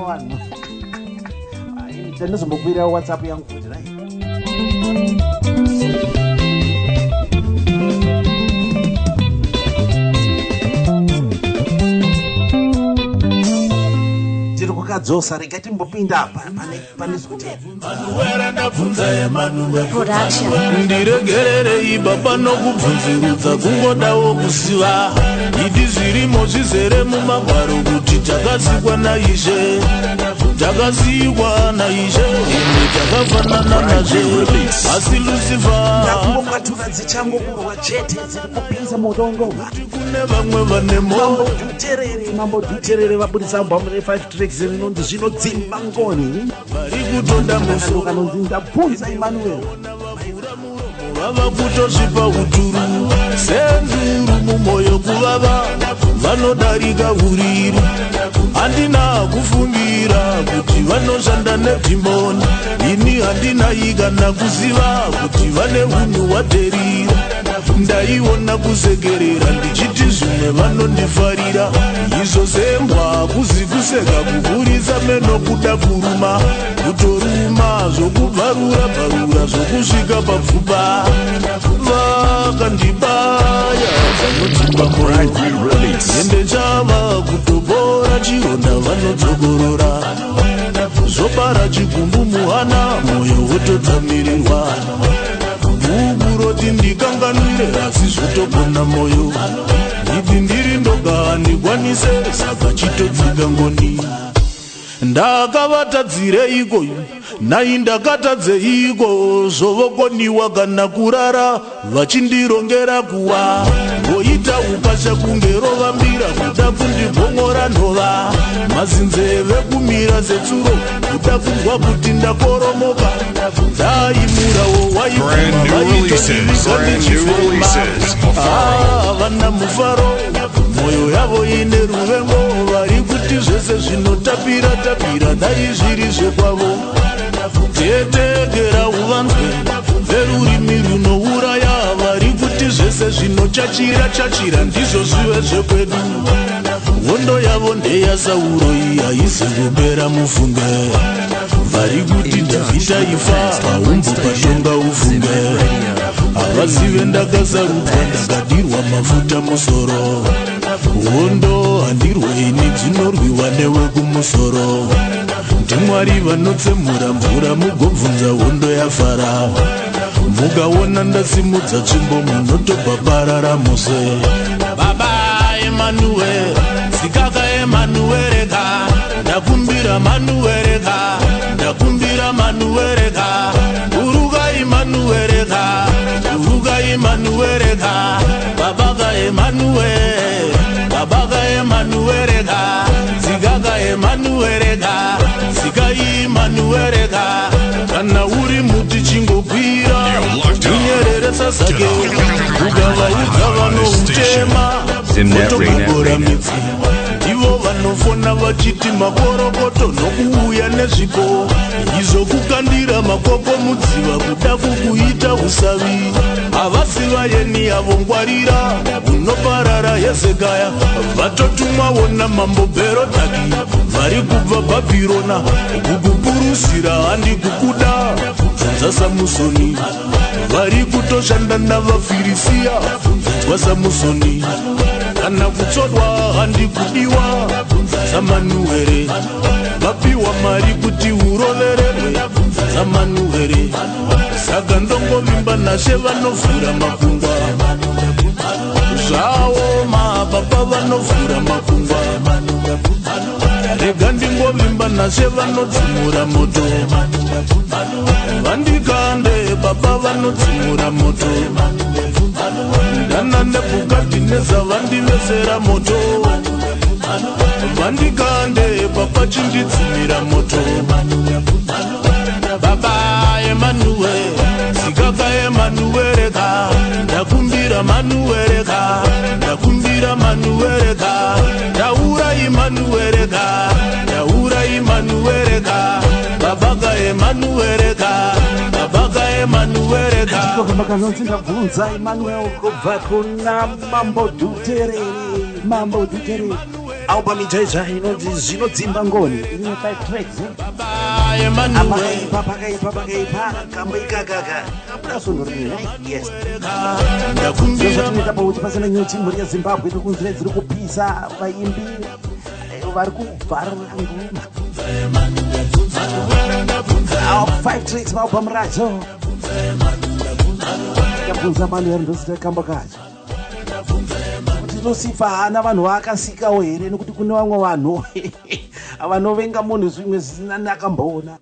vanhu ndinozombokwira whatsapp yangu kuti rai tiri kukadzosa rega timbopinda apa pane zvekutema ndiregererei baba nokubvunzurudza kungodawo kusiva idi zvirimo zvizere mumagwaro kuti takazikwa naIshe imi takafanana nazve asi Lucifer ndakungokwatura dzichangokurwa chete dziri kupinza mudongo kune vamwe vane mambo Dhuterere vabudisa album re5 tracks rinonzi zvinodzimba ngoni vari kutonda musoro kanonzi ndabvunza Emmanuel vava kutosvipa uturu senzuru mumwoyo kuvava vanodarika uriri handina kufungira kuti vanoshanda nedhimoni ini handina ikana kuziva kuti vane unhu hwaterira ndaiona kusekerera ndichiti zvimwe vanondifarira izvo zembwa kuzikuseka kuvhurisa meno kuda kuruma kutoruma zvokubvarura zvokusvika papfupa vakandibaya zanotimba moyo ende chava kutopora chironda vanodzokorora zvopara chigumbu muhana moyo wotodzamirirwa ndikwanise saka chitodzika ngoni ndakavatadzireiko nai ndakatadzeiko zvovokoniwa kana kurara vachindirongera kuwa ngoita ukasha kunge rovambira kuda kundibhongora nhova mazinzeve kumira setsuro kuda kuzwa kuti ndakoromoka ndaimurawo waivana mufaro mwoyo yavo ine ruvengo vari kuti zvese zvinotapira tapira dai zviri zvekwavo tetegera uvanzwe verurimi runouraya vari kuti zvese zvinochachira chachira ndizvo zvive zvekwedu hondo yavo ndeyasauro iyi haisi kupera mufunge vari kuti davhidha ifa haumbu pashonga ufunge havazive ndakasarudzwa ndakadirwa mafuta musoro hondo handirweini dzinorwiwa newe kumusoro ndimwari vanotsemura mvura mugobvunza hondo yafara mukaona ndasimudza tsvimbo munotobhabarara muse baba emanuwe sikaka emanuwereka ndakumbira manuwereka ndakumbira manuwereka uruka imanuwereka uruka imanuwereka babaka emanuwe babaka emanuwereka sikaka emanuwereka sikai imanuwereka kana uri muti chingogwira unyereresa zake ukava noutema otogogora midzi ivo vanofona vachiti makorokoto nokuuya nezviko izvo kukandira makoko mudziva kuda kukuita usavi havasivayeni yavo ngwarira unoparara hezekaya vatotumwawo namambo Bherodhaki vari kubva bhabhirona kukupurusira handi kukuda bvunza Samusoni vari kutoshanda navafirisiya bvunzwa Samusoni kana kutsodwa handi kudiwa zamanuhere vapiwa mari kuti urovererwe zamanuhere saka ndongovimba nashe vanovhura makungwa zvavo mababa vanovhura makungwa rega ndingovimba nashe vanodzimura moto vandikande baba vanodzimura moto ndana nebhukadhineza vandivesera moto vandikande baba chindidzimira moto baba emanuwe sikaka emanuwereka ndakumbira manuwereka ndakumbira manuwereka ndaura imanuwereka ndaura imanuwereka babaka emanuwereka babaka emanuwereka kanonzi ndabvunza Emmanuel kubva kuna Mambo Dutere Mambo Dutere album itsva inonzi zvinodzimba ngoni ine 5 tracks apakaipa kamboikakaka kapurasondorine yes ndakundizvatinoita pauti pasina nyuchi mhuri yeZimbabwe tokunzire dziri kupisa vaimbi vari kubvarura ngoma 5 tracks album racho ndabvunza Manuel ndosita kambo kacho tinosifa hana vanhu vakasikawo here nekuti kune vamwe vanhu vanovenga munhu zvimwe zvisina ndakamboona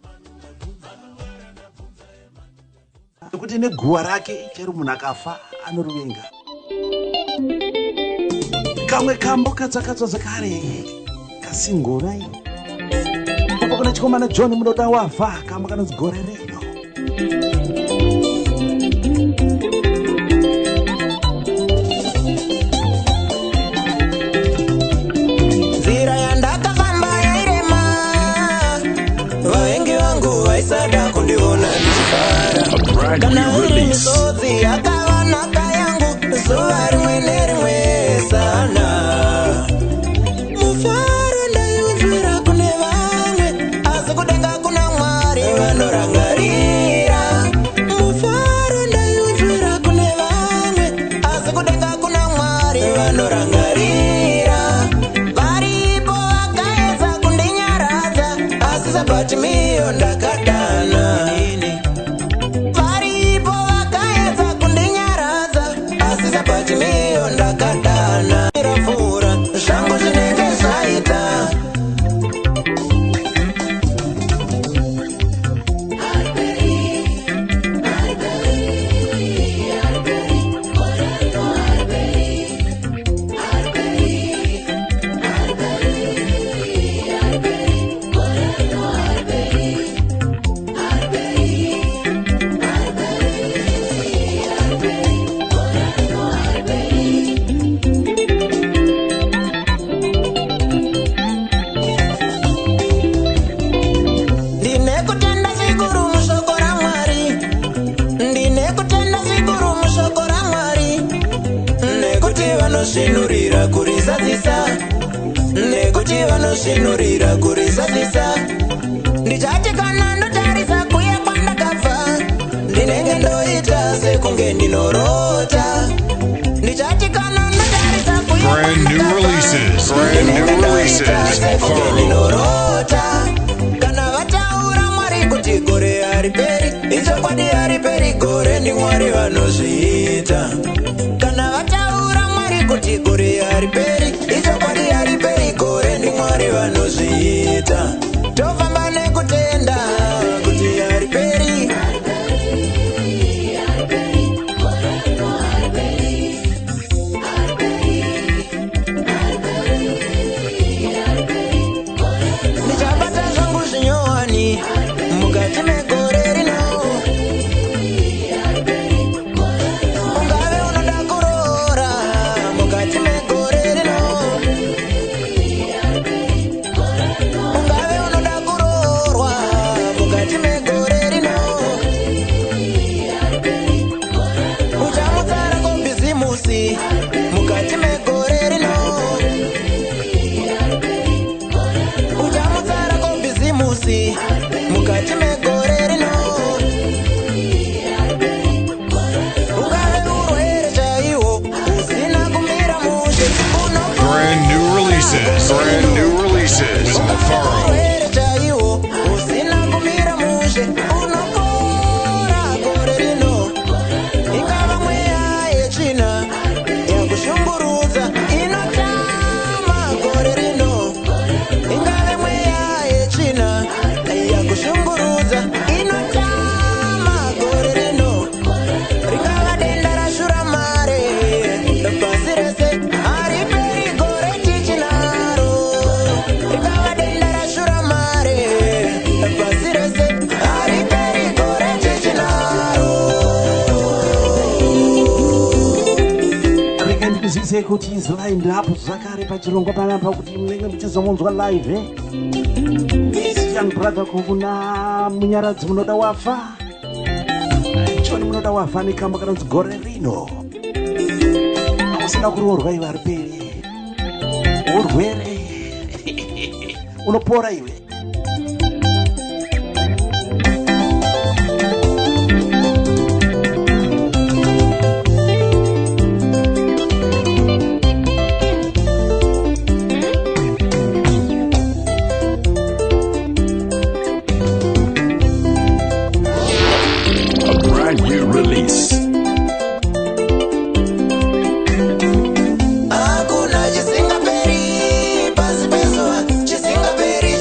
nekuti neguva rake chero munhu akafa anoruvenga kamwe kambo katsvakatsva zvakare kasingovai apa kuna chikomana John munoda wavha kambo kanonzi gore rino kana uri misodzi akavanaka yangu zuva rimwe nerimwe sana mufaro ndaiunzvira kune vamwe asi kudenga kuna Mwari vanorangarira mufaro ndaiunzvira kune vamwe asi kudenga kuna Mwari vanorangarira varipo vakaedza kundinyaradza asi sabati miyo ndakadana to me. vanosvinurira kurizadzisa, nekuti vanosvinurira kurizadzisa. Ndichati kana ndotarisa kuya kwandakabva, ndinenge ndoita sekunge ndinorota. Ndichati kana ndotarisa kuya ndinorota. Kana vataura Mwari kuti gore hariperi, ichokwadi hariperi, gore ndi Mwari vanozviita. Kana vataura Mwari kuti gore hariperi, ichokwadi hariperi, gore ndi Mwari vanozviita. Tofamba nekutenda kuti hariperi. Ndichabata zvangu zvinyowani mukati megore rino. Ungave unoda kuroora mukati megore rino. Ungave unoda kuroorwa mukati megore rino. Uchamutsara kobhizimusi mukati megore rino. Uchamutsara kobhizimusi mukati megore rino. Ungave urwere chaihwo usina kumira mushe. Brand new releases. Brand new releases. With Mafaro. Urwere chaihwo usina kumira mushe. Unopora gore rino. Ingava mweya yetsvina yakushungurudza inotama gore rino. Ingave mweya yetsvina yakushungurudza inotama gore rino. Ringava denda rashura mare pasi rese, hariperi gore tichinaro. Ringava denda rashura mare pasi rese, hariperi gore tichinaro. Rega ndikuzivise kuti is lined up zvakare pachirongwa panapa kuti munenge muchizomunzwa live. This young brother kuna munyaradzi munoda wafa. Choni munoda wafa nekamba kanonzi gore rino. Usina kuroorwa iwe hariperi. Urwere. Unopora iwe. A brand new release. Hakuna chisingaperi pasi pezuva, chisingaperi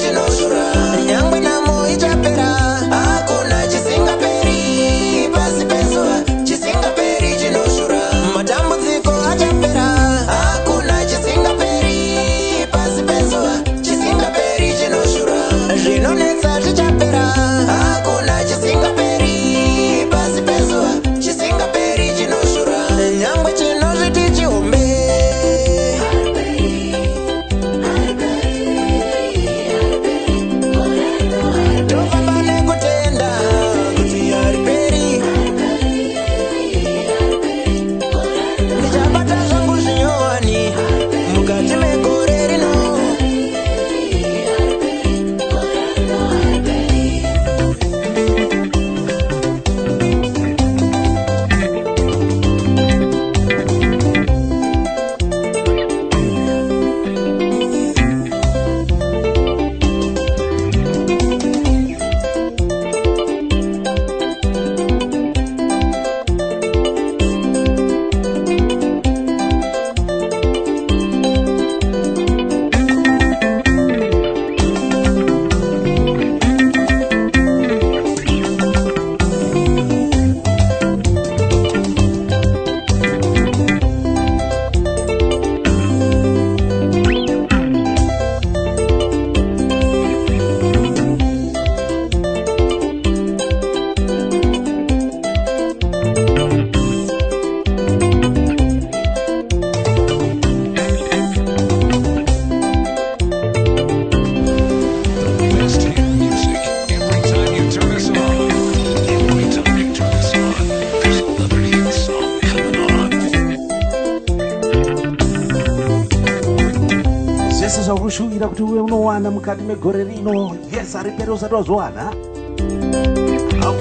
unoshuhira kuti uwe unowana mukati megore rino. Yes, aripere usati wazowana.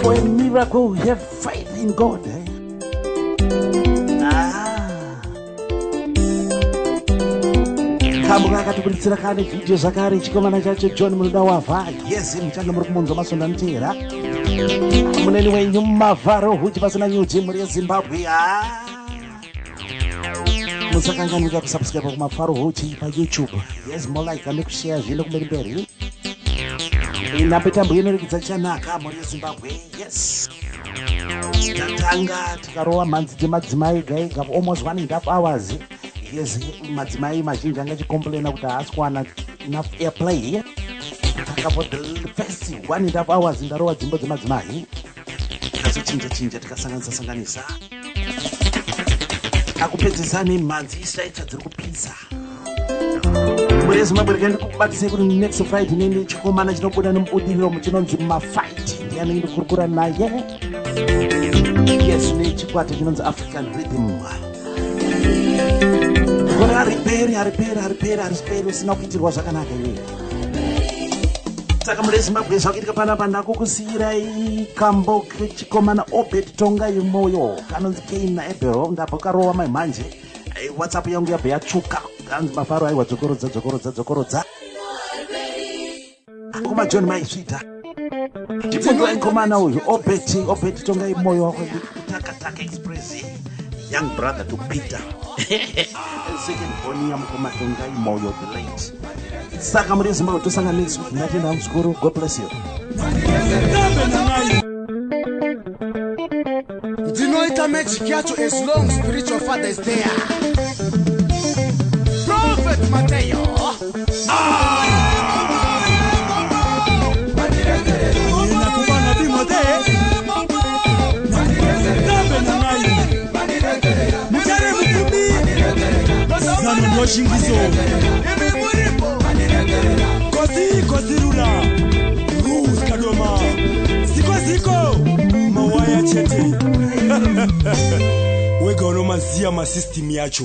For a miracle, have faith in God. Kambuka akatibuditsira kane video zvakare chikomana chacho John Muruda wavha. Yes, muchanga muri kumunzwa masonda nitera. Muneni wenyu mavharo huchi pasina nyuchi muri Zimbabwe. Musakanganika kusubscribe kumafaro huchi pa YouTube. Yes, more like and kushare zvino kumberi. Inapetambo inorekidza chanaka muri Zimbabwe. Yes. Tatanga tikarowa mhanzi dzemadzimai gaiga almost 1.5 hours. Yes, madzimai mazhinji anga chicomplaina kuti haasi kuwana enough airplay. For the first 1.5 hours ndarowa dzimbo dzemadzimai. Tikazochinja tikasanganisa. Akupedzisani mhanzi isaita dziri kupisa. Muri Zimbabwe kandi kubatisai kuti next Friday nende chikomana chinobuda nemubudiriro muchinonzi Mafight. Ndiani ndi kurukura naye. Yes, ne chikwata chinonzi African Rhythm. Kora ariperi usina kuitirwa zvakanaka iwe. Saka muri Zimbabwe zvakuitika panapa ndakukusiyirai kambo kechikomana Obed Tongai Moyo kanonzi Keina Ebero ndapokarowa manje. WhatsApp yangu yabve yatsvuka kanzi mafaro aiwa dzokorodza. Akoma John Maisvita. Tipindwa ikomana uyu Obed Tongai Moyo wako Taka Express. Young brother to Peter. Second born Yamukoma Tongai Moyo the late. Saka muri Zimbabwe tosanganiswa natenda muzukuru. God bless you. Ndinoita magic yacho as long spiritual father is there. Prophet Mateo. Nakubana bimote. Mutare mukubi. Zanu noshingizo. Kozi rula. Ruth Kadoma. Siko. Mawaya chete. Wega unomazia masystem yacho.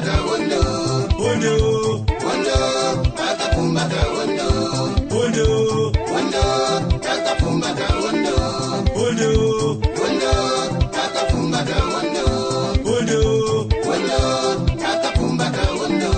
akafumbata wondo wondo wondo akafumbata wondo wondo wondo akafumbata wondo wondo wondo akafumbata wondo wondo wondo akafumbata wondo.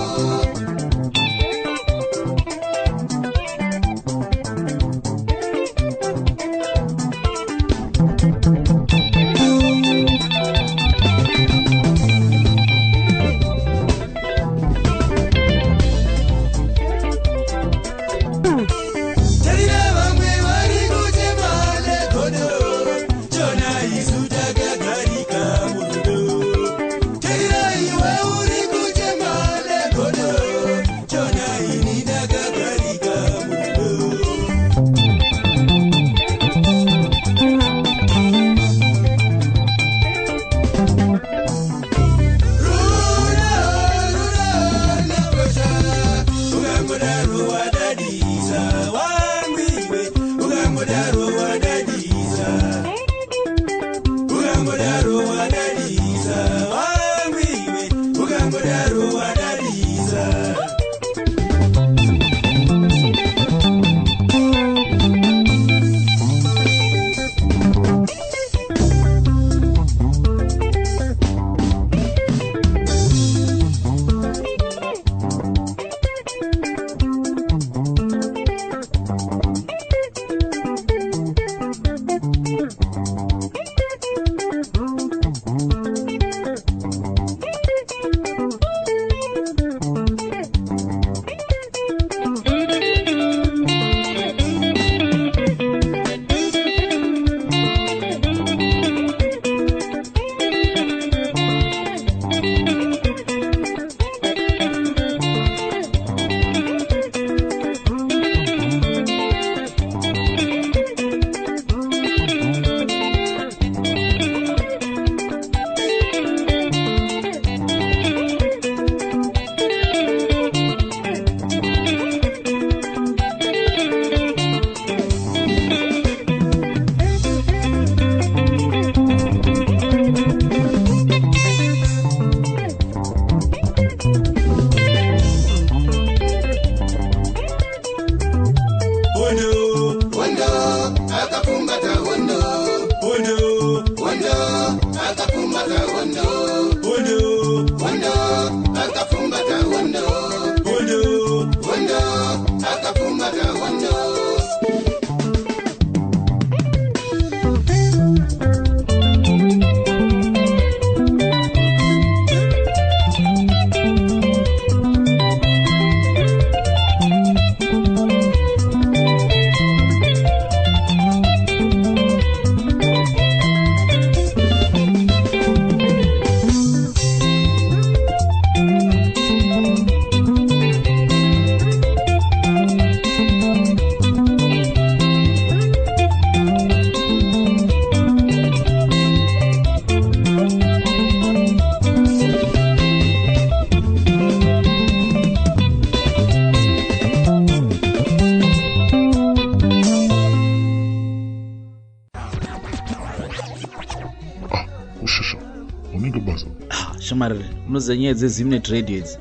Shumari unoziva dzezimnet radio idzi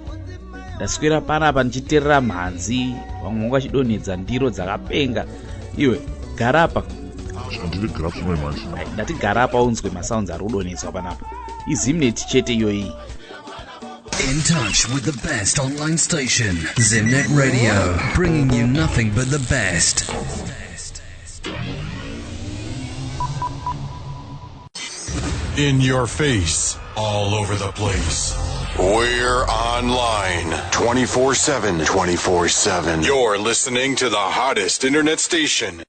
ndaswera panapa ndichiterera mhanzi vamwe vachidonhedza ndiro dzakapenga iwe garapa ndati garapa unzwe masounds ari kudonhedzwa panapa izimnet chete iyoyi. In touch with the best online station, Zimnet Radio, bringing you nothing but the best. In your face, all over the place. We're online 24/7. 24/7. You're listening to the hottest internet station.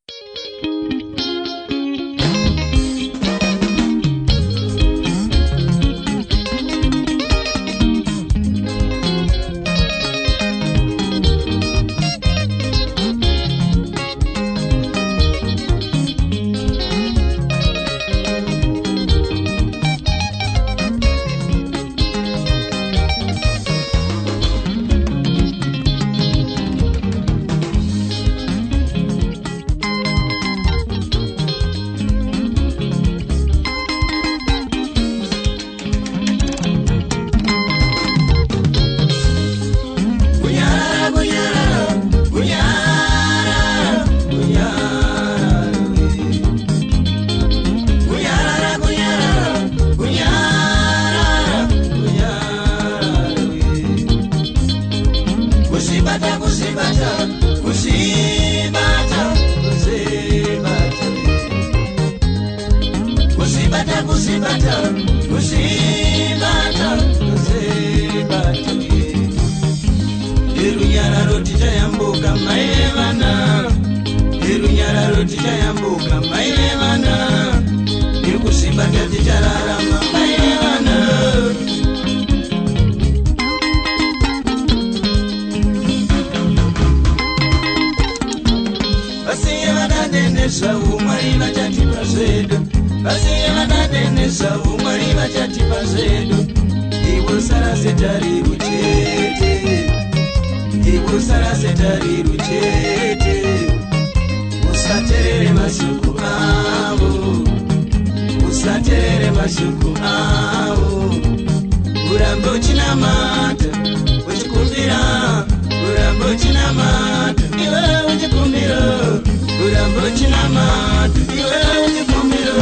zvedu iwosara setariru chete iwosara setariru chete usaterere mashoko avo usaterere mashoko avo urambe uchinamata uchikumbira urambe uchinamata iwe uchikumbira urambe uchinamata iwe uchikumbira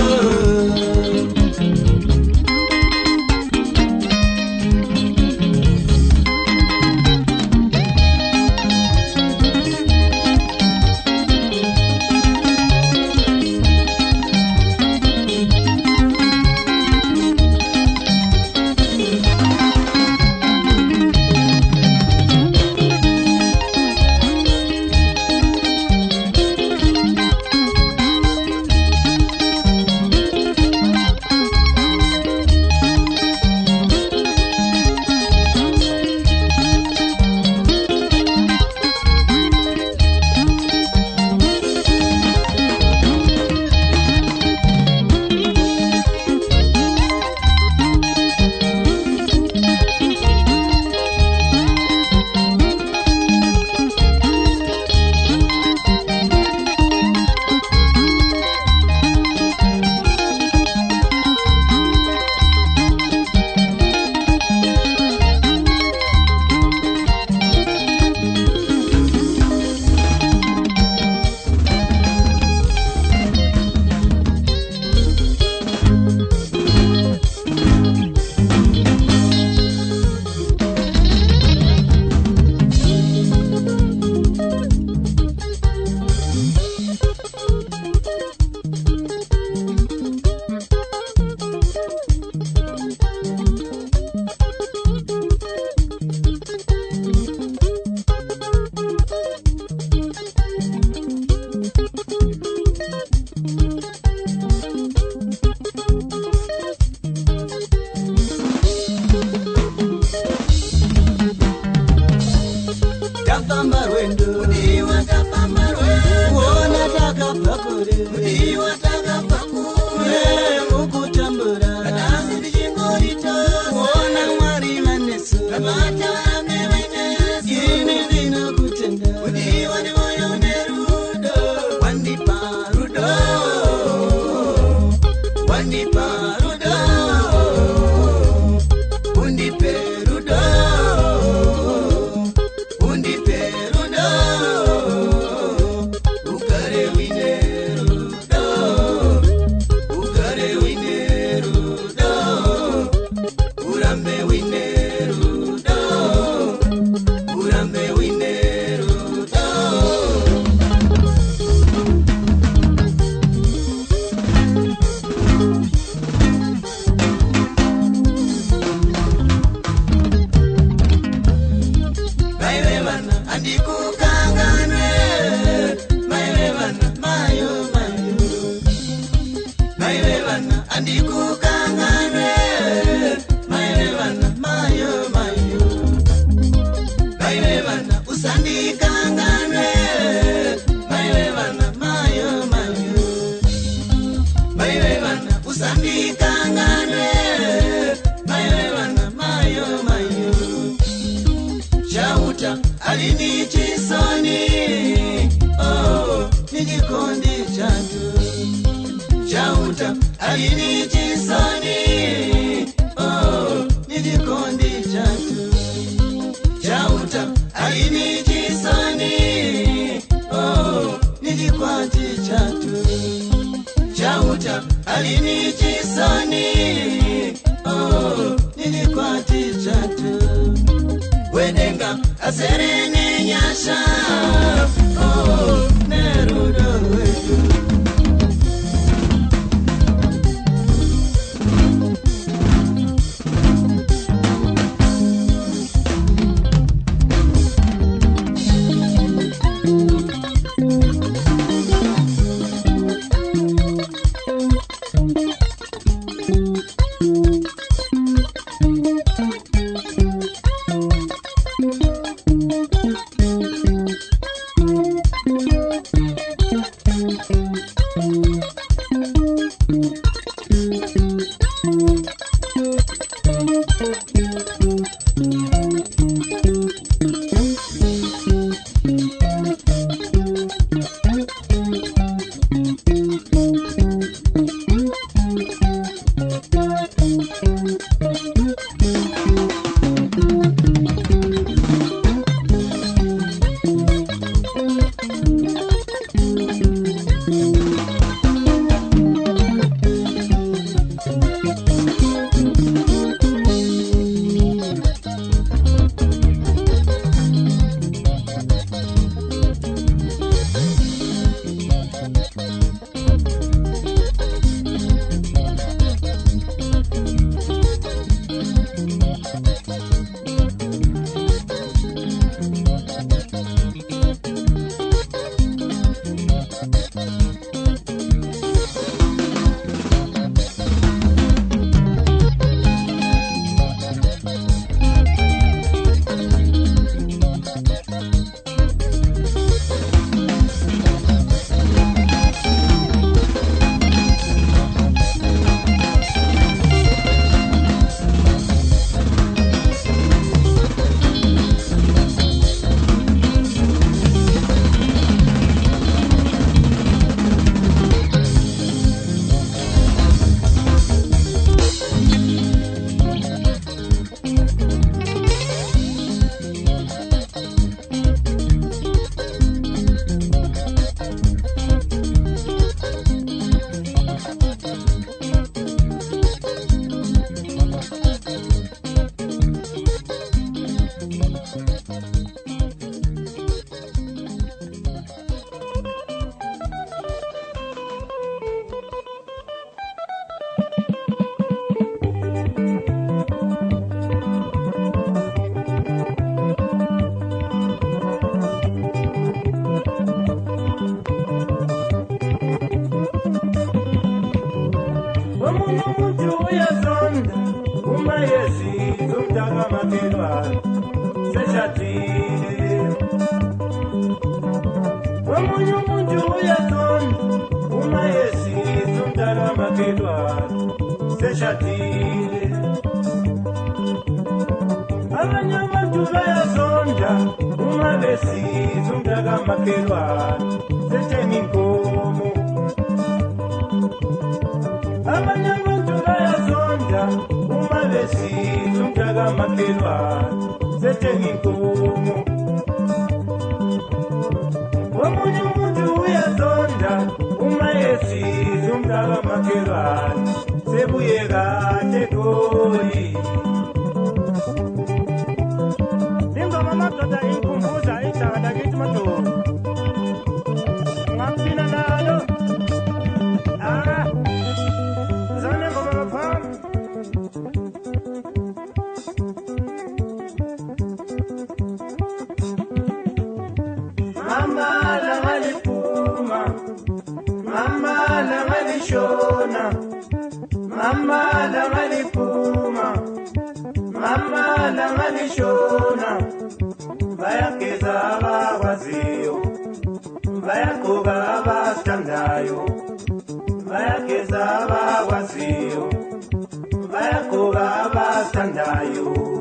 Vayakuba abastandayo